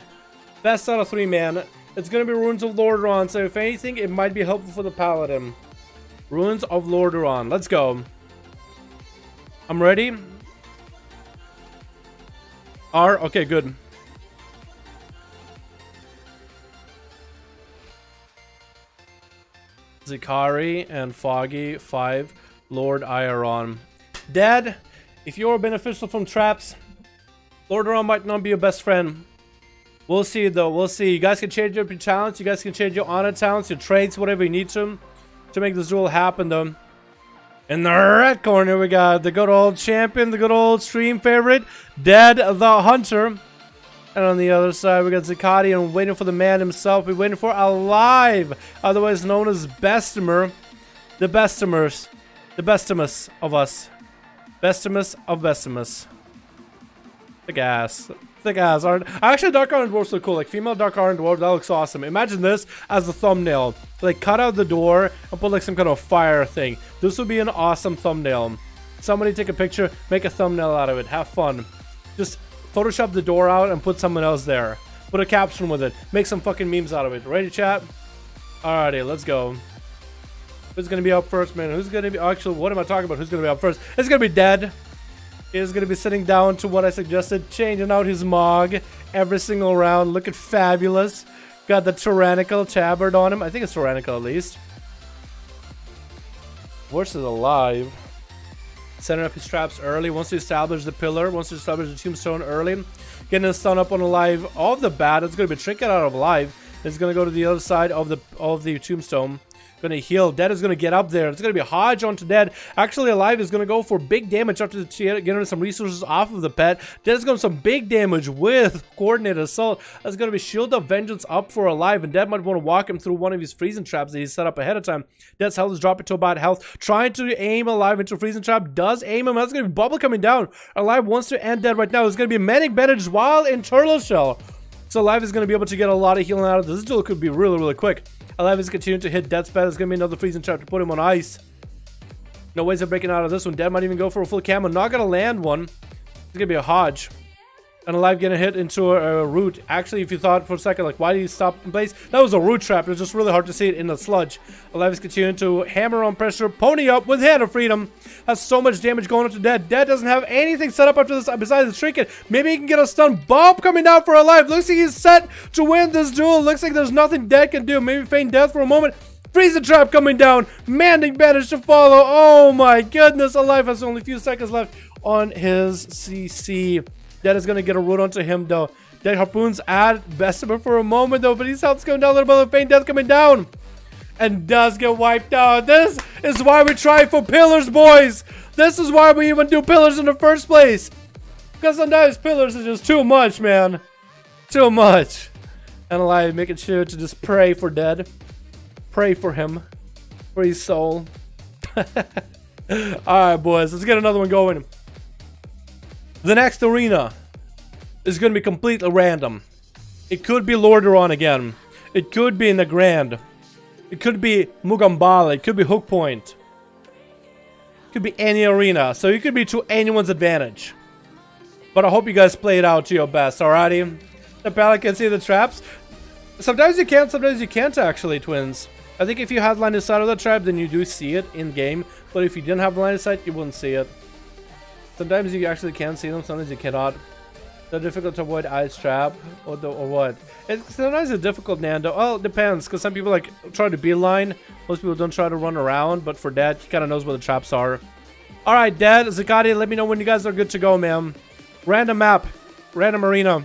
Speaker 1: Best out of 3, man. It's gonna be Ruins of Lordaeron, so if anything, it might be helpful for the Paladin. Ruins of Lordaeron. Let's go. I'm ready. R. Okay, good. Zikari and Foggy 5. Lord Ioron. Dead. If you're beneficial from traps, Lordaeron might not be your best friend. We'll see though, we'll see. You guys can change up your talents, you guys can change your honor talents, your traits, whatever you need to make this duel happen though. In the red corner we got the good old champion, the good old stream favorite, Dead the Hunter. And on the other side we got Zakati and waiting for the man himself. We're waiting for Alive, otherwise known as Bestimer. The Bestimers. The Bestimus of us. Bestimus of Bestimus. Thick ass. Thick ass. Actually, Dark Iron Dwarf's so cool. Like, female Dark Iron Dwarf, that looks awesome. Imagine this as the thumbnail. Like, cut out the door and put, like, some kind of fire thing. This would be an awesome thumbnail. Somebody take a picture, make a thumbnail out of it. Have fun. Just Photoshop the door out and put someone else there. Put a caption with it. Make some fucking memes out of it. Ready, chat? Alrighty, let's go. Who's gonna be up first, man? Who's gonna be... Actually, what am I talking about? Who's gonna be up first? It's gonna be Dead. He's gonna be sitting down to what I suggested, changing out his mog every single round, looking fabulous. Got the tyrannical tabard on him. I think it's tyrannical at least. Worse is Alive. Setting up his traps early. Wants to establish the pillar. Wants to establish the tombstone early. Getting a stun up on Alive off the bat. It's gonna be trinket out of Alive. It's gonna go to the other side of the tombstone. Gonna heal. Dead is gonna get up there. It's gonna be a hodge onto Dead. Actually, Alive is gonna go for big damage after getting some resources off of the pet. Dead is going some big damage with coordinated assault. That's gonna be Shield of Vengeance up for Alive, and Dead might want to walk him through one of his freezing traps that he set up ahead of time. Dead's health is dropping to about health. Trying to aim Alive into a freezing trap. Does aim him. That's gonna be Bubble coming down. Alive wants to end Dead right now. It's gonna be Manic Bandage while in Turtle Shell. So Alive is gonna be able to get a lot of healing out of this. This duel could be really, really quick. Alive is continuing to hit Dead's pet. It's going to be another freezing trap to put him on ice. No ways of breaking out of this one. Dead might even go for a full camo. Not going to land one. It's going to be a hodge. And Alive getting hit into a root. Actually, if you thought for a second, like, why did he stop in place? That was a root trap. It was just really hard to see it in the sludge. Alive is continuing to hammer on pressure. Pony up with Hand of Freedom. Has so much damage going up to Dead. Dead doesn't have anything set up after this besides the trinket. Maybe he can get a stun bomb coming down for Alive. Looks like he's set to win this duel. Looks like there's nothing Dead can do. Maybe feign death for a moment. Freeze trap coming down. Manding managed to follow. Oh my goodness. Alive has only a few seconds left on his CC. Dead is going to get a root onto him, though. Dead harpoons at Bessemer for a moment, though, but his health's going down a little bit. Feign death coming down. And does get wiped out. This is why we try for pillars, boys. This is why we even do pillars in the first place. Because sometimes pillars is just too much, man. Too much. And Alive making sure to just pray for Dead. Pray for him. For his soul. Alright, boys. Let's get another one going. The next arena is going to be completely random. It could be Lordaeron again. It could be in the Grand. It could be Mugambala. It could be Hook Point. It could be any arena. So it could be to anyone's advantage. But I hope you guys play it out to your best, alrighty? The pallet can see the traps. Sometimes you can, sometimes you can't actually, twins. I think if you had line of sight of the trap, then you do see it in game. But if you didn't have line of sight, you wouldn't see it. Sometimes you actually can see them, sometimes you cannot. They're difficult to avoid ice trap or what? Sometimes it's difficult, Nando. Well, it depends, because some people like try to beeline. Most people don't try to run around, but for Dad, he kind of knows where the traps are. Alright, Dad, Zakati, let me know when you guys are good to go, man. Random map. Random arena.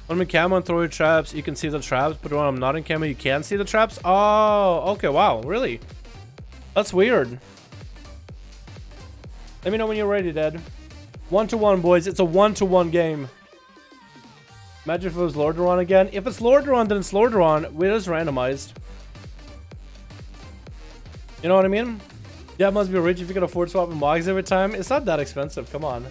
Speaker 1: When I'm in camo and throw your traps, you can see the traps, but when I'm not in camo, you can't see the traps? Oh, okay, wow, really? That's weird. Let me know when you're ready, Dad. 1-to-1, boys. It's a 1-to-1 game. Imagine if it was Lordaeron again. If it's Lordaeron, then it's Lordaeron. It is randomized. You know what I mean? Yeah, it must be rich if you can afford swapping mogs every time. It's not that expensive. Come on.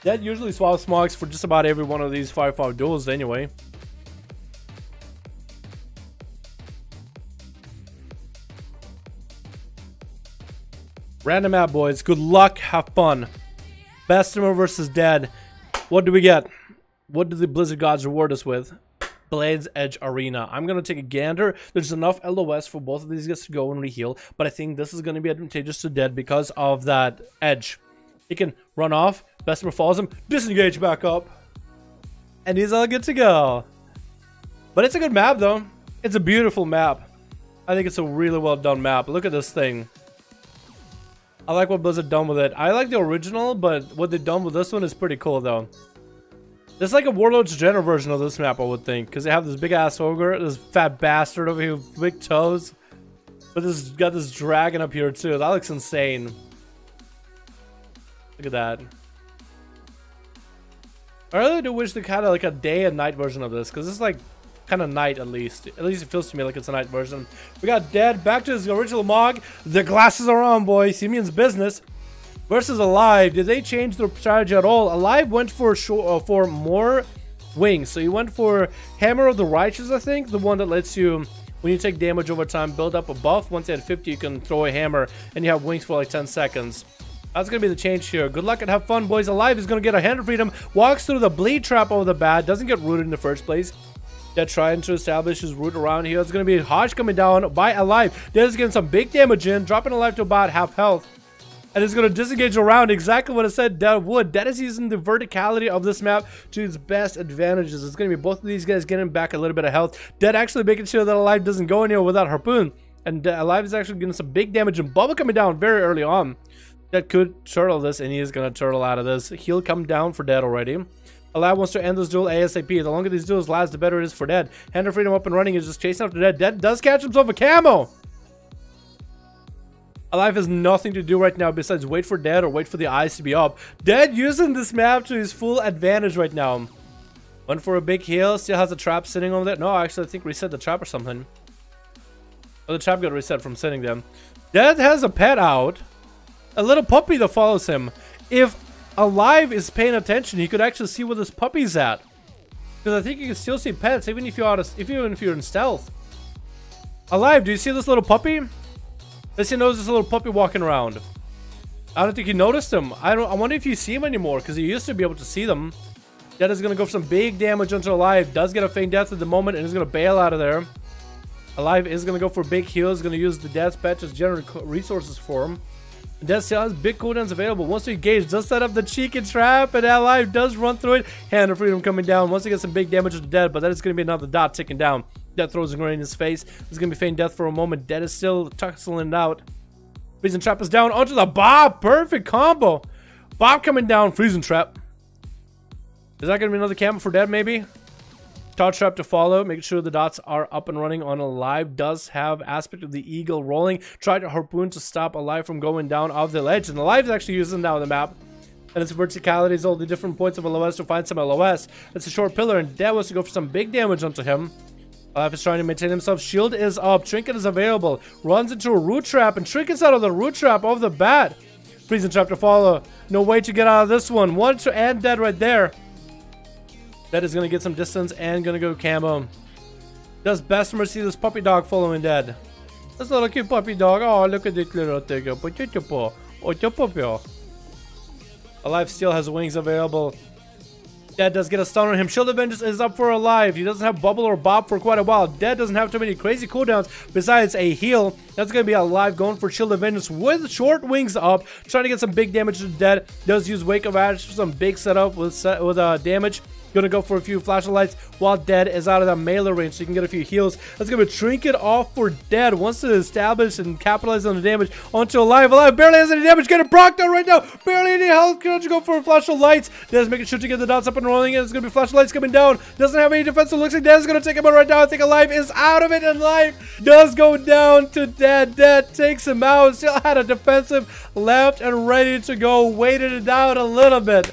Speaker 1: Dad usually swaps mogs for just about every one of these 5-5 duels anyway. Random map, boys. Good luck. Have fun. Bessemer versus Dead. What do we get? What do the Blizzard gods reward us with? Blades Edge Arena. I'm going to take a gander. There's enough LOS for both of these guys to go and reheal, but I think this is going to be advantageous to Dead because of that edge. He can run off. Bessemer follows him. Disengage back up. And he's all good to go. But it's a good map, though. It's a beautiful map. I think it's a really well done map. Look at this thing. I like what Blizzard done with it. I like the original, but what they've done with this one is pretty cool, though. It's like a Warlord's General version of this map, I would think. Because they have this big-ass ogre, this fat bastard over here with big toes. But this got this dragon up here, too. That looks insane. Look at that. I really do wish they had like a day and night version of this. Because it's like kind of night, at least. At least it feels to me like it's a night version. We got Dead back to his original mog. The glasses are on, boys. Simeon's business. Versus Alive. Did they change their strategy at all? Alive went for more wings. So he went for Hammer of the Righteous, I think. The one that lets you, when you take damage over time, build up a buff. Once you hit 50, you can throw a hammer. And you have wings for like 10 seconds. That's going to be the change here. Good luck and have fun, boys. Alive is going to get a Hand of Freedom. Walks through the bleed trap over the bat. Doesn't get rooted in the first place. Dead trying to establish his route around here. It's going to be Hodge coming down by Alive. Dead is getting some big damage in. Dropping Alive to about half health. And it's going to disengage around exactly what I said Dead would. Dead is using the verticality of this map to its best advantages. It's going to be both of these guys getting back a little bit of health. Dead actually making sure that Alive doesn't go anywhere without Harpoon. And Alive is actually getting some big damage and Bubble coming down very early on. Dead could turtle this, and he is going to turtle out of this. He'll come down for Dead already. Alive wants to end this duel ASAP. The longer these duels last, the better it is for Dead. Hand of Freedom up and running is just chasing after Dead. Dead does catch himself a camo. Alive has nothing to do right now besides wait for Dead or wait for the eyes to be up. Dead using this map to his full advantage right now. Went for a big heal. Still has a trap sitting over there. No, actually, I think reset the trap or something. Oh, the trap got reset from sitting there. Dead has a pet out. A little puppy that follows him. If Alive is paying attention, he could actually see where this puppy's at. Because I think you can still see pets even if you're in stealth. Alive, do you see this little puppy? Does he knows this little puppy walking around? I don't think you noticed him. I wonder if you see him anymore, because you used to be able to see them. Dead is going to go for some big damage onto Alive. Does get a feign death at the moment and is going to bail out of there. Alive is going to go for big heals. Going to use the Death's Patch as generate resources for him. Death still has big cooldowns available. Once you engage, does set up the cheeky trap, and Alive does run through it. Hand of Freedom coming down. Once he gets some big damage to Dead, but that is going to be another dot ticking down. Death throws a grenade in his face. There's going to be feign death for a moment. Dead is still tussling it out. Freezing Trap is down onto the Bob. Perfect combo. Bob coming down. Freezing Trap. Is that going to be another camp for Dead, maybe? Charge Trap to follow. Making sure the dots are up and running on Alive. Does have aspect of the Eagle rolling. Try to harpoon to stop Alive from going down off the ledge. And Alive is actually using now the map. And its verticality is all the different points of LOS to find some LOS. It's a short pillar, and Dead wants to go for some big damage onto him. Alive is trying to maintain himself. Shield is up. Trinket is available. Runs into a root trap, and Trinket's out of the root trap off the bat. Freezing Trap to follow. No way to get out of this one. One to end Dead right there. Dead is going to get some distance and going to go camo. Does Bessemer see this puppy dog following Dead? This little cute puppy dog. Oh, look at this little thing. Alive still has wings available. Dead does get a stun on him. Shield of Vengeance is up for Alive. He doesn't have Bubble or Bob for quite a while. Dead doesn't have too many crazy cooldowns besides a heal. That's going to be Alive going for Shield of Vengeance with short wings up. Trying to get some big damage to Dead. Does use Wake of Ash for some big setup with damage. Gonna go for a few flashlights while Dead is out of the melee range, so you can get a few heals. That's gonna be Trinket off for Dead. Wants to establish and capitalize on the damage onto Alive. Alive barely has any damage. Getting procced out right now. Barely any health. Gonna go for flashlights. Dead's making sure to get the dots up and rolling. And it's gonna be flashlights coming down. Doesn't have any defense. So looks like Dead's gonna take him out right now. I think Alive is out of it, and Alive does go down to Dead. Dead takes him out. Still had a defensive left and ready to go. Waited it out a little bit.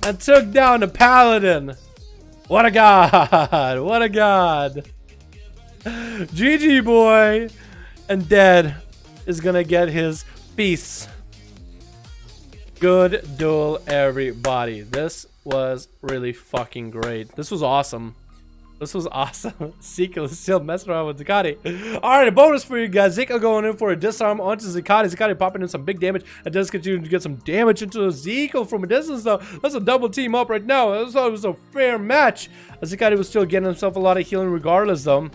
Speaker 1: And took down the Paladin. What a god. What a god. GG, boy. And Dead is going to get his piece. Good duel, everybody. This was really fucking great. This was awesome. This was awesome. Zekiel is still messing around with Zakati. Alright, a bonus for you guys. Zekiel going in for a disarm onto Zakati. Zakati popping in some big damage. And does continue to get some damage into Zekiel from a distance, though. That's a double team up right now. I thought it was a fair match. Zakati was still getting himself a lot of healing regardless, though.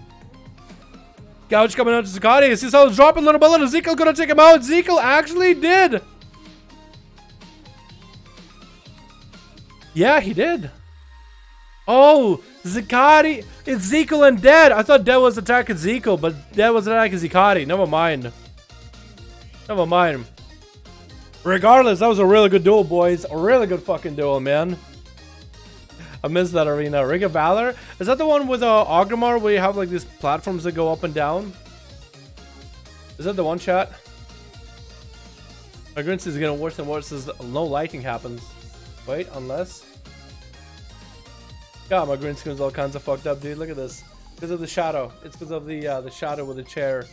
Speaker 1: Gouge coming out to Zakati. He's dropping little by little. Zekiel gonna take him out. Zekiel actually did. Yeah, he did. Oh, Zakati. It's Zekiel and Dead. I thought Dead was attacking Zekiel, but Dead was attacking Zakati. Never mind. Never mind. Regardless, that was a really good duel, boys. A really good fucking duel, man. I missed that arena. Ring of Valor? Is that the one with Ogrimmar where you have like these platforms that go up and down? Is that the one, chat? My Grinch is getting worse and worse as no lighting happens. Wait, unless... God, my green screen's all kinds of fucked up, dude. Look at this. Because of the shadow. It's because of the shadow with the chair.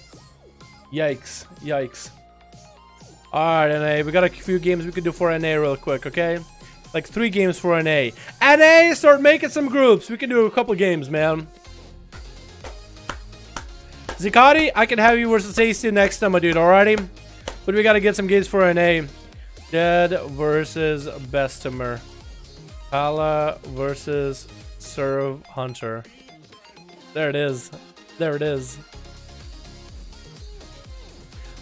Speaker 1: Yikes. Yikes. Alright, NA. We got a few games we could do for NA real quick, okay? Like 3 games for NA. NA, start making some groups. We can do a couple games, man. Zakati, I can have you versus AC next time, my dude, alrighty? But we gotta get some games for NA. Dead versus Bessemer. Pala versus Serve Hunter. There it is. There it is.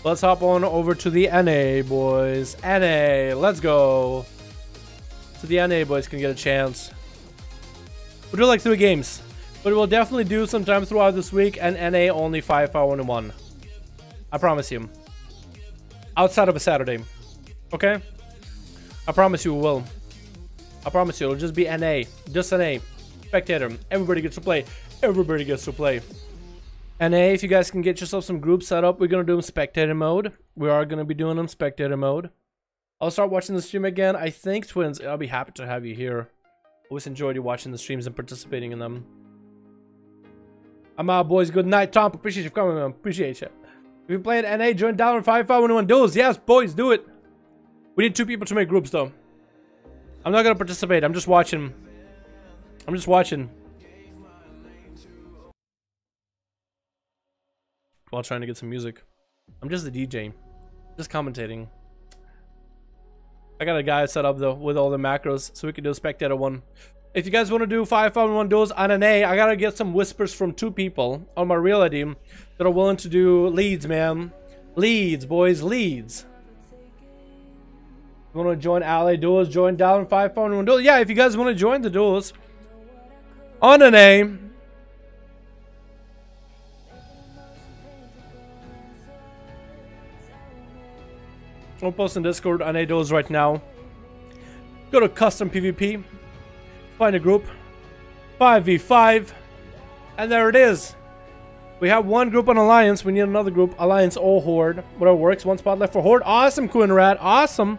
Speaker 1: Let's hop on over to the NA, boys. NA, let's go. So the NA boys can get a chance. We'll do like 3 games. But we'll definitely do sometime throughout this week. And NA only 5-5-1-1. I promise you. Outside of a Saturday. Okay? I promise you we will. I promise you, it'll just be NA. Just NA. Spectator. Everybody gets to play. Everybody gets to play. NA, if you guys can get yourself some groups set up, we're going to do them spectator mode. We are going to be doing them spectator mode. I'll start watching the stream again. I think, Twins, I'll be happy to have you here. Always enjoyed you watching the streams and participating in them. I'm out, boys. Good night, Tom. Appreciate you for coming, man. Appreciate you. If you play at NA, join Dalaran 5-5-1-1 duels. Yes, boys, do it. We need 2 people to make groups, though. I'm not gonna participate. I'm just watching. I'm just watching. While trying to get some music. I'm just the DJ. Just commentating. I got a guy set up though with all the macros so we can do a spectator one. If you guys want to do 5-5-1 duels on NA, I gotta get some whispers from 2 people on my real team that are willing to do leads, man. Leads, boys, leads. You want to join Ally duels? Join Dalaran 5-5-1 duels? Yeah, if you guys want to join the duels on NA. I'll post in Discord on duels right now. Go to custom PvP. Find a group, 5v5, and there it is. We have one group on Alliance. We need another group, Alliance or Horde. Whatever works. 1 spot left for Horde. Awesome, Quinrad. Awesome.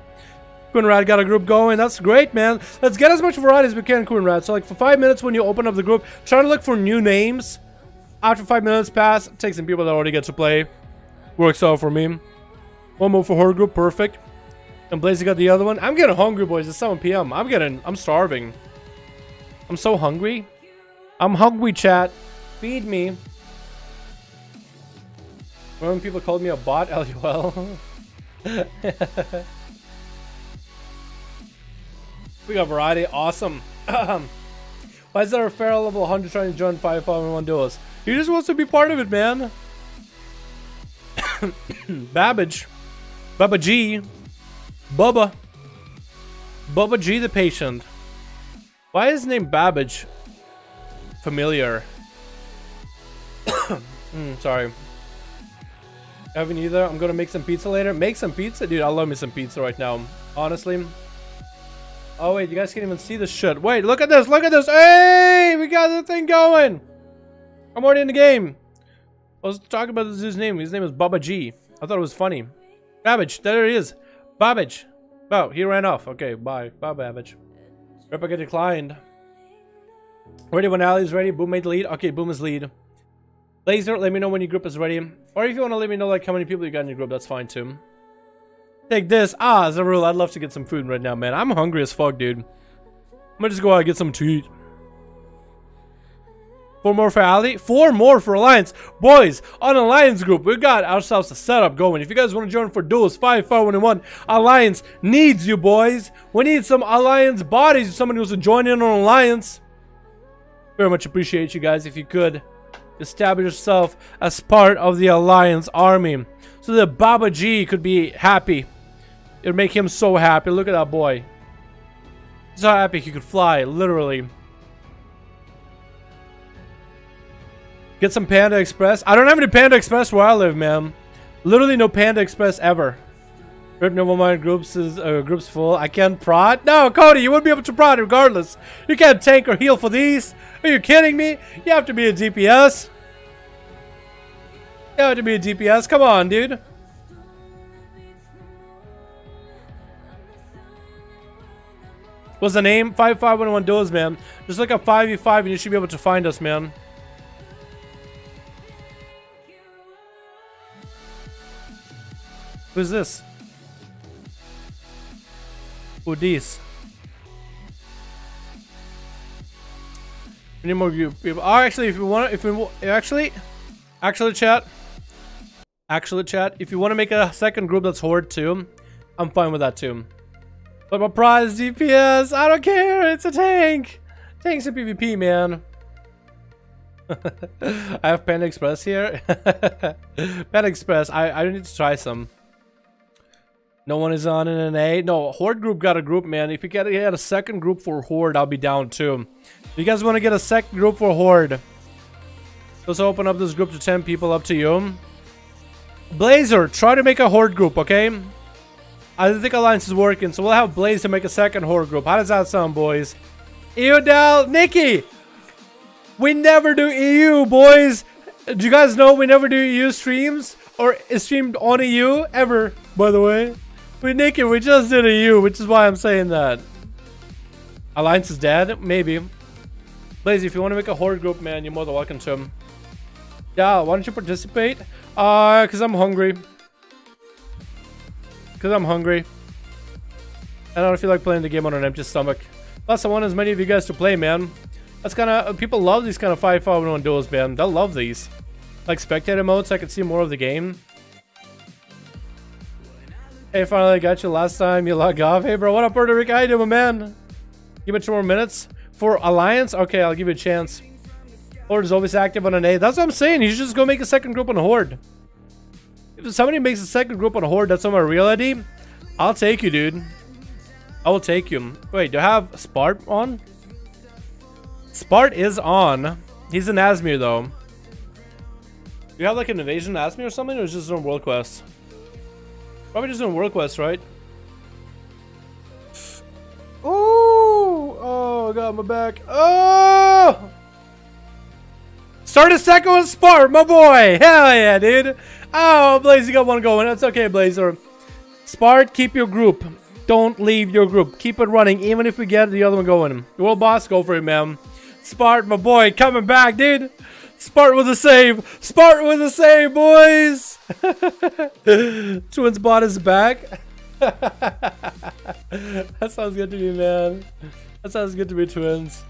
Speaker 1: Quinrad got a group going. That's great, man. Let's get as much variety as we can, Quinrad. So, like, for 5 minutes when you open up the group, try to look for new names. After 5 minutes pass, take some people that already get to play. Works out for me. 1 more for Horde group. Perfect. And Blazy got the other one. I'm getting hungry, boys. It's 7 p.m. I'm starving. I'm so hungry. I'm hungry, chat. Feed me. Remember when people called me a bot? LOL. We got variety. Awesome. Why is there a fair level 100 trying to join 5-5-1 duels? He just wants to be part of it, man. Babbage. Bubba G. Bubba. Bubba G the patient. Why is his name Babbage familiar? Sorry. I haven't either. I'm gonna make some pizza later. Make some pizza? Dude, I love me some pizza right now. Honestly. Oh, wait. You guys can't even see this shit. Wait, look at this. Look at this. Hey! We got the thing going. I'm already in the game. I was talking about this dude's name. His name is Bubba G. I thought it was funny. Babbage. There it is. Babbage. Oh, he ran off. Okay, bye. Bye, Babbage. Replica declined. Ready when Ali's ready. Boom made the lead. Okay, Boom is lead. Laser, let me know when your group is ready. Or if you want to let me know like how many people you got in your group, that's fine too. Take this. As a rule, I'd love to get some food right now, man. I'm hungry as fuck, dude. I'm gonna just go out and get some to eat. 4 more for Ali. 4 more for Alliance. Boys, on Alliance group, we got ourselves a setup going. If you guys want to join for duels, 5-5-1-1, Alliance needs you, boys. We need some Alliance bodies. Someone who's to join in on Alliance. Very much appreciate you guys if you could establish yourself as part of the Alliance army. So that Baba G could be happy. It would make him so happy. Look at that boy. He's so happy he could fly, literally. Get some Panda Express. I don't have any Panda Express where I live, man. Literally no Panda Express ever. Rip Nevermind groups is groups full. I can't prod. No, Cody, you wouldn't be able to prod regardless. You can't tank or heal for these. Are you kidding me? You have to be a DPS. You have to be a DPS. Come on, dude. What's the name? 5-5-1-1 duels, man. Just look up 5v5 and you should be able to find us, man. Who's this? Who these? We need more people. Oh, actually, if you want, actually, chat, if you want to make a second group that's Horde too, I'm fine with that too. But my prize DPS, I don't care. It's a tank. Tank's a PvP, man. I have Panda Express here. Panda Express. I need to try some. No one is on an NA. No, Horde group got a group, man. If you get a second group for Horde, I'll be down too. If you guys want to get a second group for Horde, let's open up this group to 10 people. Up to you. Blazer, try to make a Horde group, okay? I don't think Alliance is working, so we'll have Blazer make a second Horde group. How does that sound, boys? Eudel, Nikki, we never do EU, boys. Do you guys know we never do EU streams or streamed on EU ever? By the way. We Nikki, we just did a U, which is why I'm saying that. Alliance is dead? Maybe. Blaze, if you want to make a Horde group, man, you're more than welcome to. Yeah, why don't you participate? Because I'm hungry. Because I'm hungry. I don't feel like playing the game on an empty stomach. Plus, I want as many of you guys to play, man. That's kind of... People love these kind of 5-5-1 duels, man. They'll love these. Like spectator mode, so I can see more of the game. Hey, finally got you last time you log off. Hey, bro, what up, Puerto Rico? How you doing, man? Give it 2 more minutes. For Alliance? Okay, I'll give you a chance. Horde is always active on an A. That's what I'm saying. You should just go make a second group on a Horde. If somebody makes a second group on a Horde that's on my real ID, I'll take you, dude. I will take you. Wait, do I have Spart on? Spart is on. He's an Asmir, though. Do you have like an invasion Asmir or something, or is just doing world quests? Probably just doing world quests, right? Oh! Oh, God, my back. Oh! Start a second with Spart, my boy! Hell yeah, dude! Oh, Blaze, you got one going. That's okay, Blazer. Spart, keep your group. Don't leave your group. Keep it running, even if we get the other one going. Your world boss, go for it, man. Spart, my boy, coming back, dude. Spart with a save. Spart with a save, boys. Twins bot is back. That sounds good to me, man. That sounds good to me, Twins.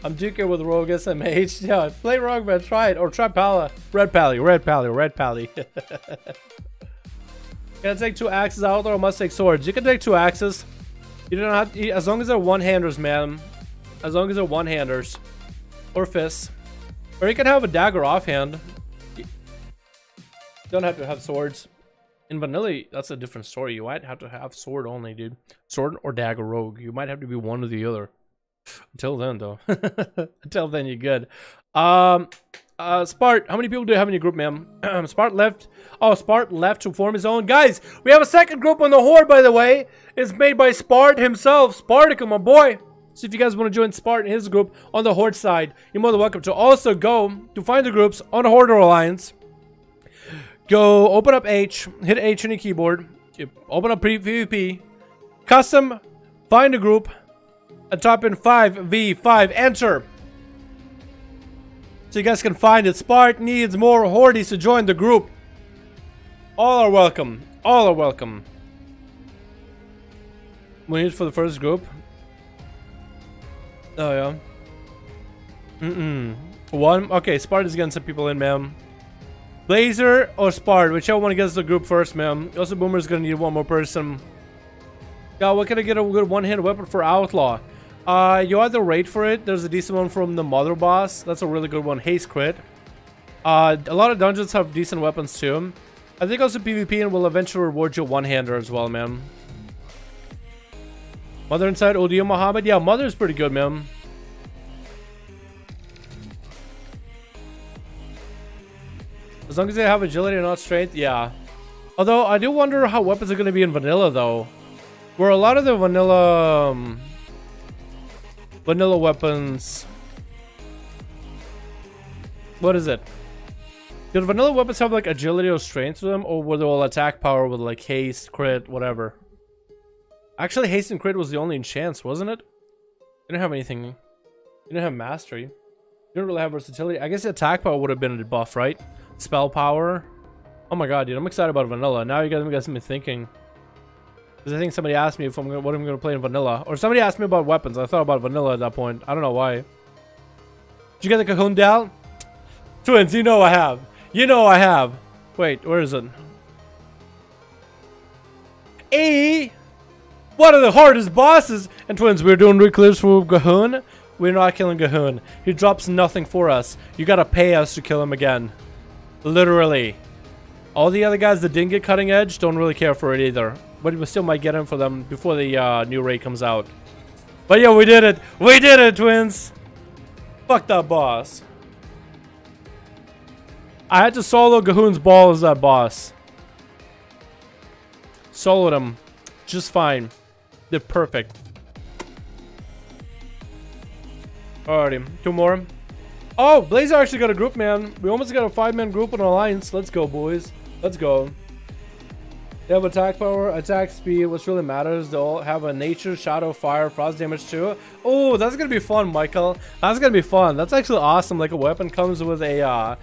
Speaker 1: I'm duking with Rogue SMH. Yeah, play Rogue, man. Try it. Or try Pala. Red Pally. Red Pally. Red Pally. Can I take 2 axes out, or I must take swords? You can take 2 axes. You don't have to, as long as they're one-handers, man. As long as they're one-handers. Or fists. Or you can have a dagger offhand. You don't have to have swords. In vanilla, that's a different story. You might have to have sword only, dude. Sword or dagger rogue. You might have to be one or the other. Until then, though. Until then, you're good. Spart, how many people do you have in your group, ma'am? Spart left. Oh, Spart left to form his own. Guys, we have a second group on the Horde, by the way. It's made by Spart himself. Sparticle, my boy. So if you guys want to join Spart and his group on the Horde side, you're more than welcome to. Also go to find the groups on Horde or Alliance. Go open up H, hit H on your keyboard, open up PvP, custom, find a group, and type in 5v5, enter. So you guys can find it. Spart needs more Hordes to join the group. All are welcome. All are welcome. We need for the first group. Oh yeah. One. Okay, Spart is getting some people in, ma'am. Blazer or Spart, whichever one gets the group first, ma'am. Also, Boomer's gonna need one more person. God, what can I get a good one-hand weapon for Outlaw? You either raid for it. There's a decent one from the Mother boss. That's a really good one. Haste crit. A lot of dungeons have decent weapons too. I think also PvP and will eventually reward you one-hander as well, man. Mother inside Odia Muhammad. Yeah, Mother's pretty good, man. As long as they have agility and not strength, yeah. Although, I do wonder how weapons are going to be in vanilla, though. Where a lot of the vanilla weapons... What is it? Do the vanilla weapons have, like, agility or strength to them? Or were they all attack power with, like, haste, crit, whatever? Actually, haste and crit was the only enchant, wasn't it? You didn't have anything. You didn't have mastery. You didn't really have versatility. I guess the attack power would have been a buff, right? Spell power. Oh my god, dude, I'm excited about vanilla. Now you guys got me thinking. Because I think somebody asked me if what I'm going to play in vanilla. Or somebody asked me about weapons. I thought about vanilla at that point. I don't know why. Did you get the Cahoon down? Twins, you know I have. You know I have. Wait, where is it? E! One of the hardest bosses! And Twins, we're doing reclaims for Cahoon. We're not killing Cahoon. He drops nothing for us. You gotta pay us to kill him again. Literally. All the other guys that didn't get cutting edge don't really care for it either. But we still might get him for them before the new raid comes out. But yeah, we did it. We did it, Twins. Fuck that boss. I had to solo Cahoon's ball as that boss. Soloed him. Just fine. Did perfect. Alrighty. 2 more. Oh, Blazer actually got a group, man. We almost got a 5-man group in Alliance. Let's go, boys. Let's go. They have attack power, attack speed. What really matters, they all have a nature, shadow, fire, frost damage too. Oh, that's gonna be fun, Michael. That's gonna be fun. That's actually awesome. Like a weapon comes with a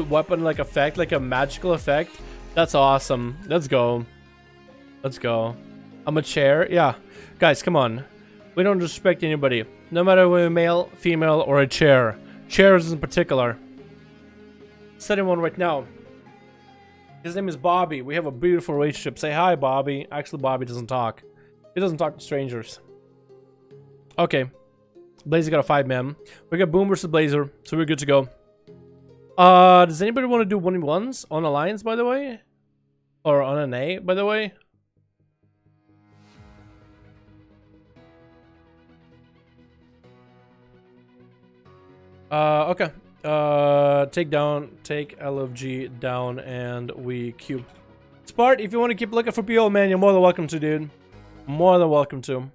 Speaker 1: weapon like effect, like a magical effect. That's awesome. Let's go. Let's go. I'm a chair. Yeah, guys, come on. We don't disrespect anybody. No matter whether male, female, or a chair. Chairs in particular. Setting one right now. His name is Bobby. We have a beautiful relationship. Say hi, Bobby. Actually, Bobby doesn't talk. He doesn't talk to strangers. Okay. Blazer got a 5-man. We got Boom versus Blazer, so we're good to go. Does anybody want to do 1v1s on Alliance, by the way? Or on NA, by the way? Okay. Take LFG down, and we cube. Spart, if you want to keep looking for PO, man, you're more than welcome to, dude. More than welcome to.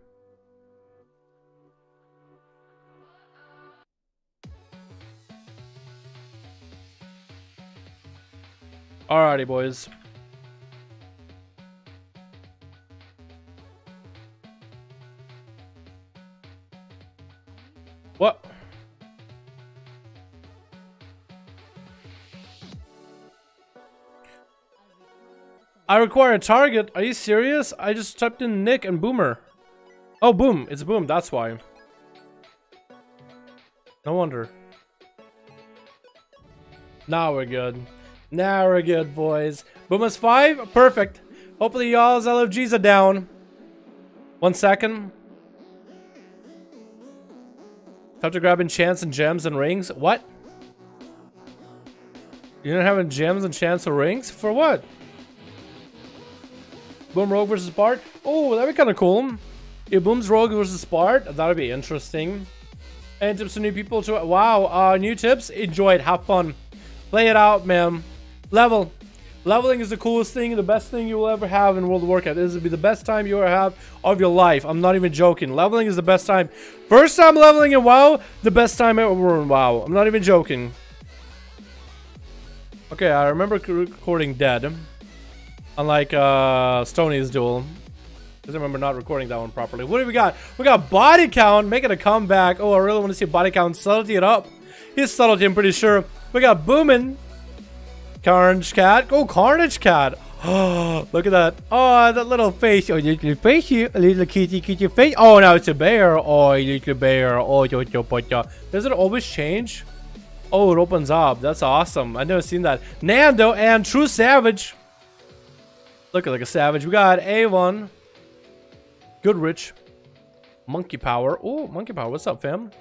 Speaker 1: Alrighty, boys. What? I require a target. Are you serious? I just typed in Nick and Boomer. Oh, Boom. It's Boom. That's why. No wonder. Now we're good. Now we're good, boys. Boom is 5. Perfect. Hopefully y'all's LFGs are down. 1 second. Time to grab enchants and gems and rings. What? You're not having gems and chants or rings? For what? Boom Rogue versus Bart? Oh, that'd be kind of cool. If Boom's Rogue versus Bart, that'd be interesting. Any tips to new people to... Wow, new tips? Enjoy it, have fun. Play it out, man. Leveling is the coolest thing, the best thing you will ever have in World of Warcraft. This will be the best time you ever have of your life. I'm not even joking. Leveling is the best time. First time leveling in WoW, the best time ever in WoW. I'm not even joking. Okay, I remember recording dead. Unlike Stoney's duel. I remember not recording that one properly. What do we got? We got Body Count making a comeback. Oh, I really want to see Body Count subtlety it up. He's subtlety, I'm pretty sure. We got Boomin'. Carnage Cat. Oh, Carnage Cat. Oh, look at that. Oh, that little face. Oh, little face. Little kitty face. Oh, now it's a bear. Oh, little bear. Oh, does it always change? Oh, it opens up. That's awesome. I've never seen that. Nando and True Savage. Looking like a savage. We got A1. Goodrich. Monkey Power. Oh, Monkey Power. What's up, fam?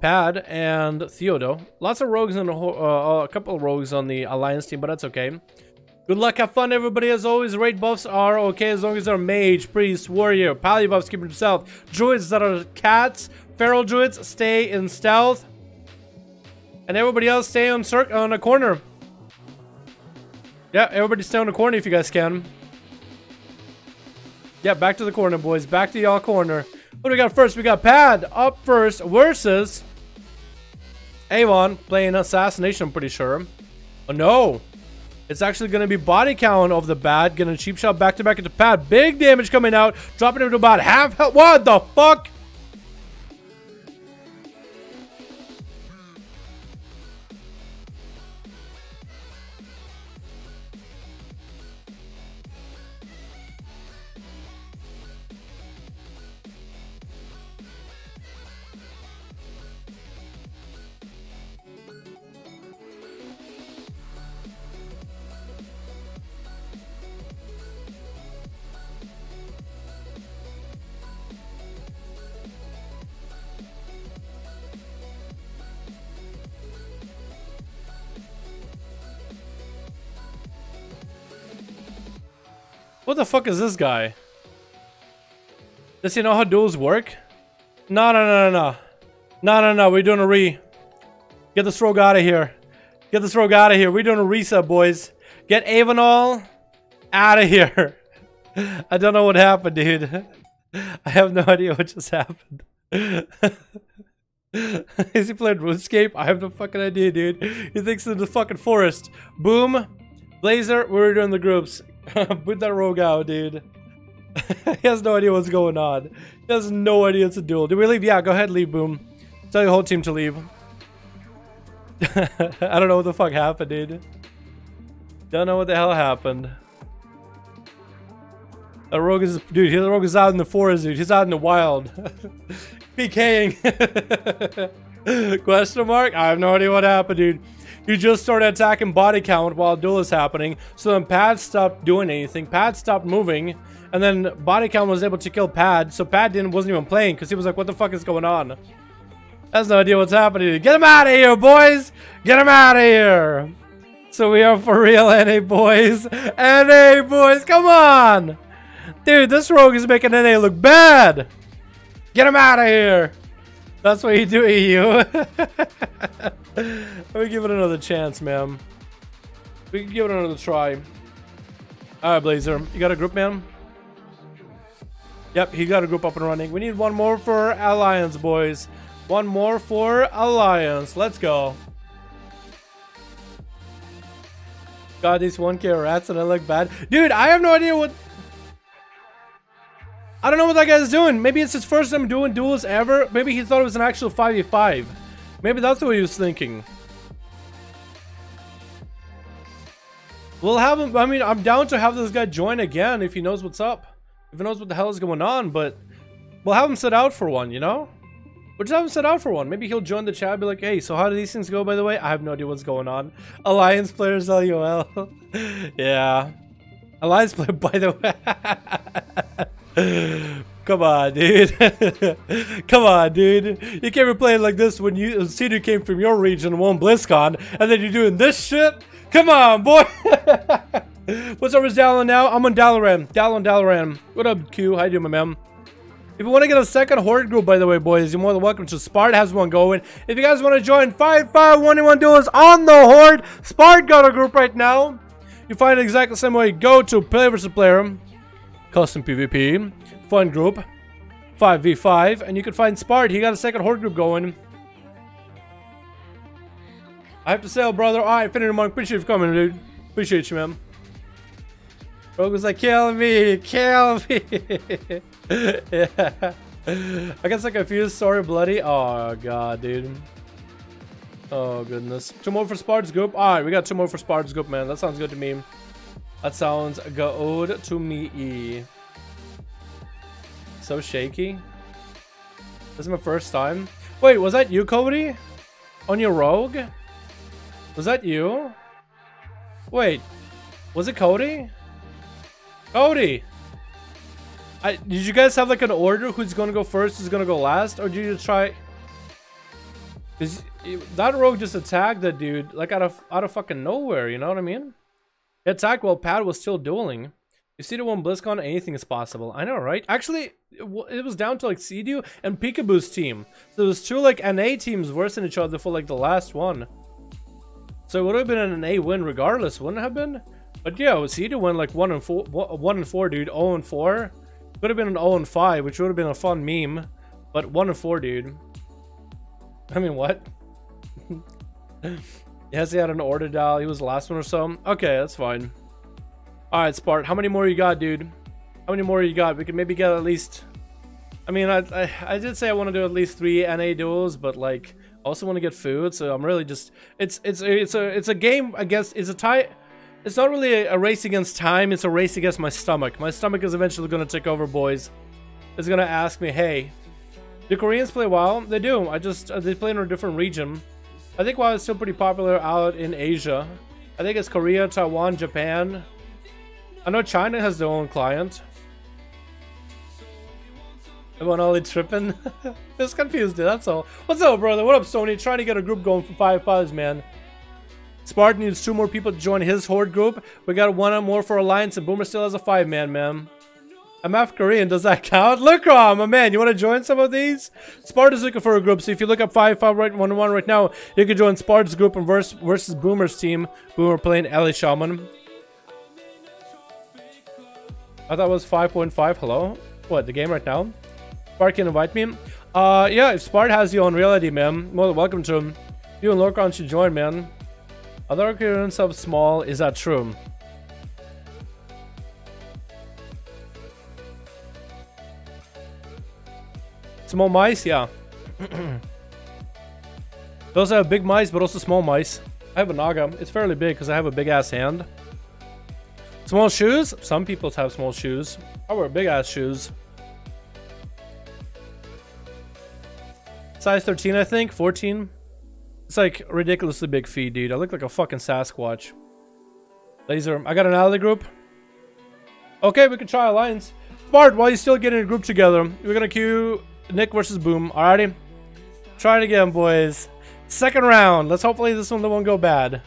Speaker 1: Pad and Theodo. Lots of rogues and a couple of rogues on the Alliance team, but that's okay. Good luck, have fun, everybody. As always, raid buffs are okay as long as they're mage, priest, warrior. Pally buffs keep himself. Druids that are cats, feral druids stay in stealth, and everybody else stay on a corner. Yeah, everybody stay on the corner if you guys can. Yeah, back to the corner, boys. Back to y'all corner. What do we got first? We got Pad up first versus Avon playing Assassination, I'm pretty sure. Oh no. It's actually going to be Body Count of the Bad. Getting a cheap shot back to back into Pad. Big damage coming out. Dropping him to about half health. What the fuck? What the fuck is this guy? Does he know how duels work? No. We're doing a re. Get this rogue out of here. Get this rogue out of here. We're doing a reset, boys. Get Avanol out of here. I don't know what happened, dude. I have no idea what just happened. Is he playing RuneScape? I have no fucking idea, dude. He thinks in the fucking forest. Boom. Blazer, we're doing the groups. Put that rogue out, dude. He has no idea what's going on. He has no idea it's a duel. Did we leave? Yeah, go ahead, leave, Boom. Tell your whole team to leave. I don't know what the fuck happened, dude. Don't know what the hell happened. The rogue is, dude, the rogue is out in the forest, dude. He's out in the wild. PKing. Question mark? I have no idea what happened, dude. he just started attacking body count while duel is happening. So then Pad stopped doing anything. Pad stopped moving. And then body count was able to kill Pad. So Pad wasn't even playing because he was like, what the fuck is going on? Has no idea what's happening. Get him out of here, boys! Get him out of here! So we are for real, NA boys. NA boys, come on! Dude, this rogue is making NA look bad! Get him out of here! That's what you do, EU. Let me give it another chance, man. We can give it another try. Alright, Blazer. You got a group, man? Yep, he got a group up and running. We need one more for Alliance, boys. One more for Alliance. Let's go. God, these 1K rats and I look bad. Dude, I have no idea what... I don't know what that guy's doing. Maybe it's his first time doing duels ever. Maybe he thought it was an actual 5v5. Maybe that's what he was thinking. We'll have him... I mean, I'm down to have this guy join again if he knows what's up. If he knows what the hell is going on, but... We'll have him sit out for one, you know? We'll just have him sit out for one. Maybe he'll join the chat, be like, hey, so how do these things go, by the way? I have no idea what's going on. Alliance players, LUL. Yeah. Alliance player, by the way. Come on, dude. Come on, dude. You can't be playing like this when you Cedar came from your region and won BlizzCon, and then you're doing this shit? Come on, boy. What's up with Dalaran now? I'm on Dalaran. Dalaran. What up, Q? How you doing, my man? If you want to get a second horde group, by the way, boys, you're more than welcome to. Spart has one going. If you guys want to join 5-5-1-1 duels on the horde, Spart got a group right now. You find it exactly the same way. Go to player versus player, custom PvP, fun group, 5v5, and you can find Spart. He got a second horde group going. I have to say, brother. All right, Infinity Monk, appreciate you for coming, dude. Appreciate you, man. Rogue was like, kill me, kill me. Yeah. I guess I confused. Sorry, bloody. Oh, God, dude. Oh, goodness. 2 more for Spart's group. All right, we got 2 more for Spart's group, man. That sounds good to me. That sounds good to me. So shaky. This is my first time. Wait, was that you, Cody? On your rogue? Was that you? Wait, was it Cody? Cody! Did you guys have like an order who's gonna go first, who's gonna go last? Or did you try... Cause that rogue just attacked that dude like out of fucking nowhere, you know what I mean? He attacked while Pat was still dueling. You see the one BlizzCon, anything is possible. I know, right? Actually, it was down to like Cedu and Peekaboo's team. So there was 2 like NA teams worse than each other for like the last one. So it would have been an NA win regardless, wouldn't it have been? But yeah, Cedu went like 1-4, dude. 0-4. Could have been an 0-5, which would have been a fun meme. But 1-4, dude. I mean, what? Yes, he had an order dial. He was the last one or so. Okay, that's fine. Alright, Spart. How many more you got, dude? How many more you got? We could maybe get at least... I mean, I did say I want to do at least 3 NA duels, but like... I also want to get food, so I'm really just... It's a game against... It's a tie... It's not really a race against time, it's a race against my stomach. My stomach is eventually going to take over, boys. It's going to ask me, hey, do Koreans play WoW? They do. They play in a different region. I think WoW is still pretty popular out in Asia. I think it's Korea, Taiwan, Japan. I know China has their own client. Everyone only tripping. Just confused, dude, that's all. What's up, brother? What up, Sony? Trying to get a group going for 5-5s, man. Spartan needs 2 more people to join his horde group. We got 1 more for Alliance, and Boomer still has a 5-man, man. I'm half Korean. Does that count? Look, my man. You want to join some of these? Sparta's looking for a group, so if you look up 5-5-1-1 right now, you can join Sparta's group and versus Boomer's team. Boomer playing Ellie Shaman. I thought it was 5.5. Hello? What, the game right now? Spart can invite me? Yeah, if Spart has you on reality, man, more than welcome to him. You and Lorcan should join, man. Other occurrence of small, is that true? Small mice, yeah. Those have big mice, but also small mice. I have a Naga. It's fairly big because I have a big ass hand. Small shoes? Some people have small shoes. I wear big ass shoes. Size 13, I think. 14. It's like ridiculously big feet, dude. I look like a fucking Sasquatch. Laser. I got an ally group. Okay, we can try alliance. Smart, while you still getting a group together. We're gonna queue Nick versus Boom. Alrighty. Try it again, boys. Second round. Let's hopefully this one won't go bad.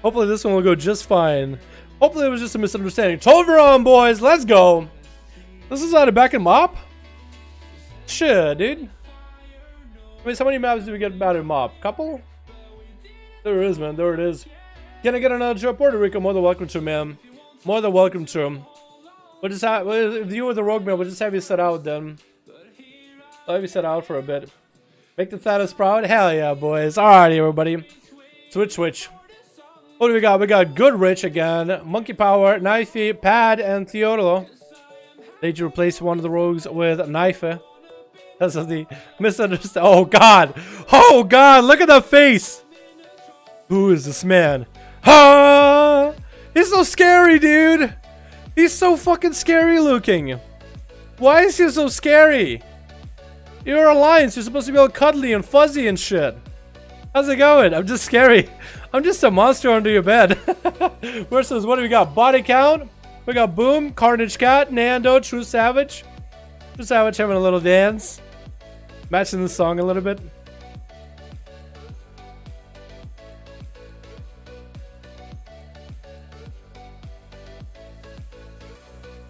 Speaker 1: Hopefully this one will go just fine. Hopefully it was just a misunderstanding. Toveron, boys. Let's go. This is out of back and mop? Shit, dude. I mean, how many maps do we get back in mop? Couple? There it is, man. There it is. Can I get another trip? Puerto Rico, more than welcome to, man. More than welcome to. We'll just have, if you were the rogue man, we'll just have you set out then. I'll have you set out for a bit. Make the status proud? Hell yeah, boys. Alrighty, everybody. Switch. What do we got? We got Good Rich again. Monkey Power, Knifey, Pad, and Theodolo. They just replace one of the rogues with Knifey. Because of the misunderstanding. Oh, God. Oh, God. Look at that face. Who is this man? Ah! He's so scary, dude. He's so fucking scary looking. Why is he so scary? You're Alliance. You're supposed to be all cuddly and fuzzy and shit. How's it going? I'm just scary. I'm just a monster under your bed. Versus, what do we got? Body count. We got Boom, Carnage Cat, Nando, True Savage. True Savage having a little dance. Matching the song a little bit.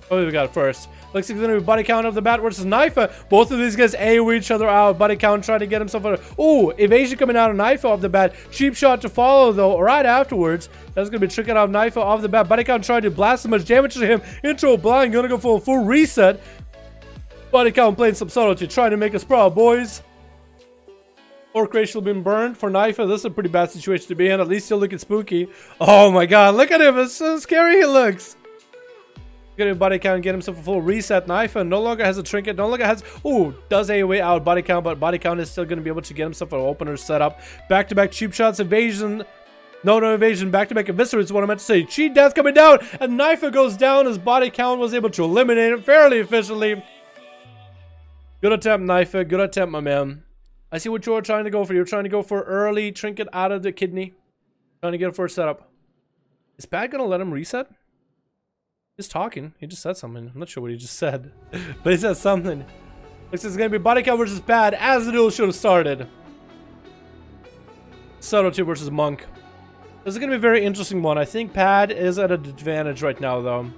Speaker 1: What do we got first? Looks like it's gonna be body count of the bat versus Knifey. Both of these guys AoE each other out. Body count trying to get himself a. Ooh, evasion coming out of Knifey off the bat. Cheap shot to follow though, right afterwards. That's gonna be tricking out Knifey off the bat. Body count trying to blast so much damage to him into a blind. Gonna go for a full reset. Body count playing some subtlety, trying to make us proud, boys. Orc Racial been burned for Knifey. This is a pretty bad situation to be in. At least still looking spooky. Oh my god, look at him. It's so scary he looks. Get a body count, get himself a full reset. Knifey no longer has a trinket, no longer has. Ooh, does AoE out body count, but body count is still going to be able to get himself an opener set up. Back to back cheap shots, evasion. No evasion, back to back eviscerate is what I meant to say. Cheat death coming down, and Knifey goes down as body count was able to eliminate it fairly efficiently. Good attempt, Knifey. Good attempt, my man. I see what you're trying to go for. You're trying to go for early trinket out of the kidney. Trying to get it for a setup. Is Pat going to let him reset? He's talking. He just said something. I'm not sure what he just said. But he said something. Looks like it's going to be body count versus Pad as the duel should have started. Subtlety versus Monk. This is going to be a very interesting one. I think Pad is at an advantage right now, though.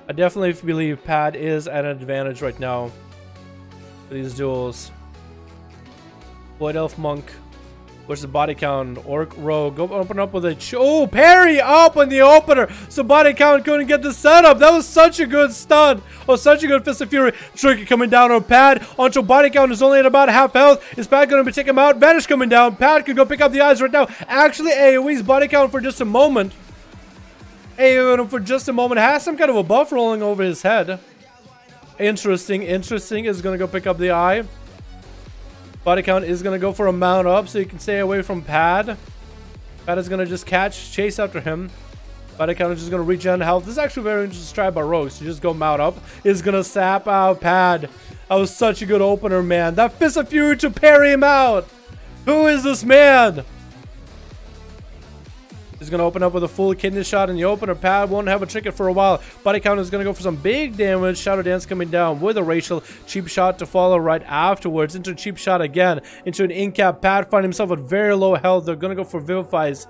Speaker 1: I definitely believe Pad is at an advantage right now for these duels. Void Elf Monk versus body count. Orc Rogue. Go open up with a oh, parry up on the opener. So body count couldn't get the setup. That was such a good stun. Oh, such a good Fist of Fury. Tricky coming down on Pad. Onto body count is only at about half health. Is Pad going to be taking him out? Vanish coming down. Pad could go pick up the eyes right now. Actually, AoE's body count for just a moment. AoE for just a moment. Has some kind of a buff rolling over his head. Interesting. Interesting. Is going to go pick up the eye. Body count is going to go for a mount up so you can stay away from Pad. Pad is going to just chase after him. Body count is just going to regen health. This is actually very interesting try by Rogue. So just go mount up. Is going to sap out Pad. That was such a good opener, man. That Fist of Fury to parry him out. Who is this man? He's going to open up with a full kidney shot in the opener. Pad won't have a trinket for a while. Body count is going to go for some big damage. Shadow Dance coming down with a racial. Cheap shot to follow right afterwards. Into a cheap shot again. Into an in-cap. Pad finding himself at very low health. They're going to go for Vivifies.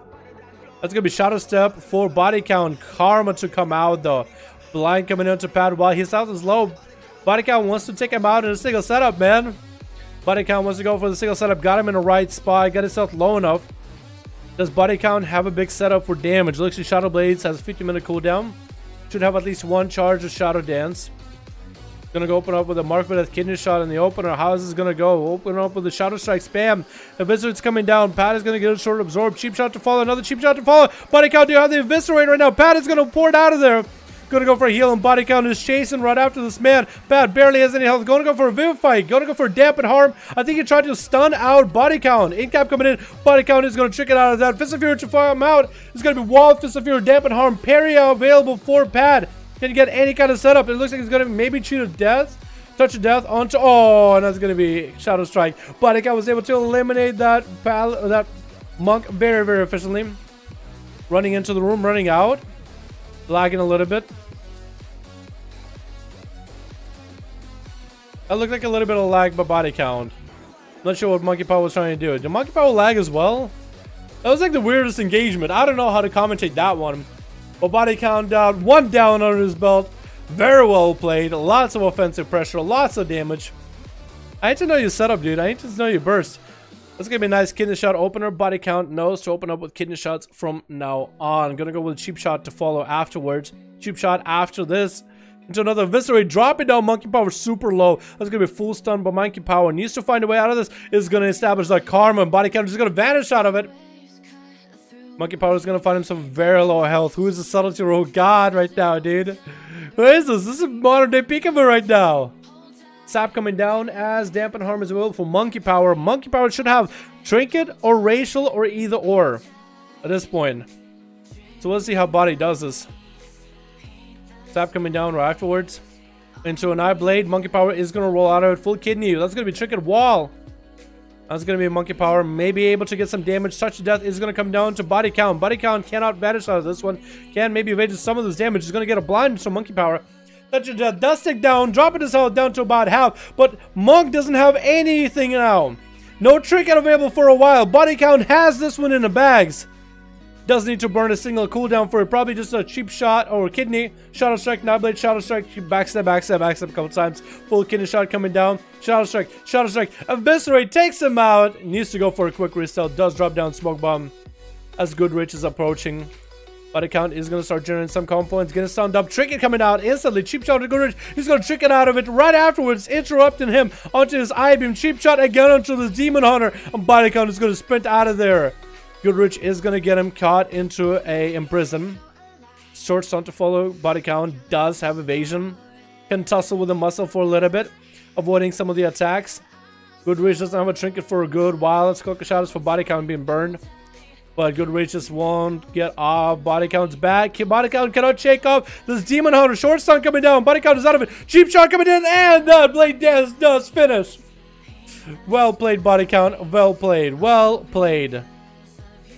Speaker 1: That's going to be Shadow Step for body count. Karma to come out though. Blind coming into Pad while his health is low. Body count wants to take him out in a single setup, man. Body count wants to go for the single setup. Got him in the right spot. Got himself low enough. Does body count have a big setup for damage? Looks like Shadow Blades has a 50-minute cooldown. Should have at least one charge of Shadow Dance. Gonna go open up with a Mark for that kidney shot in the opener. How is this gonna go? Open up with the Shadow Strike spam. The Eviscerate's coming down. Pad is gonna get a short absorb. Cheap shot to follow. Another cheap shot to follow. Body count, do you have the Eviscerate right now? Pad is gonna pour it out of there. Gonna go for a heal, and body count is chasing right after this man. Pad barely has any health. Gonna go for a Vivify. Gonna go for a Dampen Harm. I think he tried to stun out body count. In-cap coming in. Body count is gonna trick it out of that. Fist of Fury to fire him out. It's gonna be Wall, Fist of Fury, Dampen Harm. Parry available for Pad. Can you get any kind of setup? It looks like he's gonna maybe cheat a death. Touch of death onto, oh, and that's gonna be Shadow Strike. Body count was able to eliminate that monk very, very efficiently. Running into the room, running out. Lagging a little bit. That looked like a little bit of lag by body count. Not sure what Monkey Power was trying to do. Did Monkey Power lag as well? That was like the weirdest engagement. I don't know how to commentate that one. But body count down, 1 down under his belt. Very well played. Lots of offensive pressure, lots of damage. I need to know your setup, dude. I need to know your burst. That's gonna be a nice kidney shot opener. Body count knows to open up with kidney shots from now on. Gonna go with a cheap shot to follow afterwards. Cheap shot after this. Into another Eviscerate, dropping down Monkey Power super low. That's gonna be full stun, but Monkey Power needs to find a way out of this. Is gonna establish that karma, and body count is gonna vanish out of it. Monkey Power is gonna find himself very low health. Who is the subtlety rogue god right now, dude? Who is this? This is modern day Peekaboo right now. Sap coming down as dampen harm as well for Monkey Power. Monkey Power should have Trinket or Racial or either or at this point. So let's see how body does this. Sap coming down right afterwards. Into an Eye Blade. Monkey Power is going to roll out of it. Full Kidney. That's going to be Trinket Wall. That's going to be Monkey Power. Maybe able to get some damage. Touch of Death is going to come down to Body Count. Body Count cannot vanish out of this one. Can maybe evade some of this damage. He's going to get a blind to Monkey Power. Touch of Death does take down. Dropping his health down to about half. But Monk doesn't have anything now. No Trinket available for a while. Body Count has this one in the bags. Doesn't need to burn a single cooldown for it. Probably just a cheap shot or kidney. Shadow Strike, Knife Blade, Shadow Strike, backstep, backstep, backstep a couple times. Full kidney shot coming down. Shadow Strike, Shadow Strike. Eviscerate takes him out. Needs to go for a quick restart. Does drop down Smoke Bomb as Goodrich is approaching. Body count is going to start generating some components. Going to sound up. Trinket coming out instantly. Cheap shot to Goodrich. He's going to trick it out of it right afterwards. Interrupting him onto his I-beam. Cheap shot again onto the Demon Hunter. And body count is going to sprint out of there. Goodrich is going to get him caught into a imprison. Short stun to follow. Body count does have evasion. Can tussle with the muscle for a little bit, avoiding some of the attacks. Goodrich doesn't have a trinket for a good while. Let's click the shadows for body count being burned. But Goodrich just won't get off. Body count's back. Body count cannot shake off this Demon Hunter. Short stun coming down. Body count is out of it. Cheap shot coming in. And that Blade Dance does finish. Well played, body count. Well played. Well played.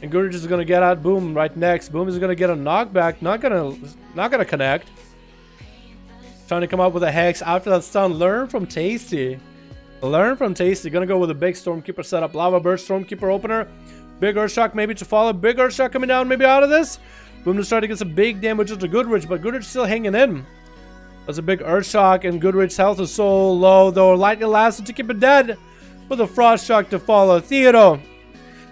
Speaker 1: And Goodrich is gonna get out Boom right next. Boom is gonna get a knockback. Not gonna connect. Trying to come up with a hex after that stun. Learn from Tasty. Learn from Tasty. Gonna go with a big Stormkeeper setup. Lava Burst, Stormkeeper opener. Big Earthshock maybe to follow. Big Earthshock coming down maybe out of this. Boom to start to get some big damage into Goodrich, but Goodrich still hanging in. That's a big Earthshock, and Goodrich's health is so low though. Lightning Lasso to keep it dead. With a Frost Shock to follow. Theodore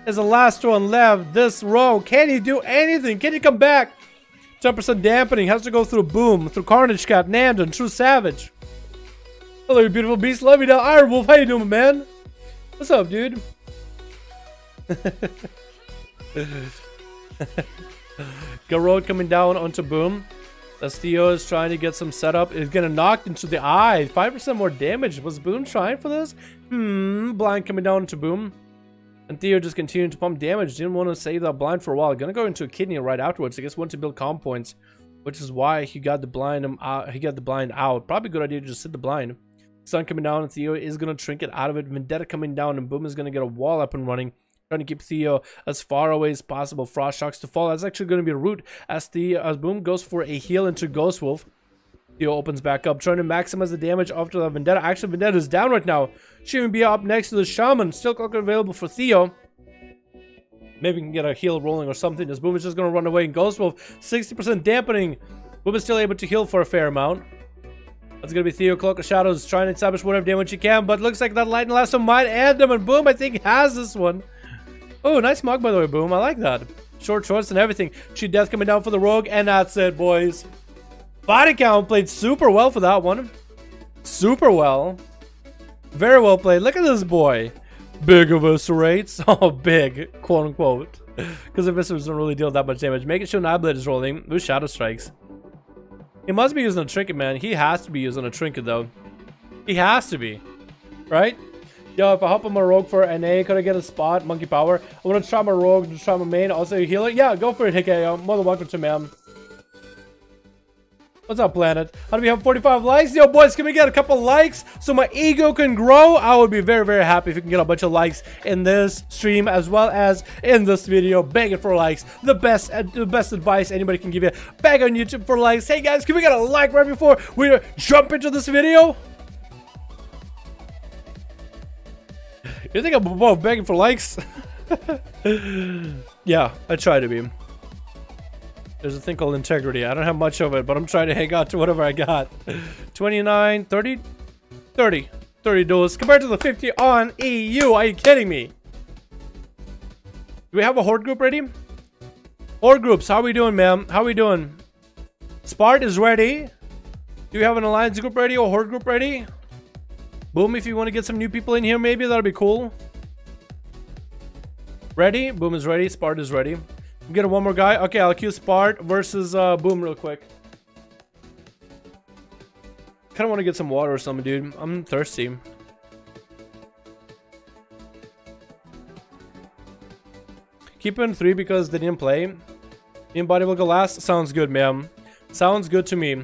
Speaker 1: is the last one left. This row, can he do anything? Can he come back? 10% dampening, has to go through Boom, through Carnage Cat, Nandon, True Savage. Hello, you beautiful beast. Love you down. Iron Wolf, how you doing, man? What's up, dude? Garrote coming down onto Boom. As Theo is trying to get some setup. Is getting knocked into the eye. 5% more damage. Was Boom trying for this? Blind coming down into Boom. And Theo just continued to pump damage. Didn't want to save that blind for a while. Gonna go into a kidney right afterwards. I guess wanted to build comp points, which is why he got the blind out. He got the blind out. Probably a good idea to just sit the blind. Sun coming down, and Theo is gonna trinket out of it. Vendetta coming down, and Boom is gonna get a wall up and running. Trying to keep Theo as far away as possible. Frost Shocks to fall. That's actually going to be a root as Boom goes for a heal into Ghost Wolf. Theo opens back up, trying to maximize the damage after the Vendetta. Actually, Vendetta is down right now. Shouldn't be up next to the Shaman. Still available for Theo. Maybe we can get a heal rolling or something. As Boom is just going to run away. And Ghost Wolf, 60% dampening. Boom is still able to heal for a fair amount. That's going to be Theo, Cloak of Shadows, trying to establish whatever damage he can. But looks like that Lightning Lasso might end them. And Boom, I think, has this one. Oh, nice mug, by the way, Boom. I like that. Short shorts and everything. Cheat Death coming down for the Rogue. And that's it, boys. Body count played super well for that one. Super well. Very well played. Look at this boy. Big eviscerates. Oh, big. Quote unquote. Because eviscerates don't really deal that much damage. Making sure Knife Blade is rolling. With Shadow Strikes. He must be using a trinket, man. He has to be using a trinket, though. He has to be. Right? Yo, if I hop on my Rogue for NA, could I get a spot? Monkey Power. I want to try my Rogue, to try my main. Also, a healer. Yeah, go for it, Hikayo. More than welcome to, man. What's up, Planet? How do we have 45 likes? Yo, boys, can we get a couple likes so my ego can grow? I would be very, very happy if we can get a bunch of likes in this stream as well as in this video. Begging for likes. The best advice anybody can give you. Beg on YouTube for likes. Hey, guys, can we get a like right before we jump into this video? You think I'm above begging for likes? Yeah, I try to be. There's a thing called integrity. I don't have much of it, but I'm trying to hang on to whatever I got. 29, 30, 30. 30 duels compared to the 50 on EU. Are you kidding me? Do we have a horde group ready? Horde groups, how we doing, ma'am? How we doing? Spart is ready. Do we have an alliance group ready or horde group ready? Boom, if you want to get some new people in here, maybe that'll be cool. Ready? Boom is ready. Spart is ready. I'm getting one more guy. Okay, I'll queue Spart versus Boom real quick. Kind of want to get some water or something, dude. I'm thirsty. Keep in 3 because they didn't play. Anybody will go last? Sounds good, ma'am. Sounds good to me.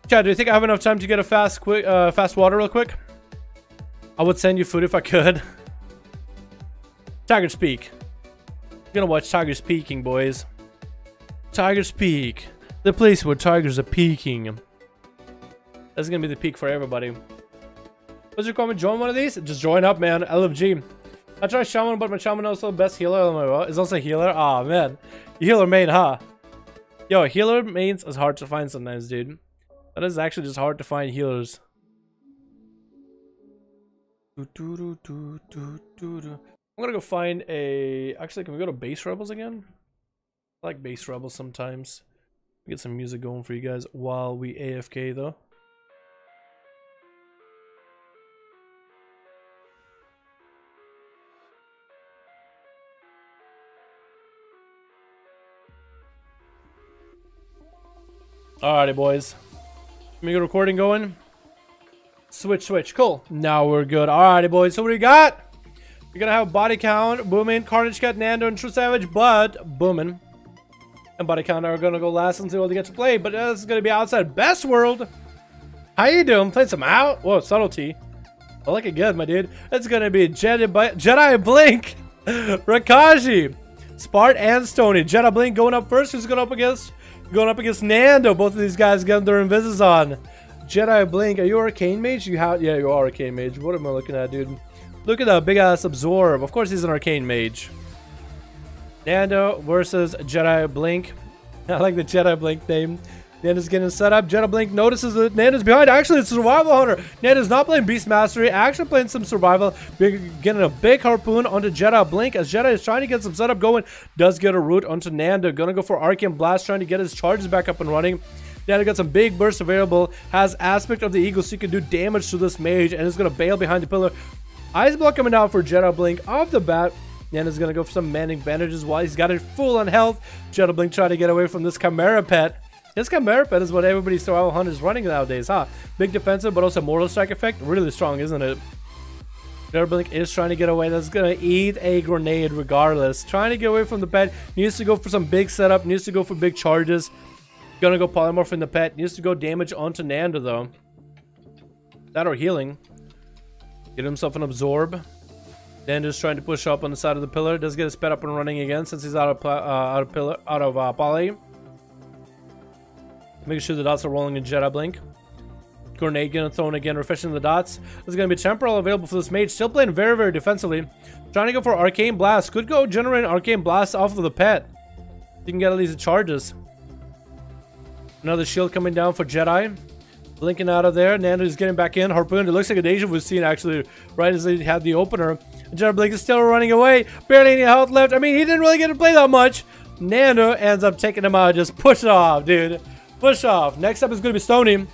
Speaker 1: Chad, do you think I have enough time to get a fast water real quick? I would send you food if I could. Tiger's Peak. We're gonna watch tigers peeking, boys. Tigers Peak. The place where tigers are peeking. That's gonna be the peak for everybody. What's your comment? Join one of these? Just join up, man. LFG. I tried Shaman, but my Shaman also the best healer. Is also a healer. Aw, oh, man. Healer main, huh? Yo, healer mains is hard to find sometimes, dude. That is actually just hard to find healers. I'm gonna go find a... Actually, can we go to Base Rebels again? I like Base Rebels sometimes. Get some music going for you guys while we AFK, though. Alrighty, boys. Let me get recording going. Switch. Cool. Now we're good. Alrighty, boys. So what do we got? We're gonna have body count, Boomin, Carnage Cat, Nando, and True Savage, but Boomin and body count are gonna go last until they get to play. But this is gonna be outside Best World. How you doing? Playing some out? Whoa, subtlety. I like it good, my dude. It's gonna be Jedi Blink, Rakaji, Spart, and Stony. Jedi Blink going up first. Who's going up against? Going up against Nando. Both of these guys getting their invises on. Jedi Blink, are you Arcane Mage? Yeah, you are Arcane Mage. What am I looking at, dude? Look at that big ass Absorb. Of course he's an Arcane Mage. Nando versus Jedi Blink. I like the Jedi Blink name. Nando's getting set up. Jedi Blink notices that Nando's behind. Actually, it's Survival Hunter. Nando's not playing Beast Mastery. Actually playing some Survival. Getting a big harpoon onto Jedi Blink as Jedi is trying to get some setup going. Does get a root onto Nando. Gonna go for Arcane Blast, trying to get his charges back up and running. Nando got some big bursts available. Has Aspect of the Eagle, so he can do damage to this mage. And is gonna bail behind the pillar. Ice Block coming out for Jedi Blink off the bat. Nando's gonna go for some manning bandages while he's got it full on health. Jedi Blink trying to get away from this Chimera Pet. This Chimera Pet is what everybody's Survival Hunt is running nowadays, huh? Big defensive, but also Mortal Strike effect. Really strong, isn't it? Jedi Blink is trying to get away. That's gonna eat a grenade regardless. Trying to get away from the pet. Needs to go for some big setup. Needs to go for big charges. Gonna go Polymorph in the pet. Needs to go damage onto Nando, though. That or healing. Get himself an Absorb. Nando's trying to push up on the side of the pillar. Does get his pet up and running again since he's out of poly. Making sure the dots are rolling in Jedi Blink. Grenade getting thrown again, refreshing the dots. There's going to be Temporal available for this mage. Still playing very, very defensively. Trying to go for Arcane Blast. Could go generate an Arcane Blast off of the pet. You can get at least Charges. Another shield coming down for Jedi. Blinking out of there. Nando is getting back in. Harpoon. It looks like a deja vu scene actually right as they had the opener. Jedi Blink is still running away. Barely any health left. I mean, he didn't really get to play that much. Nando ends up taking him out. Just push it off, dude. Push off. Next up is going to be Stony.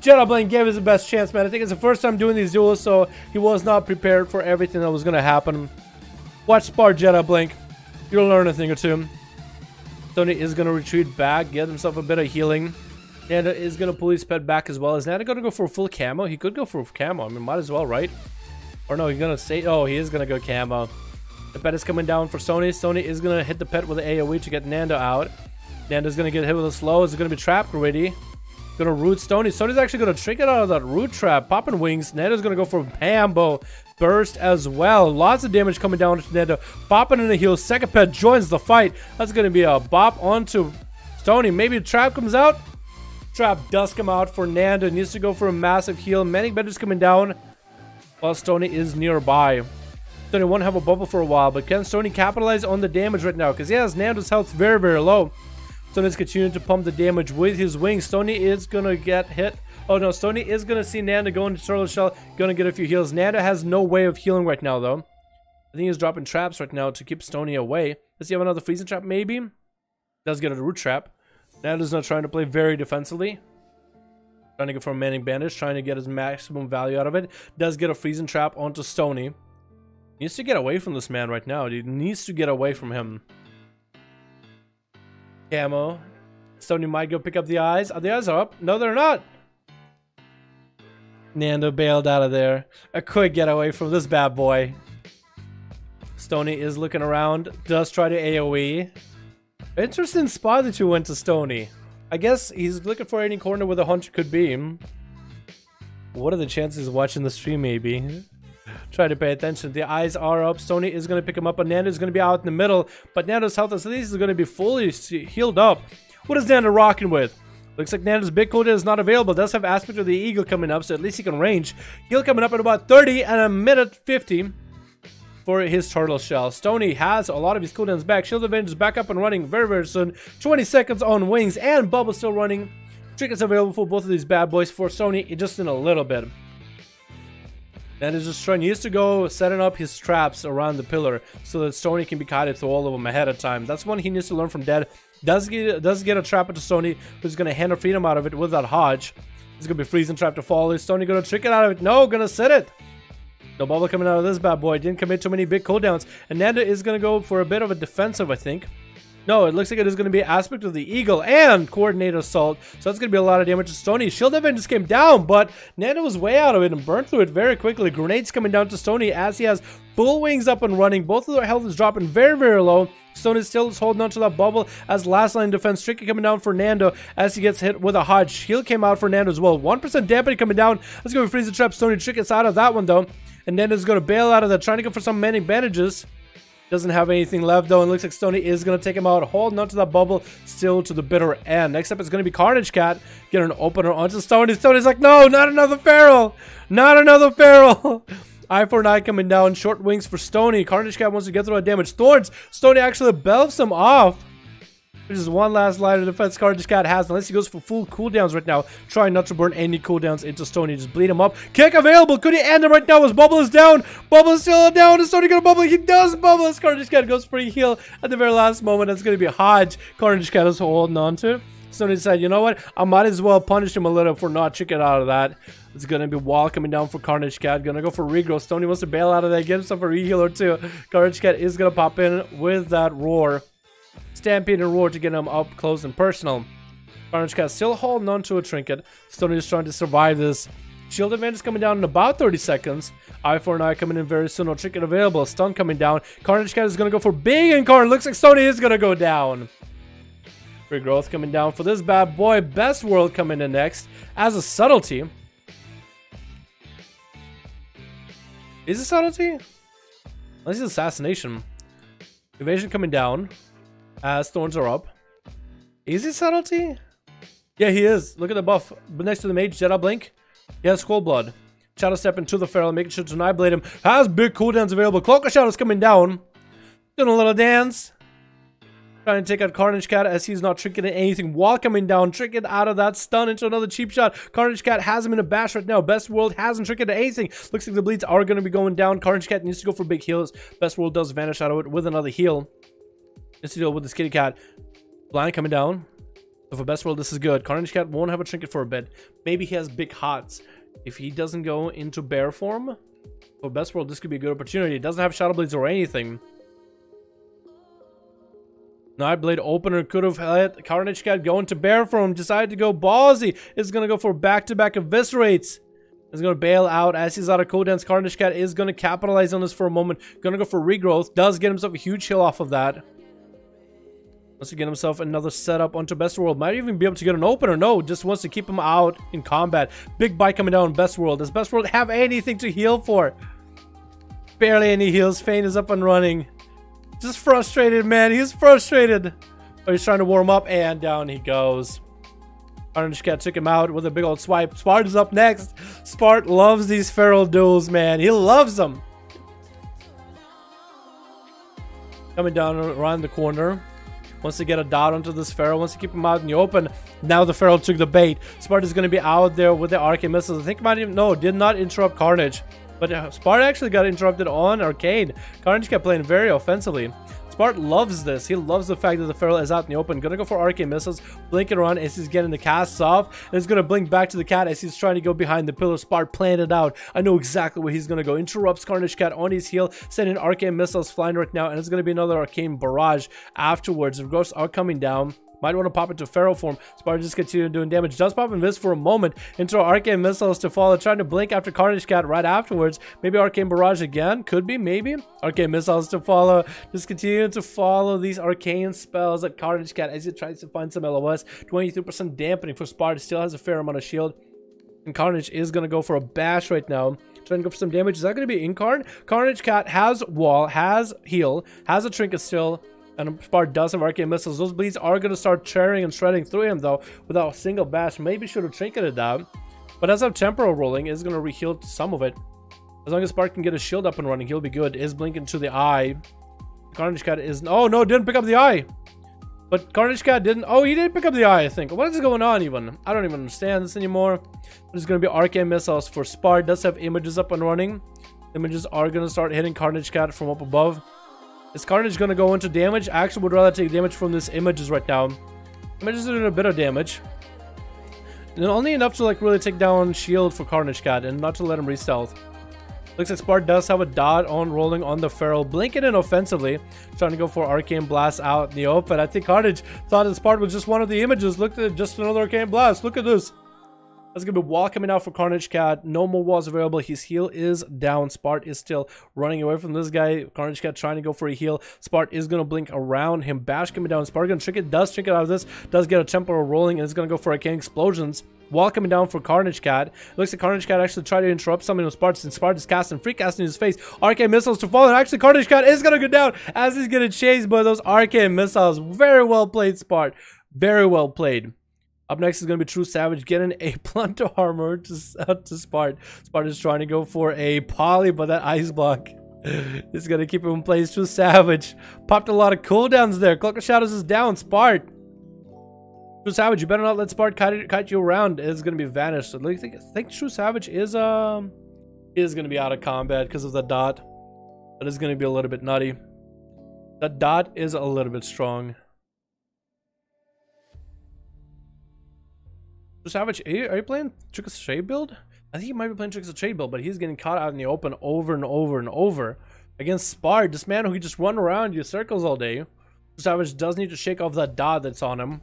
Speaker 1: Jedi Blink gave us the best chance, man. I think it's the first time doing these duels, so he was not prepared for everything that was going to happen. Watch Spart Jedi Blink. You'll learn a thing or two. Stony is going to retreat back, get himself a bit of healing. Nando is going to pull his pet back as well. Is Nando going to go for a full camo? He could go for camo. I mean, might as well, right? Or no, he's going to say... Oh, he is going to go camo. The pet is coming down for Stony. Stony is going to hit the pet with the AoE to get Nando out. Nando's gonna get hit with a slow. Is it gonna be trapped already? Gonna root Stony. Stony's actually gonna trick it out of that root trap. Popping wings. Nando's gonna go for Pambo. Burst as well. Lots of damage coming down to Nando. Popping in the heal. Second pet joins the fight. That's gonna be a bop onto Stony. Maybe a trap comes out. Trap does come out for Nando. Needs to go for a massive heal. Many benches coming down while Stony is nearby. Stony won't have a bubble for a while, but can Stony capitalize on the damage right now? Because he has Nando's health very, very low. Stony's continuing to pump the damage with his wings. Stony is gonna get hit. Oh no, Stony is gonna see Nando go into Turtle Shell, gonna get a few heals. Nando has no way of healing right now though. I think he's dropping traps right now to keep Stony away. Does he have another freezing trap maybe? Does get a root trap. Nando's not trying to play very defensively. Trying to go for a manning bandage, trying to get his maximum value out of it. Does get a freezing trap onto Stony. Needs to get away from this man right now, dude. Needs to get away from him. Camo. Stony might go pick up the eyes. Are the eyes up? No, they're not. Nando bailed out of there. A quick getaway from this bad boy. Stony is looking around. Does try to AoE. Interesting spot that you went to Stony. I guess he's looking for any corner where the hunter could be. What are the chances of watching the stream maybe? Try to pay attention. The eyes are up. Stony is going to pick him up, but Nando is going to be out in the middle. But Nando's health at least is going to be fully healed up. What is Nando rocking with? Looks like Nando's big cooldown is not available. Does have aspect of the eagle coming up, so at least he can range. Heal coming up at about 30 and a minute 50 for his turtle shell. Stony has a lot of his cooldowns back. Shield Avenge is back up and running very, very soon. 20 seconds on wings, and Bubble still running. Trick is available for both of these bad boys for Stony just in a little bit. That is just trying. He needs to go setting up his traps around the pillar so that Stony can be kited through all of them ahead of time. That's one he needs to learn from Dead. Does get a trap into Stony, who's going to hand her freedom out of it with that Hodge. It's going to be freezing trap to fall. Is Stony going to trick it out of it? No, going to set it. No bubble coming out of this bad boy. Didn't commit too many big cooldowns. And Nando is going to go for a bit of a defensive, I think. No, it looks like it is going to be aspect of the eagle and coordinate assault. So that's going to be a lot of damage to Stony. Shield event just came down, but Nando was way out of it and burned through it very quickly. Grenades coming down to Stony as he has full wings up and running. Both of their health is dropping very, very low. Stony still is holding on to that bubble as last line defense. Tricky coming down for Nando as he gets hit with a Hodge. Shield came out for Nando as well. 1% dampening coming down. Let's go freeze the trap. Stony Trick gets out of that one though. And Nando's going to bail out of that, trying to go for some manning bandages. Doesn't have anything left though, and looks like Stony is going to take him out, holding onto that bubble still to the bitter end. Next up is going to be Carnage Cat. Get an opener onto Stony. Stony's like, no, not another Feral. Not another Feral. Eye for an eye coming down. Short wings for Stony. Carnage Cat wants to get through a damage. Thorns. Stony actually belts him off. Which is one last line of defense Carnage Cat has, unless he goes for full cooldowns right now. Trying not to burn any cooldowns into Stony. Just bleed him up. Kick available. Could he end him right now? His bubble is down. Bubble is still down. Is Stony gonna bubble? He does bubble as Carnage Cat goes for a heal at the very last moment. That's gonna be a Hodge. Carnage Cat is holding on to. Stony decided, you know what? I might as well punish him a little for not tricking out of that. It's gonna be wall coming down for Carnage Cat. Gonna go for regrowth. Stony wants to bail out of that. Get himself a re-heal or two. Carnage Cat is gonna pop in with that roar. Stampede and roar to get him up close and personal. Carnage Cat still holding on to a trinket. Stony is trying to survive this. Shield advantage coming down in about 30 seconds. Eye for an eye coming in very soon. No trinket available. Stun coming down. Carnage Cat is going to go for big Incarn. Looks like Stony is going to go down. Free growth coming down for this bad boy. Best World coming in next as a subtlety. Is it subtlety? This is assassination. Evasion coming down. As thorns are up. Is he subtlety? Yeah, he is. Look at the buff. But next to the mage, Jedi Blink. He has Cold Blood. Shadow Step into the Feral, making sure to deny blade him. Has big cooldowns available. Cloak of Shadows coming down. Doing a little dance. Trying to take out Carnage Cat as he's not tricking anything. Wall coming down. Tricking out of that stun into another cheap shot. Carnage Cat has him in a bash right now. Best World hasn't tricked anything. Looks like the bleeds are going to be going down. Carnage Cat needs to go for big heals. Best World does vanish out of it with another heal. Needs to deal with this kitty cat. Blind coming down. So for Best World, this is good. Carnage Cat won't have a trinket for a bit. Maybe he has big hots. If he doesn't go into bear form, for Best World, this could be a good opportunity. It doesn't have Shadow Blades or anything. Nightblade opener could have let Carnage Cat go into bear form. Decided to go ballsy. Is going to go for back-to-back eviscerates. Is going to bail out as he's out of cooldowns. Carnage Cat is going to capitalize on this for a moment. Going to go for regrowth. Does get himself a huge heal off of that. Wants to get himself another setup onto Best World. Might even be able to get an opener. No, just wants to keep him out in combat. Big bite coming down on Best World. Does Best World have anything to heal for? Barely any heals. Fane is up and running. Just frustrated, man. He's frustrated. Oh, he's trying to warm up, and down he goes. Carnage Cat took him out with a big old swipe. Spart is up next. Spart loves these feral duels, man. He loves them. Coming down around the corner. Wants to get a dot onto this feral. Wants to keep him out in the open. Now the feral took the bait. Spart is going to be out there with the arcane missiles. I think might even... No, did not interrupt Carnage. But Spart actually got interrupted on Arcane. Carnage kept playing very offensively. Spart loves this. He loves the fact that the feral is out in the open. Gonna go for arcane missiles. Blinking around as he's getting the casts off. And he's gonna blink back to the cat as he's trying to go behind the pillar. Spart planned it out. I know exactly where he's gonna go. Interrupts Carnage Cat on his heel. Sending arcane missiles flying right now. And it's gonna be another arcane barrage afterwards. The ghosts are coming down. Might want to pop into feral form. Spart just continue doing damage. Does pop in this for a moment into arcane missiles to follow. Trying to blink after Carnage Cat right afterwards. Maybe arcane barrage again. Could be, maybe. Arcane missiles to follow. Just continue to follow these arcane spells at Carnage Cat as he tries to find some LOS. 23% dampening for Spart. Still has a fair amount of shield. And Carnage is going to go for a bash right now. Trying to go for some damage. Is that going to be Incarn? Carnage Cat has wall, has heal, has a trinket still. And Spart does have arcane missiles. Those bleeds are going to start tearing and shredding through him, though, without a single bash. Maybe should have trinketed that. But as of temporal rolling, is going to re-heal some of it. As long as Spart can get his shield up and running, he'll be good. Is blinking to the eye. Carnage Cat is... Oh, no, didn't pick up the eye. But Carnage Cat didn't... Oh, he did pick up the eye, I think. What is going on, even? I don't even understand this anymore. There's going to be arcane missiles for Spart. Does have images up and running. Images are going to start hitting Carnage Cat from up above. Is Carnage going to go into damage? I actually would rather take damage from these images right now. Images are doing a bit of damage. And only enough to like really take down shield for Carnage Cat and not to let him re-stealth. Looks like Spart does have a dot on rolling on the feral. Blinking in offensively. Trying to go for arcane blast out in the open. I think Carnage thought that Spart was just one of the images. Look at it, just another arcane blast. Look at this. That's going to be a wall coming out for Carnage Cat. No more walls available. His heal is down. Spart is still running away from this guy. Carnage Cat trying to go for a heal. Spart is going to blink around him. Bash coming down. Spart going to trick it. Does trick it out of this. Does get a temporal rolling. And is going to go for arcane explosions. Wall coming down for Carnage Cat. Looks like Carnage Cat actually tried to interrupt something with Spart. And Spart is casting, free casting in his face. Arcane missiles to fall. And actually Carnage Cat is going to go down as he's getting chased by those arcane missiles. Very well played, Spart. Very well played. Up next is going to be True Savage getting a plunter armor to Spart. Spart is trying to go for a poly, but that ice block is going to keep him in place. True Savage popped a lot of cooldowns there. Cloak of Shadows is down. Spart. True Savage, you better not let Spart kite you around. It's going to be vanished. So I think True Savage is going to be out of combat because of the dot. That is going to be a little bit nutty. That dot is a little bit strong. Savage, are you playing Tricks of Trade build? I think he might be playing Tricks of Trade build, but he's getting caught out in the open over and over and over against Spart. This man who can just run around your circles all day. Savage does need to shake off that dot that's on him.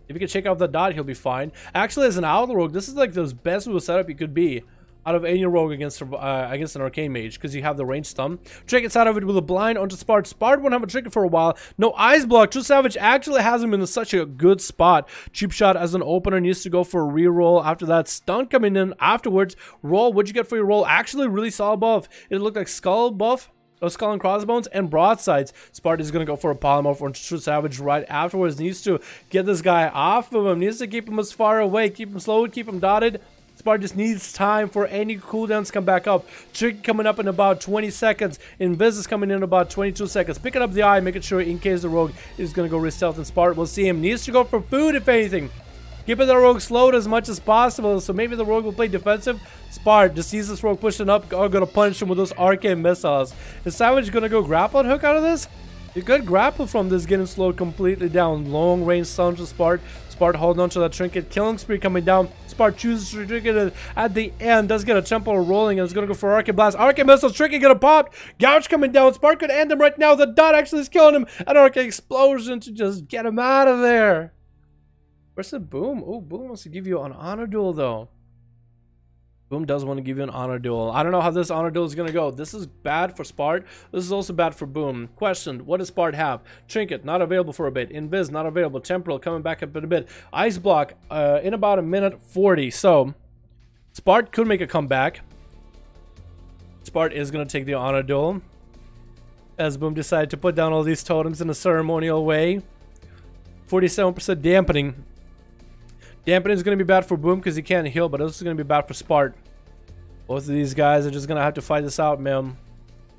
Speaker 1: If he can shake off that dot, he'll be fine. Actually, as an Owl Rogue, this is like the best little setup you could be out of any rogue against an arcane mage, because you have the ranged stun. Trinkets out of it with a blind onto Spart. Spart won't have a trinket for a while. No ice block. True Savage actually has him in such a good spot. Cheap shot as an opener, needs to go for a reroll. After that, stun coming in afterwards. Roll. What'd you get for your roll? Actually, really solid buff. It looked like skull buff. Skull and crossbones and broadsides. Spart is going to go for a polymorph on True Savage right afterwards. Needs to get this guy off of him. Needs to keep him as far away. Keep him slowed. Keep him dotted. Spart just needs time for any cooldowns to come back up. Trick coming up in about 20 seconds. Invis is coming in about 22 seconds. Picking up the eye, making sure in case the rogue is going to go re-stealth, and Spart will see him. Needs to go for food, if anything. Keeping the rogue slowed as much as possible, so maybe the rogue will play defensive. Spart just sees this rogue pushing up. Are going to punish him with those arcane missiles. Is Savage going to go grapple and hook out of this? You could grapple from this, getting slowed completely down. Long range stun to Spart. Spart holding on to that trinket. Killing spree coming down. Spart chooses to trinket it at the end. Does get a tempo rolling and is going to go for Arcane Blast. Arcane Missile. Trinket going to pop. Gouge coming down. Spart could end him right now. The dot actually is killing him. An Arcane Explosion to just get him out of there. Where's the Boom? Oh, Boom wants to give you an honor duel though. Boom does want to give you an honor duel. I don't know how this honor duel is going to go. This is bad for Spart. This is also bad for Boom. Question, what does Spart have? Trinket, not available for a bit. Invis, not available. Temporal, coming back up in a bit. Ice Block, in about a minute 40. So, Spart could make a comeback. Spart is going to take the honor duel. As Boom decided to put down all these totems in a ceremonial way. 47% dampening. Dampening is going to be bad for Boom because he can't heal, but this is going to be bad for Spart. Both of these guys are just going to have to fight this out, man.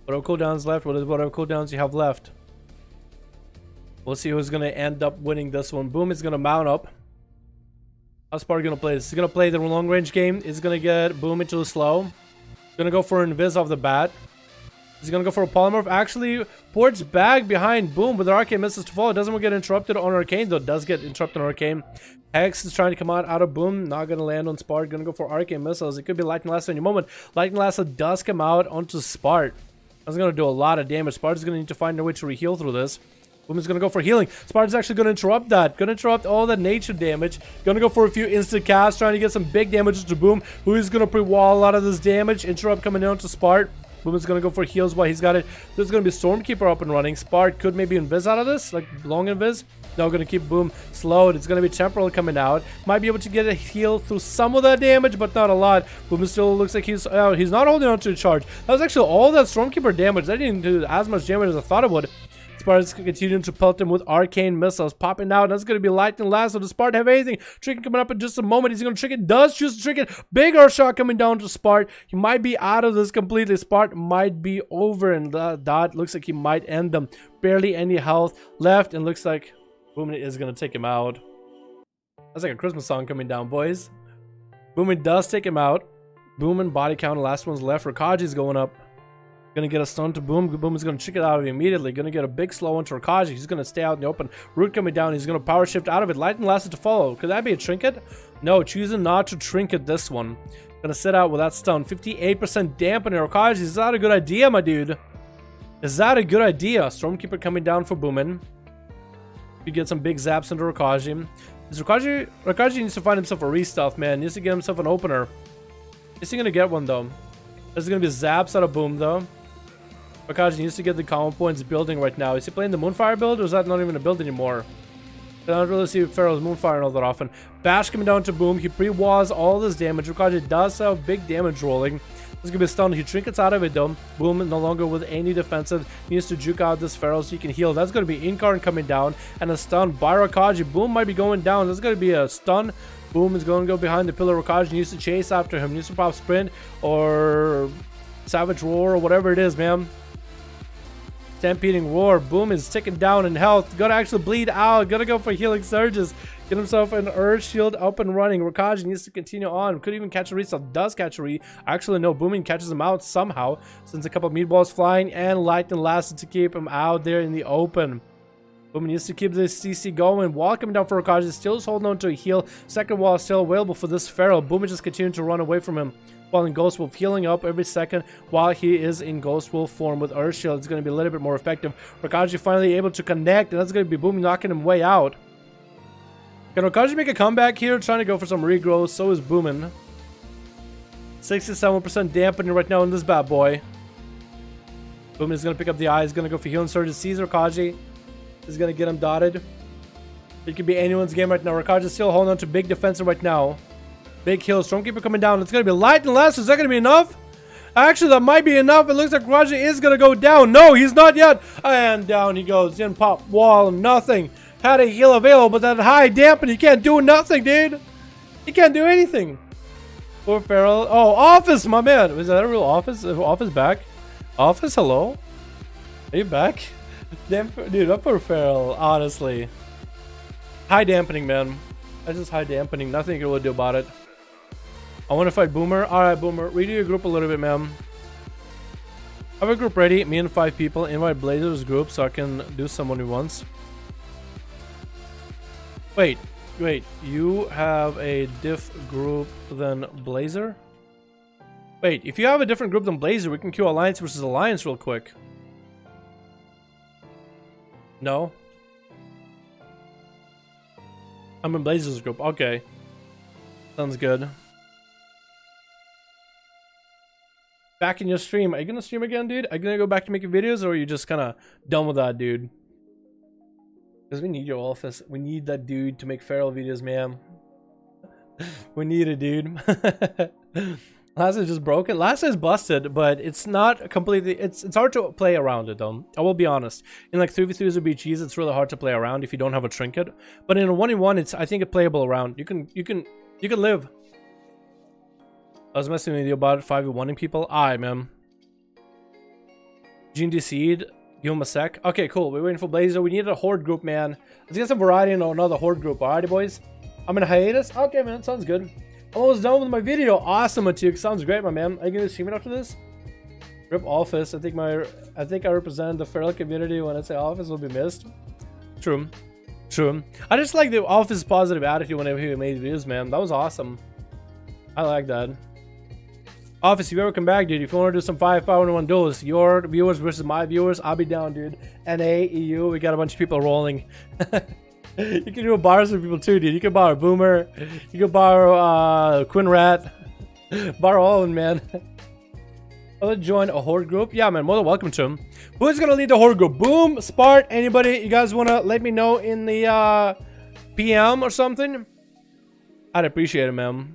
Speaker 1: Whatever cooldowns left, whatever cooldowns you have left. We'll see who's going to end up winning this one. Boom is going to mount up. How's Spart going to play this? He's going to play the long range game. He's going to get Boom into a slow. He's going to go for an Invis off the bat. He's going to go for a polymorph. Actually, ports back behind Boom with the arcane missiles to follow. It doesn't get interrupted on arcane, though. It does get interrupted on arcane. Hex is trying to come out of Boom. Not going to land on Spart. Going to go for arcane missiles. It could be Lightning Lasso any moment. Lightning Lasso does come out onto Spart. That's going to do a lot of damage. Spart is going to need to find a way to re-heal through this. Boom is going to go for healing. Spart is actually going to interrupt that. Going to interrupt all that nature damage. Going to go for a few instant casts. Trying to get some big damage to Boom. Who is going to pre-wall a lot of this damage. Interrupt coming down to Spart. Boom is going to go for heals while he's got it. There's going to be Stormkeeper up and running. Spart could maybe invis out of this, like long invis. No, going to keep Boom slowed. It's going to be Temporal coming out. Might be able to get a heal through some of that damage, but not a lot. Boom still looks like he's not holding on to the charge. That was actually all that Stormkeeper damage. That didn't do as much damage as I thought it would. Spart is continuing to pelt him with arcane missiles popping out. That's going to be Lightning Lasso. Does Spart have anything? Trinket coming up in just a moment. He's going to Trinket. Does choose to Trinket. Big Earth Shot coming down to Spart. He might be out of this completely. Spart might be over, and that looks like he might end them. Barely any health left, and looks like Boom is going to take him out. That's like a Christmas song coming down, boys. Boom does take him out. Boom and body count. Last one's left. Rakaji's going up. Gonna get a stun to Boom. Boom is gonna trick it out of it immediately. Gonna get a big slow onto Rakaji. He's gonna stay out in the open. Root coming down. He's gonna power shift out of it. Lightning Lasso to follow. Could that be a trinket? No, choosing not to trinket this one. Gonna sit out with that stun. 58% dampening Rakaji. Is that a good idea, my dude? Is that a good idea? Stormkeeper coming down for Boomin. You get some big zaps into Rakaji. Rakaji needs to find himself a restuff, man. He needs to get himself an opener. Is he gonna get one though? There's gonna be zaps out of Boom though. Rakaji needs to get the combo points building right now. Is he playing the Moonfire build, or is that not even a build anymore? I don't really see Pharaoh's Moonfire all that often. Bash coming down to Boom. He pre-walls all this damage. Rakaji does have big damage rolling. This is gonna be a stun. He trinkets out of it though. Boom no longer with any defensive. Needs to juke out this Pharaoh so he can heal. That's gonna be Incarn coming down and a stun by Rakaji. Boom might be going down. That's gonna be a stun. Boom is going to go behind the pillar. Rakaji needs to chase after him. Needs to pop sprint or Savage Roar or whatever it is, man. Stampeding Roar. Boom is ticking down in health. Gotta actually bleed out. Gotta go for healing surges. Get himself an Earth Shield up and running. Rakaji needs to continue on. Could even catch a restuff. Does catch a re. Actually, no. Booming catches him out somehow. Sends a couple meatballs flying and Lightning Lasso to keep him out there in the open. Boom needs to keep this CC going. Wall coming down for Rakaji. Still holding on to a heal. Second wall is still available for this Pharaoh. Boom is just continuing to run away from him. While in Ghost Wolf, healing up every second while he is in Ghost Wolf form with Earth Shield. It's going to be a little bit more effective. Rakaji finally able to connect, and that's going to be Boom knocking him way out. Can Rakaji make a comeback here? Trying to go for some regrowth. So is Boomin. 67% dampening right now in this bad boy. Boomin is going to pick up the eye. He's going to go for healing surge. Sees Rakaji. He's going to get him dotted. It could be anyone's game right now. Rakaji is still holding on to big defensive right now. Big heal. Stormkeeper coming down. It's going to be Lightning Lasso. Is that going to be enough? Actually, that might be enough. It looks like Rakaji is going to go down. No, he's not yet. And down he goes. Didn't pop wall. Nothing. Had a heal available, but that high dampen. He can't do nothing, dude. He can't do anything. Poor Feral. Oh, Office, my man. Was that a real Office? Office back? Office, hello? Are you back? Damn, dude, that poor Feral, honestly. High dampening, man. That's just high dampening. Nothing you can really do about it. I want to fight Boomer. Alright, Boomer. Redo your group a little bit, man. Have a group ready. Me and 5 people. Invite Blazer's group so I can do someone who wants. Wait. You have a diff group than Blazer? Wait, if you have a different group than Blazer, we can queue Alliance versus Alliance real quick. No? I'm in Blazer's group. Okay. Sounds good. back in your stream. Are you gonna stream again, dude? Are you gonna go back to making videos, or are you just kind of done with that, dude? Because we need your office. We need that dude to make feral videos, man. We need it, dude. Last is just broken. Last is busted, but it's not completely. It's hard to play around it, though. I will be honest. In like 3v3s or BGs, it's really hard to play around if you don't have a trinket. But in a 1v1, it's I think it's playable around. You can live. I was messing with you about 5v1ing people. Alright, man. G&D Seed. Give him a sec. Okay, cool. We're waiting for Blazer. We need a horde group, man. Let's get some variety in another horde group. Alrighty, boys. I'm in a hiatus. Okay, man. Sounds good. I'm almost done with my video. Awesome, Matuk. Sounds great, my man. Are you gonna stream it after this? Rip office. I think I represent the feral community when I say office will be missed. True. True. I just like the office positive attitude whenever he made videos, man. That was awesome. I like that. Office, if you ever come back, dude, if you want to do some 5-5-1 duels, your viewers versus my viewers, I'll be down, dude. NA, EU, we got a bunch of people rolling. You can do bars with people too, dude. You can borrow Boomer, you can borrow Quinrat, borrow all of them, man. I'll join a horde group. Yeah, man, more than welcome to him. Who's gonna lead the horde group? Boom, Spart, anybody? You guys wanna let me know in the PM or something? I'd appreciate it, man.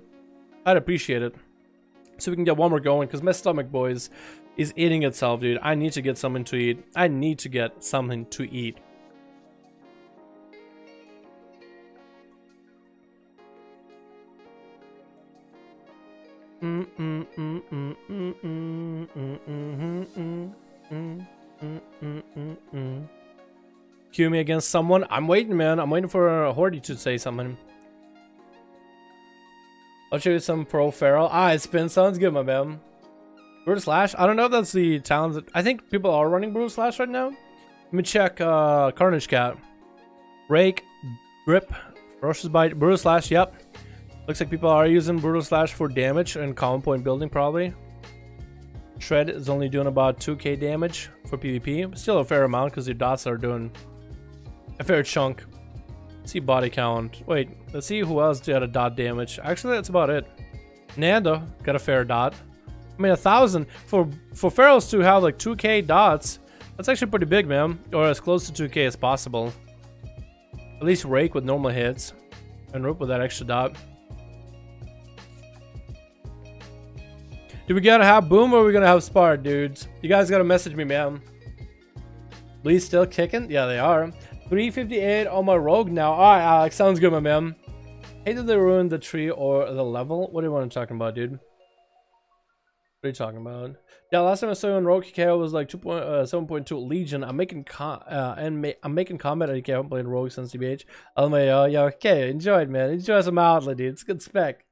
Speaker 1: I'd appreciate it. So we can get one more going, because my stomach, boys, is eating itself, dude. I need to get something to eat. I need to get something to eat. Cue me against someone. I'm waiting, man. I'm waiting for a horde to say something. I'll show you some pro feral. Ah, it spin. Sounds good, my man. Brutal Slash. I don't know if that's the talent that I think people are running Brutal Slash right now. Let me check Carnage Cat. Rake, Grip, Ferocious Bite, Brutal Slash, yep. Looks like people are using Brutal Slash for damage and common point building probably. Shred is only doing about 2k damage for PvP. Still a fair amount because your dots are doing a fair chunk. Let's see body count. Wait, let's see who else did a dot damage. Actually, that's about it. Nando got a fair dot. I mean, 1,000 for ferals to have like 2k dots. That's actually pretty big, man. Or as close to 2k as possible. At least Rake with normal hits, and Roop with that extra dot. Do we gotta have Boom or are we gonna have Spart, dudes? You guys gotta message me, man. Bleed's still kicking? Yeah, they are. 358 on my rogue now. Alright, Alex, sounds good, my man. Hate that they ruined the tree or the level. What do you want to talk about, dude? What are you talking about? Yeah, last time I saw you on Rogue KO was like 7.2 Legion. I'm making I'm making comment. I haven't played Rogue since DBH. LMAO, yeah, okay, enjoy it, man. Enjoy some outlet, dude. It's good spec.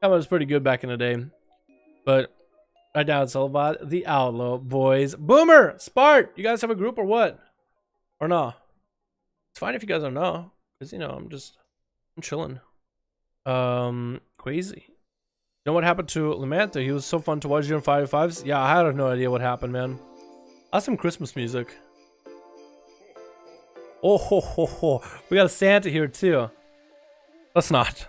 Speaker 1: Comment was pretty good back in the day, but right now it's all about the Outlaw boys. Boomer, Spart, you guys have a group or what? Or no? It's fine if you guys don't know, because you know I'm chilling. Crazy. You know what happened to Lamantha? He was so fun to watch during 5v5s. Yeah, I had no idea what happened, man. That's some Christmas music. Oh ho ho ho! We got a Santa here too. Let's not.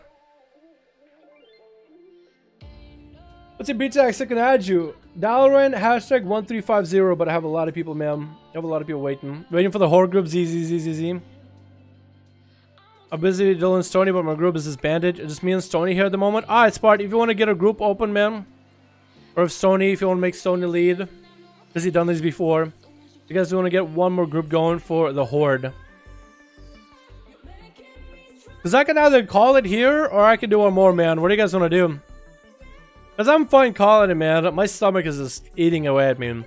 Speaker 1: What's your BTX? I can add you. Dalaran hashtag 1350. But I have a lot of people, man. I have a lot of people waiting for the horde group. ZZZZZ. I'm busy Dylan Stony, but my group is disbanded. It's just me and Stony here at the moment. Alright, Spart, if you want to get a group open, man. Or if Stony, if you want to make Stony lead. Has he done these before? You guys want to get one more group going for the horde. Because I can either call it here, or I can do one more, man. What do you guys want to do? Because I'm fine calling it, man. My stomach is just eating away at me.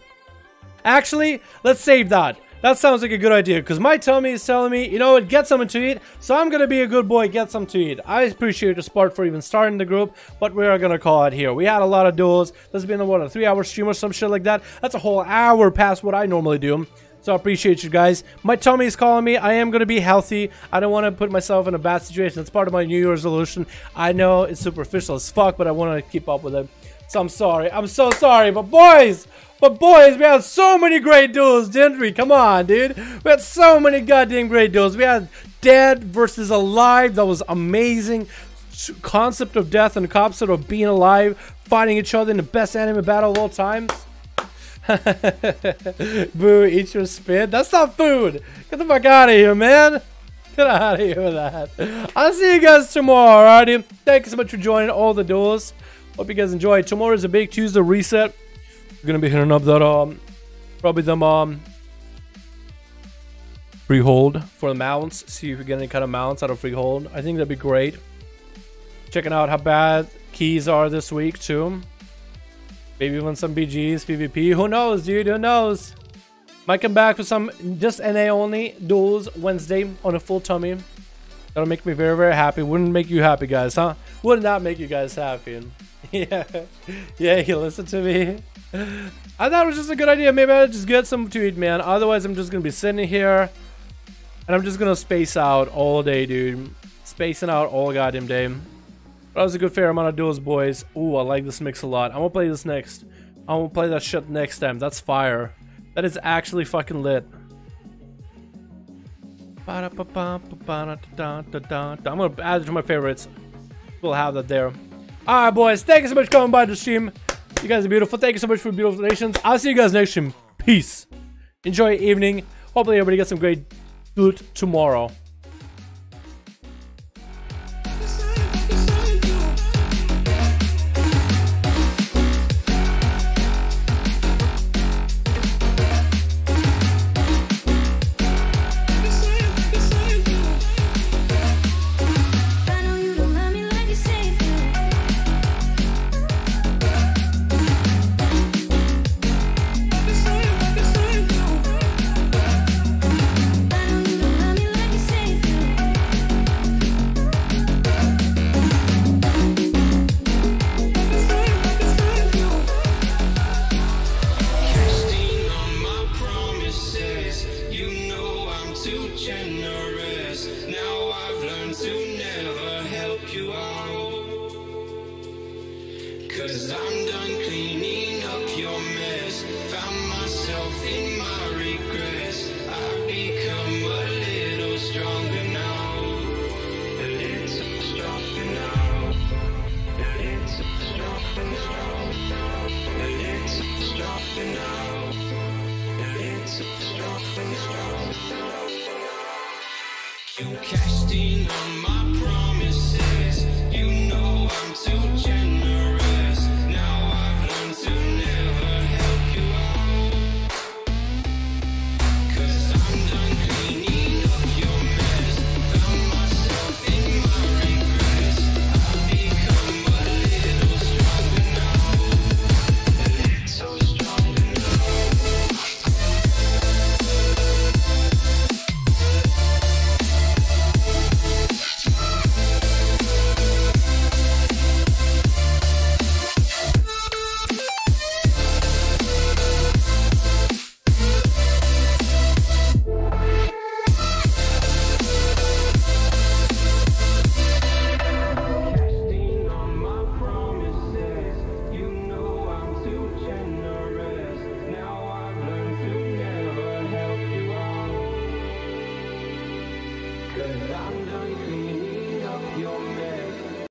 Speaker 1: Actually, let's save that. That sounds like a good idea, because my tummy is telling me, you know what, get something to eat. So I'm going to be a good boy, get something to eat. I appreciate the Spart for even starting the group, but we are going to call it here. We had a lot of duels. This has been, what, a 3-hour stream or some shit like that. That's a whole hour past what I normally do. So I appreciate you guys. My tummy is calling me. I am going to be healthy. I don't want to put myself in a bad situation. It's part of my New Year's resolution. I know it's superficial as fuck, but I want to keep up with it. So I'm sorry. I'm so sorry. But boys, we had so many great duels, didn't we? Come on, dude. We had so many goddamn great duels. We had dead versus alive. That was amazing. Concept of death and concept of being alive. fighting each other in the best anime battle of all time. Boo, eat your spit. That's not food. Get the fuck out of here, man. Get out of here with that. I'll see you guys tomorrow, alrighty? Thank you so much for joining all the duels. Hope you guys enjoyed. Tomorrow is a big Tuesday reset. We're gonna be hitting up that probably them freehold for the mounts. See if we get any kind of mounts out of freehold. I think that'd be great. Checking out how bad keys are this week too. Maybe even some BGs, PvP. Who knows, dude? Who knows? Might come back with some just NA only duels Wednesday on a full tummy. That'll make me very, very happy. Wouldn't make you happy, guys, huh? Would not make you guys happy. Yeah, yeah, you listen to me. I thought it was just a good idea. Maybe I'll just get some to eat, man. Otherwise, I'm just gonna be sitting here and I'm just gonna space out all day, dude. Spacing out all goddamn day. That was a good fair amount of duels, boys. Ooh, I like this mix a lot. I'm gonna play this next. I'm gonna play that shit next time. That's fire. That is actually fucking lit. I'm gonna add it to my favorites. We'll have that there. Alright, boys. Thank you so much for coming by the stream. You guys are beautiful. Thank you so much for beautiful donations. I'll see you guys next stream. Peace. Enjoy your evening. Hopefully everybody gets some great loot tomorrow.
Speaker 2: You cashed in on